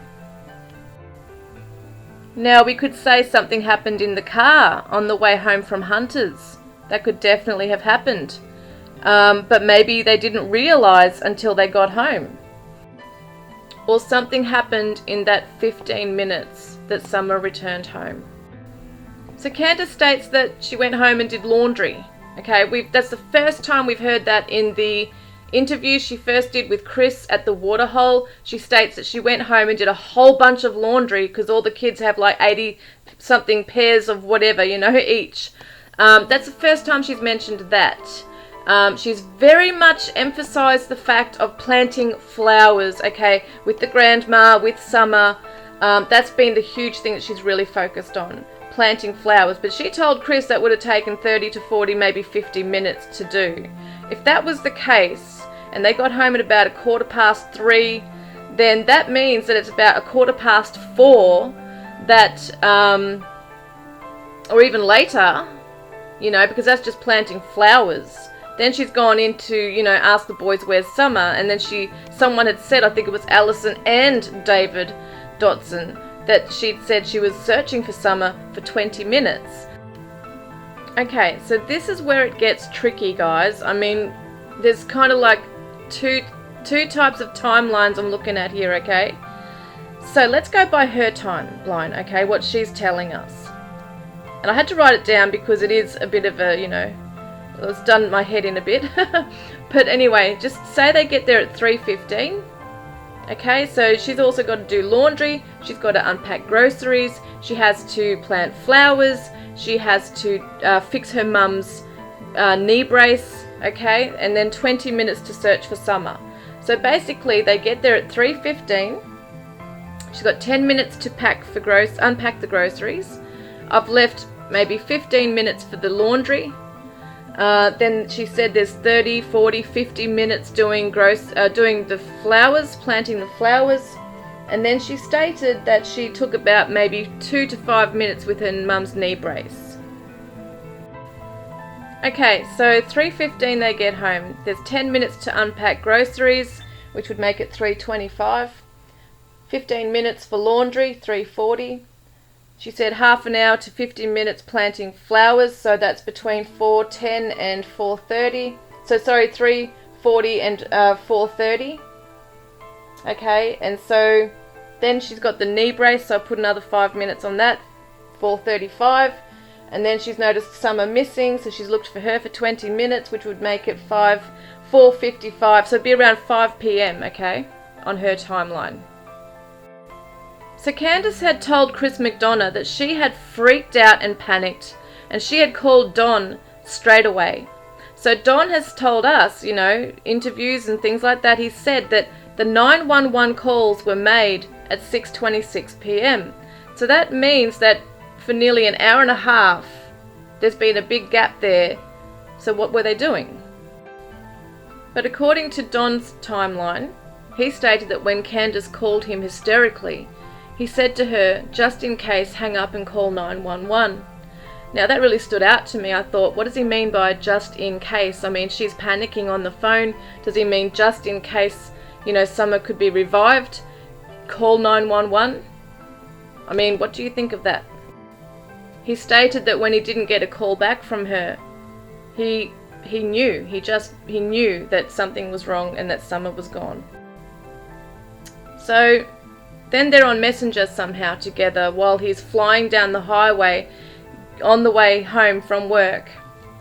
Now we could say something happened in the car on the way home from Hunter's. That could definitely have happened. But maybe they didn't realise until they got home. Or something happened in that 15 minutes that Summer returned home. So Candus states that she went home and did laundry. Okay, that's the first time we've heard that in the interview she first did with Chris at the waterhole. She states that she went home and did a whole bunch of laundry because all the kids have like 80 something pairs of whatever, each. That's the first time she's mentioned that. She's very much emphasized the fact of planting flowers, okay, with the grandma, with Summer. That's been the huge thing that she's really focused on, planting flowers. But she told Chris that would have taken 30 to 40, maybe 50 minutes to do. If that was the case, and they got home at about 3:15, then that means that it's about 4:15 that, or even later, because that's just planting flowers. Then she's gone into, ask the boys where's Summer, and then someone had said, I think it was Allyson and David Dotson, that she'd said she was searching for Summer for 20 minutes. Okay, so this is where it gets tricky, guys. I mean, there's kind of like two types of timelines I'm looking at here, okay? So let's go by her timeline, okay, what she's telling us. And I had to write it down because it is a bit of a, it's done my head in a bit. But anyway, just say they get there at 3:15. Okay, so she's also got to do laundry. She's got to unpack groceries. She has to plant flowers. She has to fix her mum's knee brace. Okay, and then 20 minutes to search for Summer. So basically, they get there at 3:15. She's got 10 minutes to unpack the groceries. I've left maybe 15 minutes for the laundry. Then she said there's 30, 40, 50 minutes doing the flowers, planting the flowers. And then she stated that she took about maybe 2 to 5 minutes with her mum's knee brace. Okay, so 3:15 they get home. There's 10 minutes to unpack groceries, which would make it 3:25. 15 minutes for laundry, 3:40. She said half an hour to 50 minutes planting flowers, so that's between 4:10 and 4:30. So sorry, 3:40 and 4:30. Okay, and so then she's got the knee brace, so I put another 5 minutes on that, 4:35. And then she's noticed Summer missing, so she's looked for her for 20 minutes, which would make it 4:55. So it'd be around 5 p.m., okay, on her timeline. So Candus had told Chris McDonough that she had freaked out and panicked, and she had called Don straight away. So Don has told us, interviews and things like that, he said that the 911 calls were made at 6:26 p.m. So that means that for nearly an hour and a half, there's been a big gap there. So what were they doing? But according to Don's timeline, he stated that when Candus called him hysterically, he said to her, just in case, hang up and call 911. Now that really stood out to me. I thought, what does he mean by just in case? I mean, she's panicking on the phone. Does he mean just in case, Summer could be revived? Call 911? I mean, what do you think of that? He stated that when he didn't get a call back from her, he knew that something was wrong and that Summer was gone. So then they're on Messenger somehow together while he's flying down the highway on the way home from work.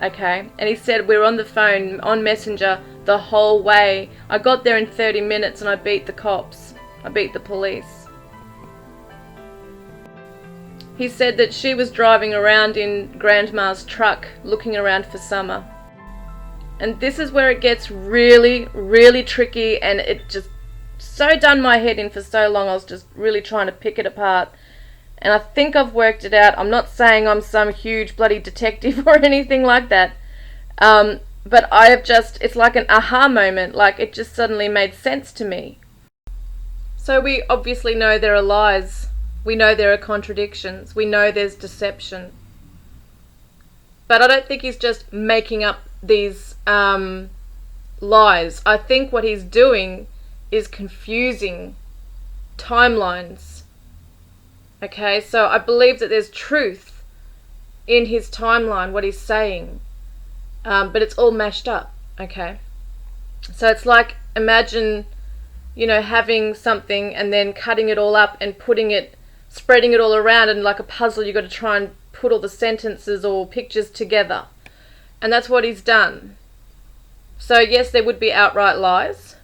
Okay, and he said, we're on the phone on Messenger the whole way. I got there in 30 minutes and I beat the cops. I beat the police. He said that she was driving around in Grandma's truck looking around for Summer. And this is where it gets really, really tricky, and it just so done my head in for so long. I was just really trying to pick it apart. And I think I've worked it out. I'm not saying I'm some huge bloody detective or anything like that. But I have it's like an aha moment. Like, it just suddenly made sense to me. So we obviously know there are lies. We know there are contradictions. We know there's deception. But I don't think he's just making up these lies. I think what he's doing is confusing timelines. Okay, so I believe that there's truth in his timeline, what he's saying, but it's all mashed up. Okay, so it's like, imagine, having something and then cutting it all up and spreading it all around, and like a puzzle, you've got to try and put all the sentences or pictures together. And that's what he's done. So yes, there would be outright lies,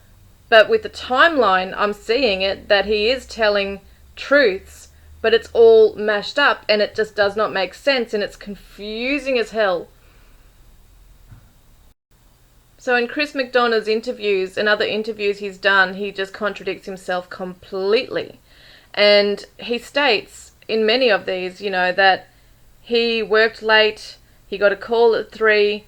but with the timeline, I'm seeing it that he is telling truths, but it's all mashed up and it just does not make sense, and it's confusing as hell. So in Chris McDonough's interviews and other interviews he's done, he just contradicts himself completely. And he states in many of these, that he worked late, he got a call at 3,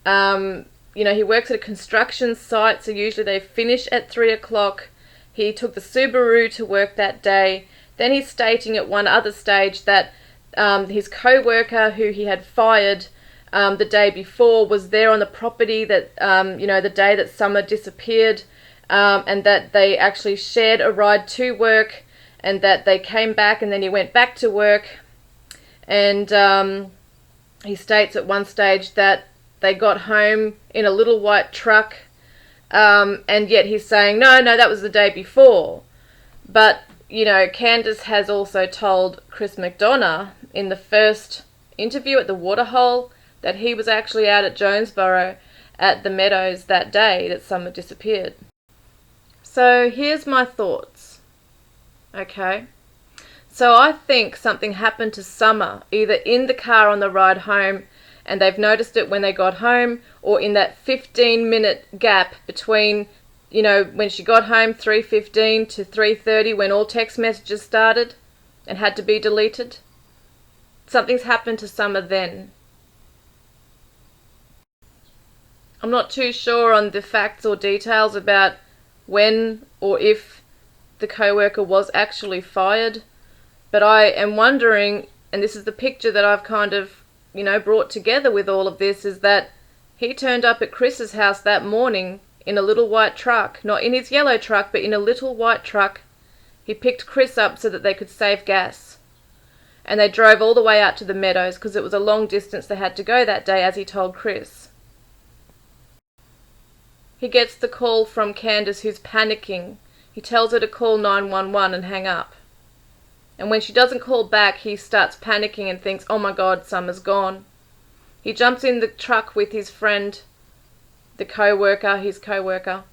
he works at a construction site, so usually they finish at 3 o'clock. He took the Subaru to work that day. Then he's stating at one other stage that his co-worker who he had fired the day before was there on the property that, the day that Summer disappeared, and that they actually shared a ride to work, and that they came back and then he went back to work. And he states at one stage that they got home in a little white truck, and yet he's saying, no, that was the day before. But, Candus has also told Chris McDonough in the first interview at the Waterhole that he was actually out at Jonesboro at the Meadows that day that Summer disappeared. So here's my thoughts. Okay. So I think something happened to Summer, either in the car on the ride home, and they've noticed it when they got home, or in that 15-minute gap between, when she got home, 3:15 to 3:30, when all text messages started and had to be deleted. Something's happened to Summer then. I'm not too sure on the facts or details about when or if the co-worker was actually fired, but I am wondering, and this is the picture that I've kind of, brought together with all of this, is that he turned up at Chris's house that morning in a little white truck, not in his yellow truck, but in a little white truck. He picked Chris up so that they could save gas. And they drove all the way out to the Meadows because it was a long distance they had to go that day, as he told Chris. He gets the call from Candus, who's panicking. He tells her to call 911 and hang up. And when she doesn't call back, he starts panicking and thinks, oh my God, Summer's gone. He jumps in the truck with his friend, his co-worker.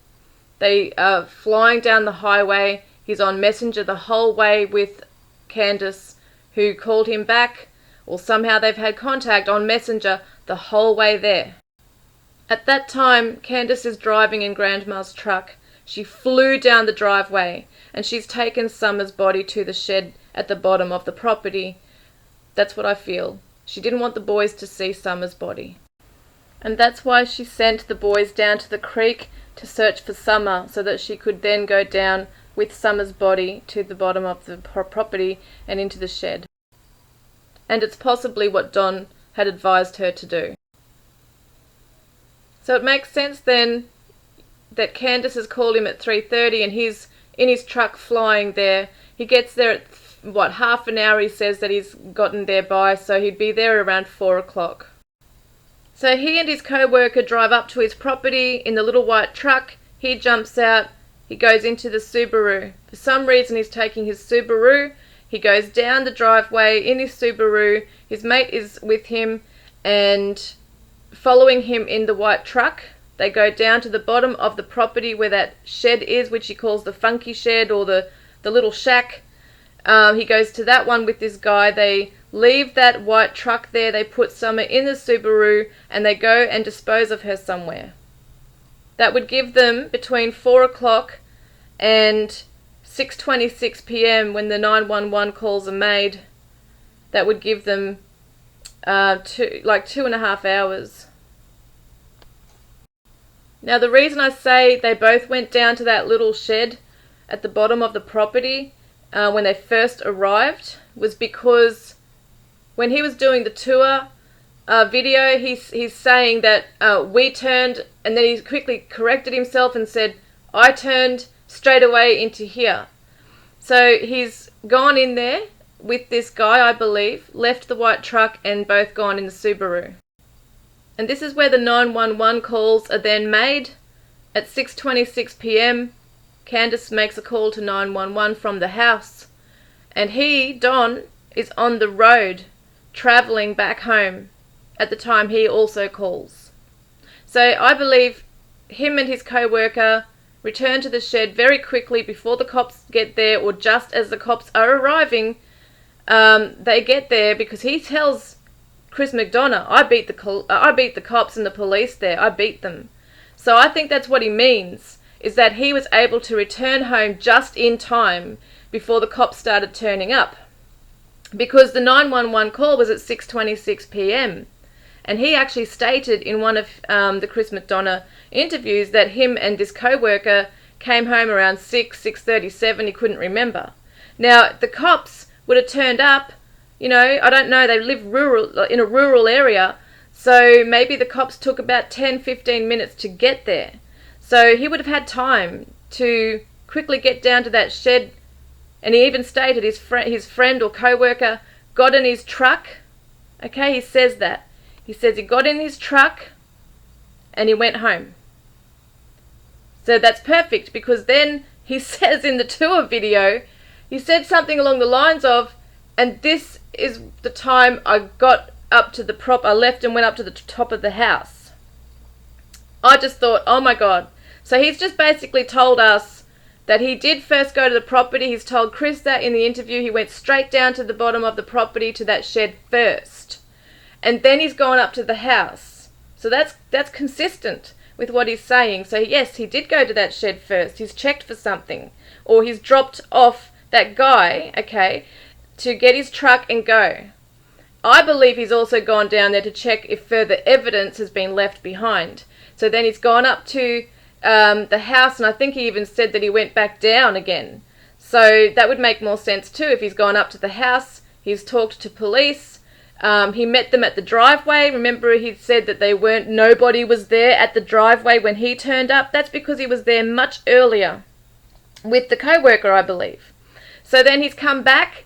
They are flying down the highway. He's on Messenger the whole way with Candus, who called him back, or somehow they've had contact on Messenger the whole way there. At that time, Candus is driving in Grandma's truck. She flew down the driveway, and she's taken Summer's body to the shed at the bottom of the property. That's what I feel. She didn't want the boys to see Summer's body. And that's why she sent the boys down to the creek to search for Summer, so that she could then go down with Summer's body to the bottom of the property and into the shed. And it's possibly what Don had advised her to do. So it makes sense then that Candus has called him at 3:30 and he's in his truck flying there. He gets there at, half an hour he says that he's gotten there by, so he'd be there around 4 o'clock. So he and his co-worker drive up to his property in the little white truck. He jumps out, he goes into the Subaru. For some reason he's taking his Subaru. He goes down the driveway in his Subaru. His mate is with him and following him in the white truck. They go down to the bottom of the property where that shed is, which he calls the funky shed or the little shack. He goes to that one with this guy. They leave that white truck there. They put Summer in the Subaru and they go and dispose of her somewhere. That would give them between 4 o'clock and 6:26 p.m. when the 911 calls are made. That would give them 2.5 hours. Now the reason I say they both went down to that little shed at the bottom of the property when they first arrived was because when he was doing the tour video, he's saying that we turned, and then he quickly corrected himself and said, I turned straight away into here. So he's gone in there with this guy, I believe, left the white truck and both gone in the Subaru. And this is where the 911 calls are then made. At 6:26 p.m, Candus makes a call to 911 from the house. And he, Don, is on the road travelling back home at the time he also calls. So I believe him and his co-worker return to the shed very quickly before the cops get there, or just as the cops are arriving. They get there because he tells Chris McDonough, I beat the cops and the police there. I beat them. So I think that's what he means, is that he was able to return home just in time before the cops started turning up. Because the 911 call was at 6:26 p.m. And he actually stated in one of the Chris McDonough interviews that him and this co-worker came home around 6:37. He couldn't remember. Now, the cops would have turned up, I don't know, they live in a rural area, so maybe the cops took about 10-15 minutes to get there. So he would have had time to quickly get down to that shed, and he even stated his friend or co-worker got in his truck. Okay, he says that. He says he got in his truck and he went home. So that's perfect, because then he says in the tour video, he said something along the lines of, and this is the time I got up to the I left and went up to the top of the house. I just thought, oh my God. So he's just basically told us that he did first go to the property. He's told Chris that in the interview. He went straight down to the bottom of the property to that shed first. And then he's gone up to the house. So that's consistent with what he's saying. So yes, he did go to that shed first. He's checked for something. Or he's dropped off that guy, okay, to get his truck and go. I believe he's also gone down there to check if further evidence has been left behind. So then he's gone up to the house, and I think he even said that he went back down again. So that would make more sense too. If he's gone up to the house, he's talked to police, he met them at the driveway. Remember, he said that nobody was there at the driveway when he turned up. That's because he was there much earlier with the co-worker, I believe. So then he's come back.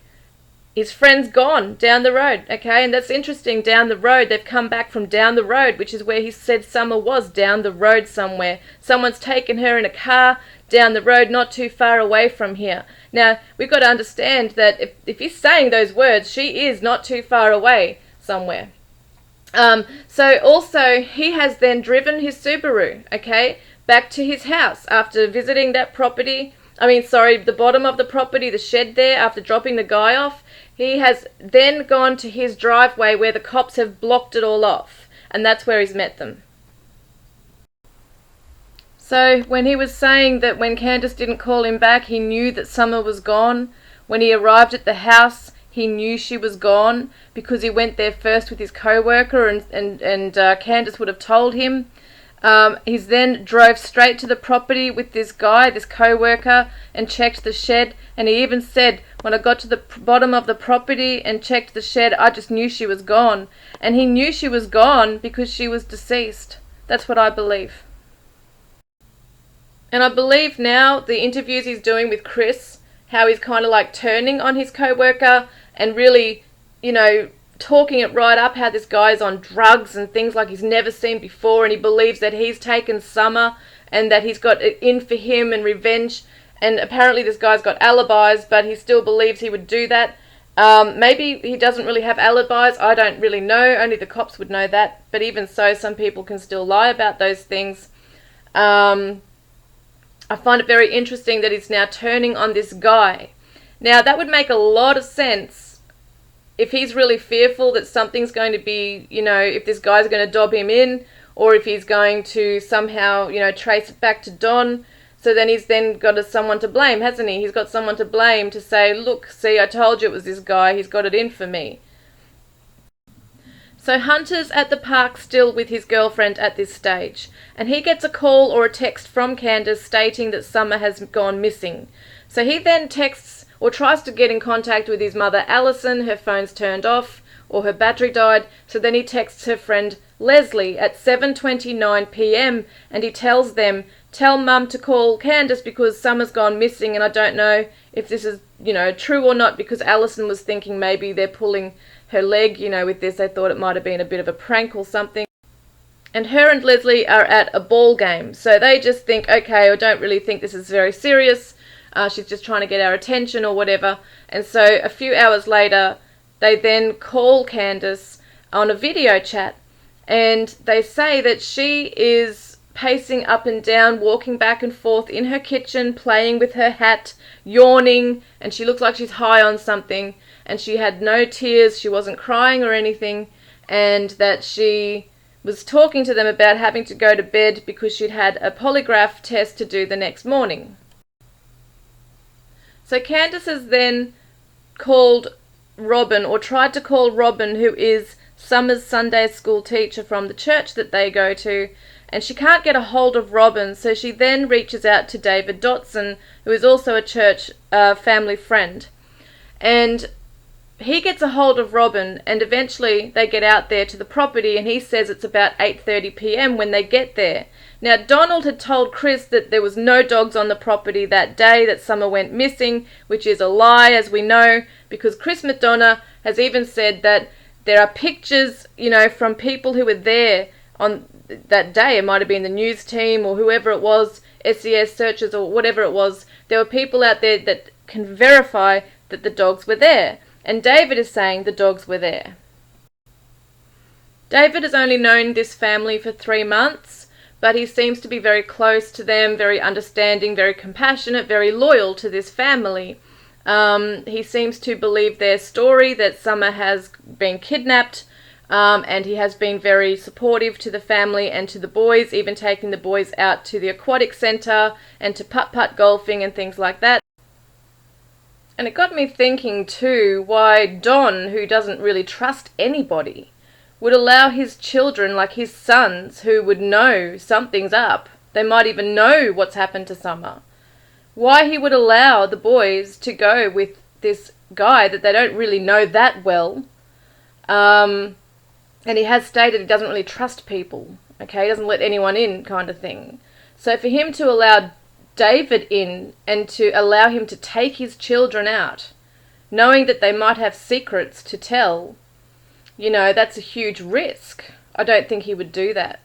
His friend's gone down the road, okay? And that's interesting, down the road. They've come back from down the road, which is where he said Summer was, down the road somewhere. Someone's taken her in a car down the road, not too far away from here. Now, we've got to understand that if he's saying those words, she is not too far away somewhere. So also, he has then driven his Subaru, okay, back to his house after visiting that property. The bottom of the property, the shed there, after dropping the guy off. He has then gone to his driveway where the cops have blocked it all off. And that's where he's met them. So when he was saying that when Candus didn't call him back, he knew that Summer was gone. When he arrived at the house, he knew she was gone because he went there first with his co-worker and Candus would have told him. He's then drove straight to the property with this guy, this co-worker, and checked the shed. And he even said, when I got to the bottom of the property and checked the shed, I just knew she was gone. And he knew she was gone because she was deceased. That's what I believe. And I believe now the interviews he's doing with Chris, how he's kind of like turning on his co-worker and really, you know, talking it right up, how this guy's on drugs and things like he's never seen before, and he believes that he's taken Summer and that he's got it in for him and revenge. And apparently this guy's got alibis, but he still believes he would do that. Maybe he doesn't really have alibis. I don't really know. Only the cops would know that. But even so, some people can still lie about those things. I find it very interesting that he's now turning on this guy. Now, that would make a lot of sense if he's really fearful that something's going to be, you know, if this guy's going to dob him in, or if he's going to somehow, you know, trace it back to Don. So then he's then got someone to blame, hasn't he? He's got someone to blame to say, look, see, I told you it was this guy. He's got it in for me. So Hunter's at the park still with his girlfriend at this stage, and he gets a call or a text from Candus stating that Summer has gone missing. So he then texts or tries to get in contact with his mother Allyson. Her phone's turned off or her battery died, so then he texts her friend Leslie at 7:29 p.m. and he tells them, tell Mum to call Candus because Summer's gone missing, and I don't know if this is, you know, true or not, because Allyson was thinking maybe they're pulling her leg, you know, with this. They thought it might have been a bit of a prank or something. And her and Leslie are at a ball game, so they just think, okay, I don't really think this is very serious. She's just trying to get our attention or whatever. And so a few hours later, they then call Candus on a video chat, and they say that she is pacing up and down, walking back and forth in her kitchen, playing with her hat, yawning, and she looks like she's high on something, and she had no tears, she wasn't crying or anything, and that she was talking to them about having to go to bed because she'd had a polygraph test to do the next morning. So Candus has then called Robin, or tried to call Robin, who is Summer's Sunday school teacher from the church that they go to, and she can't get a hold of Robin, so she then reaches out to David Dotson, who is also a church family friend. And he gets a hold of Robin, and eventually they get out there to the property, and he says it's about 8:30 p.m. when they get there. Now, Donald had told Chris that there was no dogs on the property that day, that Summer went missing, which is a lie, as we know, because Chris McDonough has even said that there are pictures, you know, from people who were there on that day. It might have been the news team or whoever it was, SES searchers or whatever it was. There were people out there that can verify that the dogs were there. And David is saying the dogs were there. David has only known this family for 3 months, but he seems to be very close to them, very understanding, very compassionate, very loyal to this family. He seems to believe their story that Summer has been kidnapped, and he has been very supportive to the family and to the boys, even taking the boys out to the aquatic centre and to putt-putt golfing and things like that. And it got me thinking too why Don, who doesn't really trust anybody, would allow his children, like his sons, who would know something's up. They might even know what's happened to Summer. Why he would allow the boys to go with this guy that they don't really know that well. And he has stated he doesn't really trust people. Okay, he doesn't let anyone in, kind of thing. So for him to allow David in and to allow him to take his children out, knowing that they might have secrets to tell, you know, that's a huge risk. I don't think he would do that.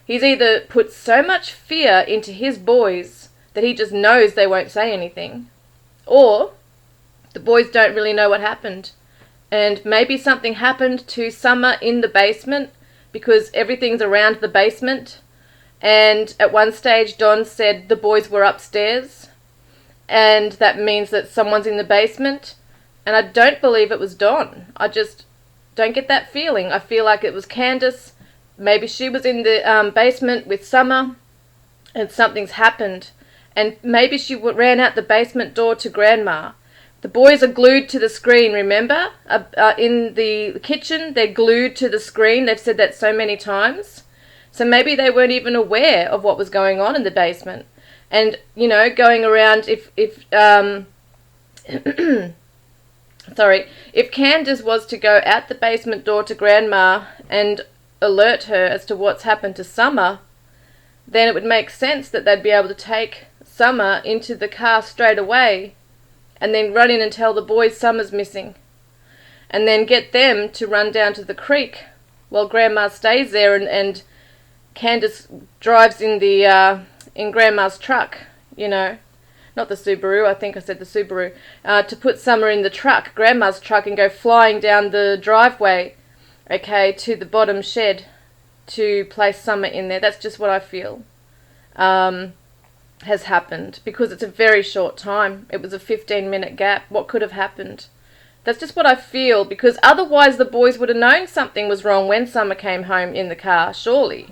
He's either put so much fear into his boys that he just knows they won't say anything, or the boys don't really know what happened. And maybe something happened to Summer in the basement because everything's around the basement. And at one stage, Don said the boys were upstairs, and that means that someone's in the basement. And I don't believe it was Don. I just don't get that feeling. I feel like it was Candus. Maybe she was in the basement with Summer, and something's happened. And maybe she ran out the basement door to Grandma. The boys are glued to the screen, remember? In the kitchen, they're glued to the screen. They've said that so many times. So maybe they weren't even aware of what was going on in the basement. And, you know, going around, if Candus was to go out the basement door to Grandma and alert her as to what's happened to Summer, then it would make sense that they'd be able to take Summer into the car straight away and then run in and tell the boys Summer's missing. And then get them to run down to the creek while Grandma stays there, and Candus drives in the in Grandma's truck, you know. Not the Subaru, I think I said the Subaru, to put Summer in the truck, Grandma's truck, and go flying down the driveway, okay, to the bottom shed to place Summer in there. That's just what I feel has happened, because it's a very short time. It was a 15-minute gap. What could have happened? That's just what I feel, because otherwise the boys would have known something was wrong when Summer came home in the car, surely.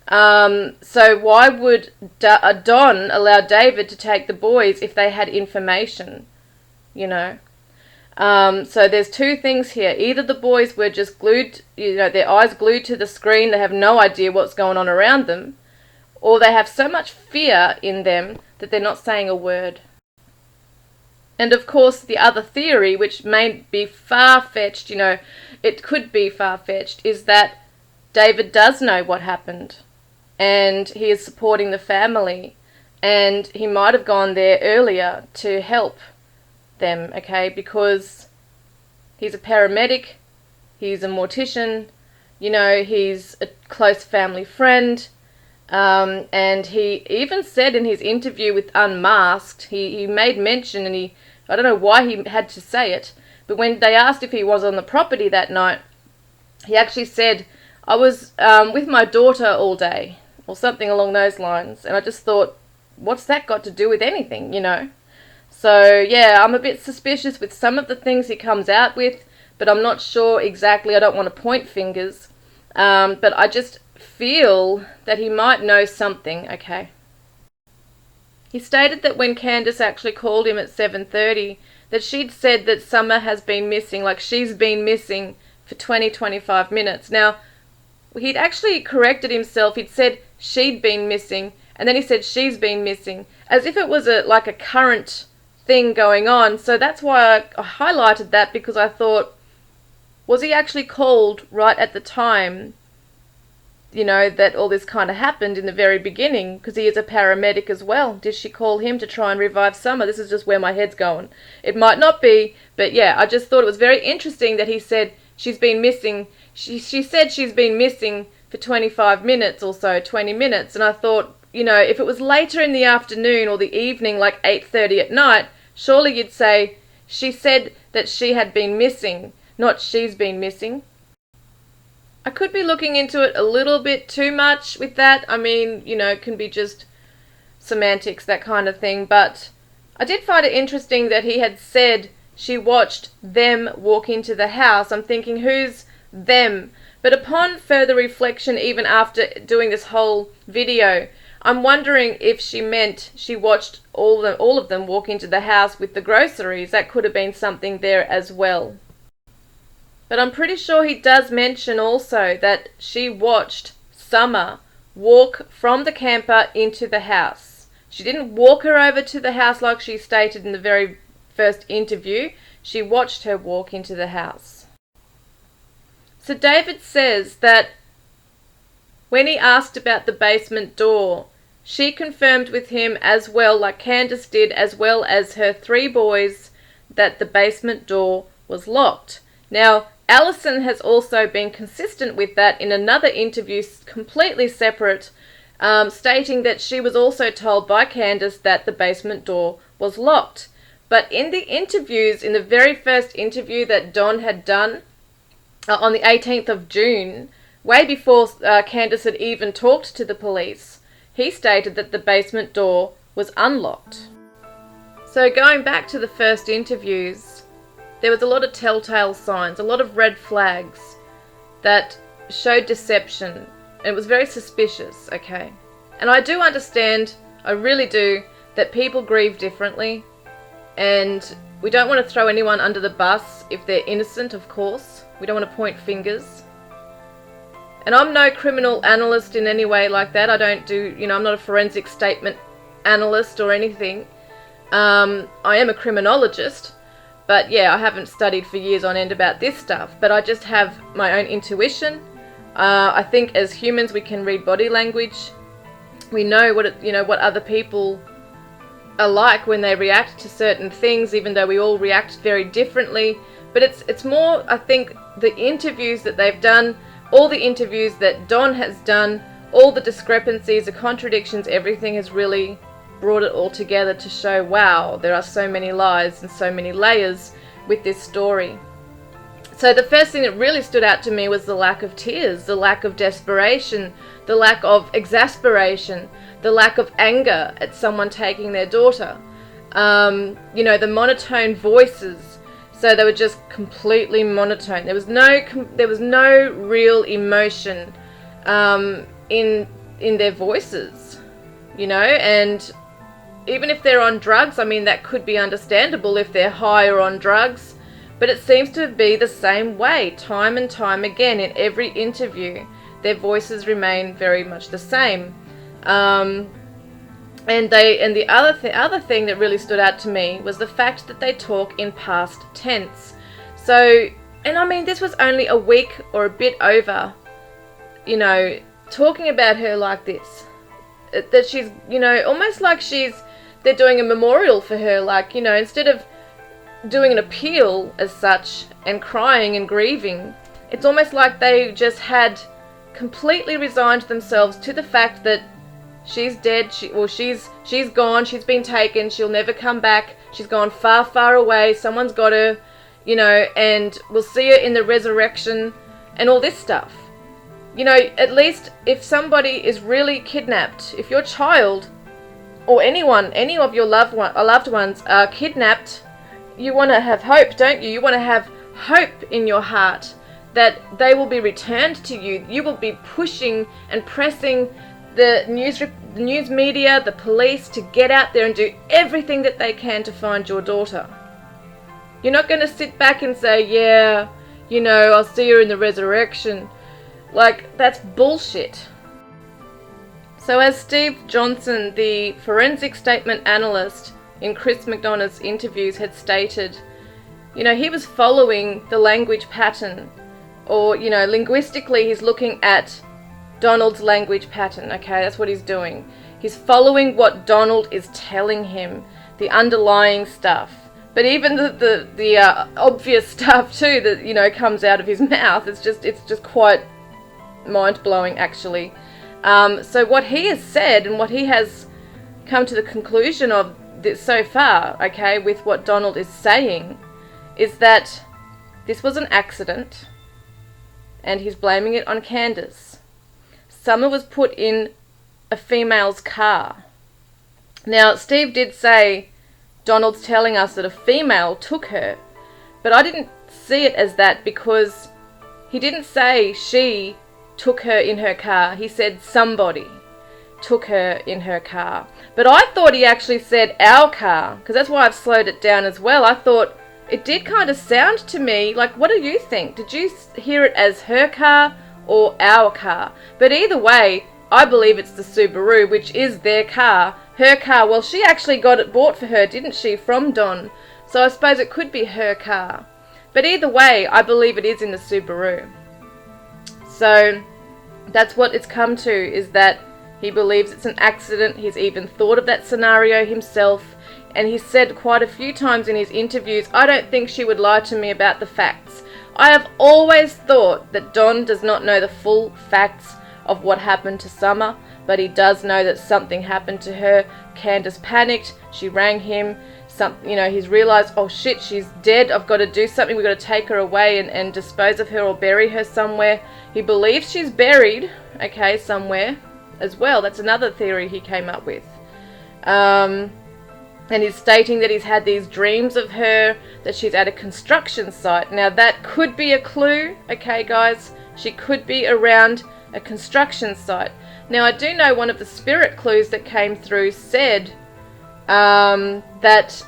So why would Don allow David to take the boys if they had information, you know? So there's two things here. Either the boys were just glued, you know, their eyes glued to the screen, they have no idea what's going on around them, or they have so much fear in them that they're not saying a word. And of course, the other theory, which may be far-fetched, you know, it could be far-fetched, is that David does know what happened, and he is supporting the family, and he might have gone there earlier to help them, okay, because he's a paramedic, he's a mortician, you know, he's a close family friend, and he even said in his interview with Unmasked, he made mention, and I don't know why he had to say it, but when they asked if he was on the property that night, he actually said, I was with my daughter all day, or something along those lines. And I just thought, what's that got to do with anything, you know? So, yeah, I'm a bit suspicious with some of the things he comes out with, but I'm not sure exactly. I don't want to point fingers. But I just feel that he might know something, okay? He stated that when Candus actually called him at 7:30, that she'd said that Summer has been missing, like she's been missing for 20-25 minutes. Now, he'd actually corrected himself. He'd said she'd been missing, and then he said she's been missing, as if it was like a current thing going on. So that's why I highlighted that, because I thought, was he actually called right at the time, you know, that all this kind of happened in the very beginning, because he is a paramedic as well? Did she call him to try and revive Summer? This is just where my head's going. It might not be, but yeah, I just thought it was very interesting that he said she's been missing. She said she's been missing for 25 minutes or so, 20 minutes. And I thought, you know, if it was later in the afternoon or the evening, like 8:30 at night, surely you'd say she said that she had been missing, not she's been missing. I could be looking into it a little bit too much with that. I mean, you know, it can be just semantics, that kind of thing. But I did find it interesting that he had said she watched them walk into the house. I'm thinking, who's them? But upon further reflection, even after doing this whole video, I'm wondering if she meant she watched all of them walk into the house with the groceries. That could have been something there as well. But I'm pretty sure he does mention also that she watched Summer walk from the camper into the house. She didn't walk her over to the house like she stated in the very first interview. She watched her walk into the house. So David says that when he asked about the basement door, she confirmed with him as well, like Candus did, as well as her 3 boys, that the basement door was locked. Now, Allyson has also been consistent with that in another interview, completely separate, stating that she was also told by Candus that the basement door was locked. But in the interviews, in the very first interview that Don had done on the 18th of June, way before Candus had even talked to the police, he stated that the basement door was unlocked. So going back to the first interviews, there was a lot of telltale signs, a lot of red flags that showed deception, and it was very suspicious, okay? And I do understand, I really do, that people grieve differently, and we don't want to throw anyone under the bus if they're innocent, of course. We don't want to point fingers. And I'm no criminal analyst in any way like that. I don't do, I'm not a forensic statement analyst or anything. I am a criminologist, but yeah, I haven't studied for years on end about this stuff, but I just have my own intuition. I think as humans we can read body language. We know what other people are like when they react to certain things, even though we all react very differently. But it's more, I think, the interviews that they've done, all the interviews that Don has done, all the discrepancies, the contradictions, everything has really brought it all together to show, wow, there are so many lies and so many layers with this story. So the first thing that really stood out to me was the lack of tears, the lack of desperation, the lack of exasperation, the lack of anger at someone taking their daughter. The monotone voices. So they were just completely monotone. There was no real emotion in their voices, and even if they're on drugs, I mean, that could be understandable if they're high or on drugs. But it seems to be the same way, time and time again, in every interview. Their voices remain very much the same. And the other thing that really stood out to me was the fact that they talk in past tense. So, and I mean, this was only a week or a bit over, talking about her like this. That she's, almost like they're doing a memorial for her, like, instead of doing an appeal as such and crying and grieving, it's almost like they just had completely resigned themselves to the fact that she's dead, she's gone, she's been taken, she'll never come back, she's gone far, far away, someone's got her, and we'll see her in the resurrection and all this stuff. At least if somebody is really kidnapped, if your child or anyone, any of your loved ones are kidnapped, you want to have hope, don't you? You want to have hope in your heart that they will be returned to you. You will be pushing and pressing the news media, the police, to get out there and do everything that they can to find your daughter. You're not going to sit back and say, yeah, I'll see her in the resurrection. Like, that's bullshit. So as Steve Johnson, the forensic statement analyst in Chris McDonough's interviews, had stated, he was following the language pattern, or, linguistically he's looking at Donald's language pattern, okay, that's what he's doing. He's following what Donald is telling him, the underlying stuff. But even the obvious stuff too that, comes out of his mouth, it's just quite mind-blowing, actually. So what he has said and what he has come to the conclusion of so far, okay, with what Donald is saying, is that this was an accident, and he's blaming it on Candus. Summer was put in a female's car. Now, Steve did say Donald's telling us that a female took her, but I didn't see it as that, because he didn't say she took her in her car. He said somebody took her in her car. But I thought he actually said our car, because that's why I've slowed it down as well. I thought it did kind of sound to me like, what do you think? Did you hear it as her car or our car? But either way, I believe it's the Subaru, which is their car. Her car, well, she actually got it bought for her, didn't she, from Don? So I suppose it could be her car. But either way, I believe it is in the Subaru. So that's what it's come to, is that he believes it's an accident. He's even thought of that scenario himself. And he said quite a few times in his interviews, I don't think she would lie to me about the facts. I have always thought that Don does not know the full facts of what happened to Summer, but he does know that something happened to her. Candus panicked. She rang him. He's realised, oh shit, she's dead. I've got to do something. We've got to take her away and dispose of her or bury her somewhere. He believes she's buried, okay, somewhere as well. That's another theory he came up with. And he's stating that he's had these dreams of her, that she's at a construction site. Now that could be a clue, okay guys? She could be around a construction site. Now I do know one of the spirit clues that came through said that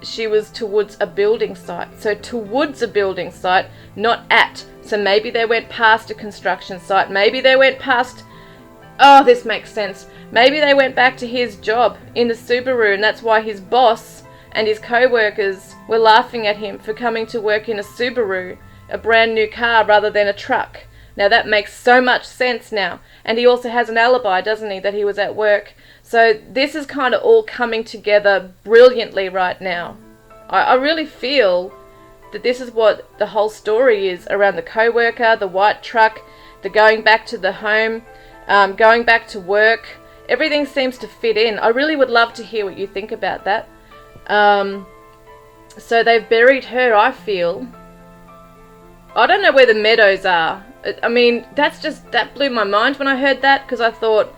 she was towards a building site. So towards a building site, not at. So maybe they went past a construction site. Maybe they went past... Oh, this makes sense. Maybe they went back to his job in the Subaru, and that's why his boss and his co-workers were laughing at him for coming to work in a Subaru, a brand new car, rather than a truck. Now that makes so much sense now. And he also has an alibi, doesn't he, that he was at work. So this is kind of all coming together brilliantly right now. I really feel that this is what the whole story is around the co-worker, the white truck, the going back to the home, going back to work. Everything seems to fit in. I really would love to hear what you think about that. So they've buried her, I feel. I don't know where the meadows are. I mean, that blew my mind when I heard that, because I thought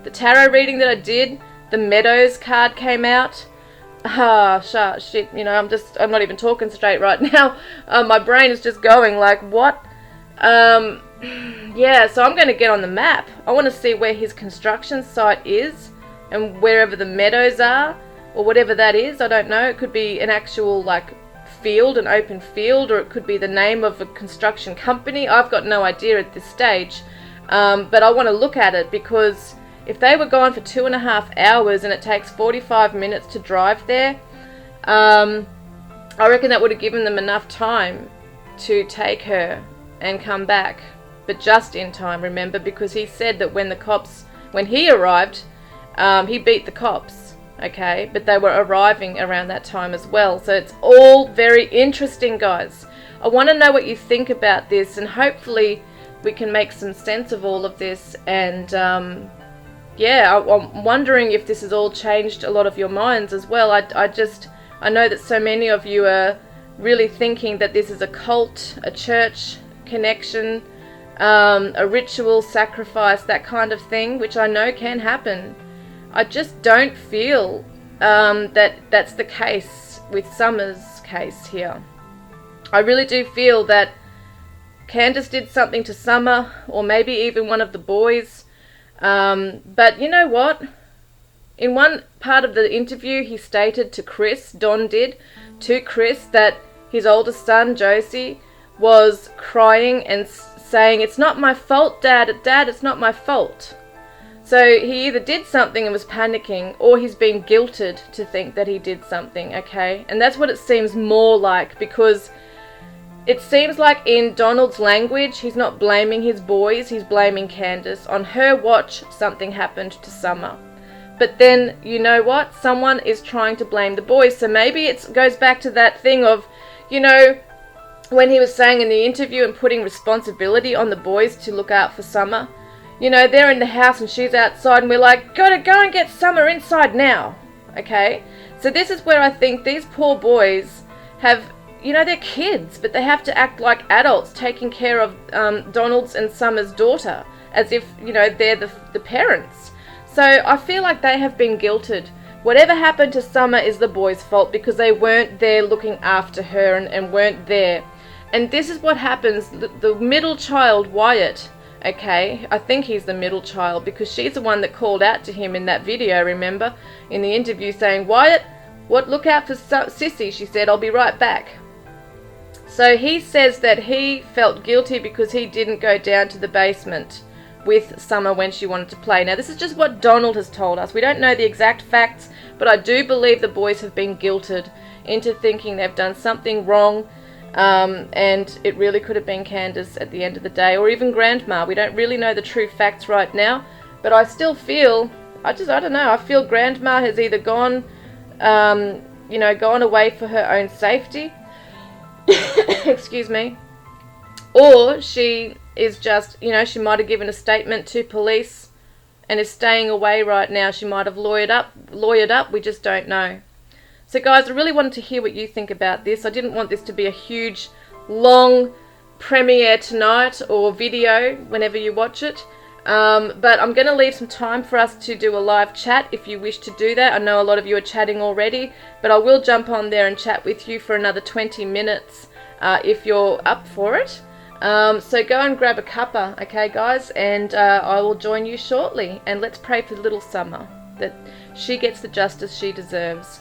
the tarot reading that I did, the meadows card came out. Shit, you know, I'm not even talking straight right now. My brain is just going like, what? Yeah, so I'm going to get on the map. I want to see where his construction site is, and wherever the meadows are, or whatever that is. I don't know. It could be an actual, like, field, an open field, or it could be the name of a construction company. I've got no idea at this stage, but I want to look at it, because if they were gone for 2.5 hours and it takes 45 minutes to drive there, I reckon that would have given them enough time to take her and come back, but just in time, remember, because he said that when he arrived, he beat the cops. Okay, but they were arriving around that time as well. So it's all very interesting, guys. I want to know what you think about this, and hopefully we can make some sense of all of this. And yeah, I'm wondering if this has all changed a lot of your minds as well. I know that so many of you are really thinking that this is a cult, a church connection, a ritual sacrifice, that kind of thing, which I know can happen. I just don't feel that that's the case with Summer's case here. I really do feel that Candus did something to Summer, or maybe even one of the boys. But you know what? In one part of the interview, he stated to Chris, Don did, to Chris, that his oldest son, Josie, was crying and saying, "It's not my fault, Dad, it's not my fault." So he either did something and was panicking, or he's been guilted to think that he did something, okay? And that's what it seems more like, because it seems like in Donald's language, he's not blaming his boys, he's blaming Candus. On her watch, something happened to Summer. But then, you know what? Someone is trying to blame the boys. So maybe it goes back to that thing of, you know, when he was saying in the interview and putting responsibility on the boys to look out for Summer. You know, they're in the house and she's outside, and we're like, gotta go and get Summer inside now. Okay? So this is where I think these poor boys have, you know, they're kids, but they have to act like adults taking care of Donald's and Summer's daughter, as if, you know, they're the parents. So I feel like they have been guilted. Whatever happened to Summer is the boys' fault, because they weren't there looking after her and weren't there. And this is what happens. The middle child, Wyatt, okay, I think he's the middle child, because she's the one that called out to him in that video, remember? In the interview saying, "Wyatt, what? Look out for Sissy," she said, "I'll be right back." So he says that he felt guilty because he didn't go down to the basement with Summer when she wanted to play. Now, this is just what Donald has told us. We don't know the exact facts, but I do believe the boys have been guilted into thinking they've done something wrong, and it really could have been Candus at the end of the day, or even Grandma. We don't really know the true facts right now, but I still feel, I don't know, I feel Grandma has either gone, you know, gone away for her own safety, excuse me, or she is just, you know, she might have given a statement to police and is staying away right now. She might have lawyered up, we just don't know. So guys, I really wanted to hear what you think about this. I didn't want this to be a huge, long premiere tonight, or video whenever you watch it. But I'm going to leave some time for us to do a live chat if you wish to do that. I know a lot of you are chatting already, but I will jump on there and chat with you for another 20 minutes if you're up for it. So go and grab a cuppa, okay guys, and I will join you shortly. And let's pray for little Summer, that she gets the justice she deserves.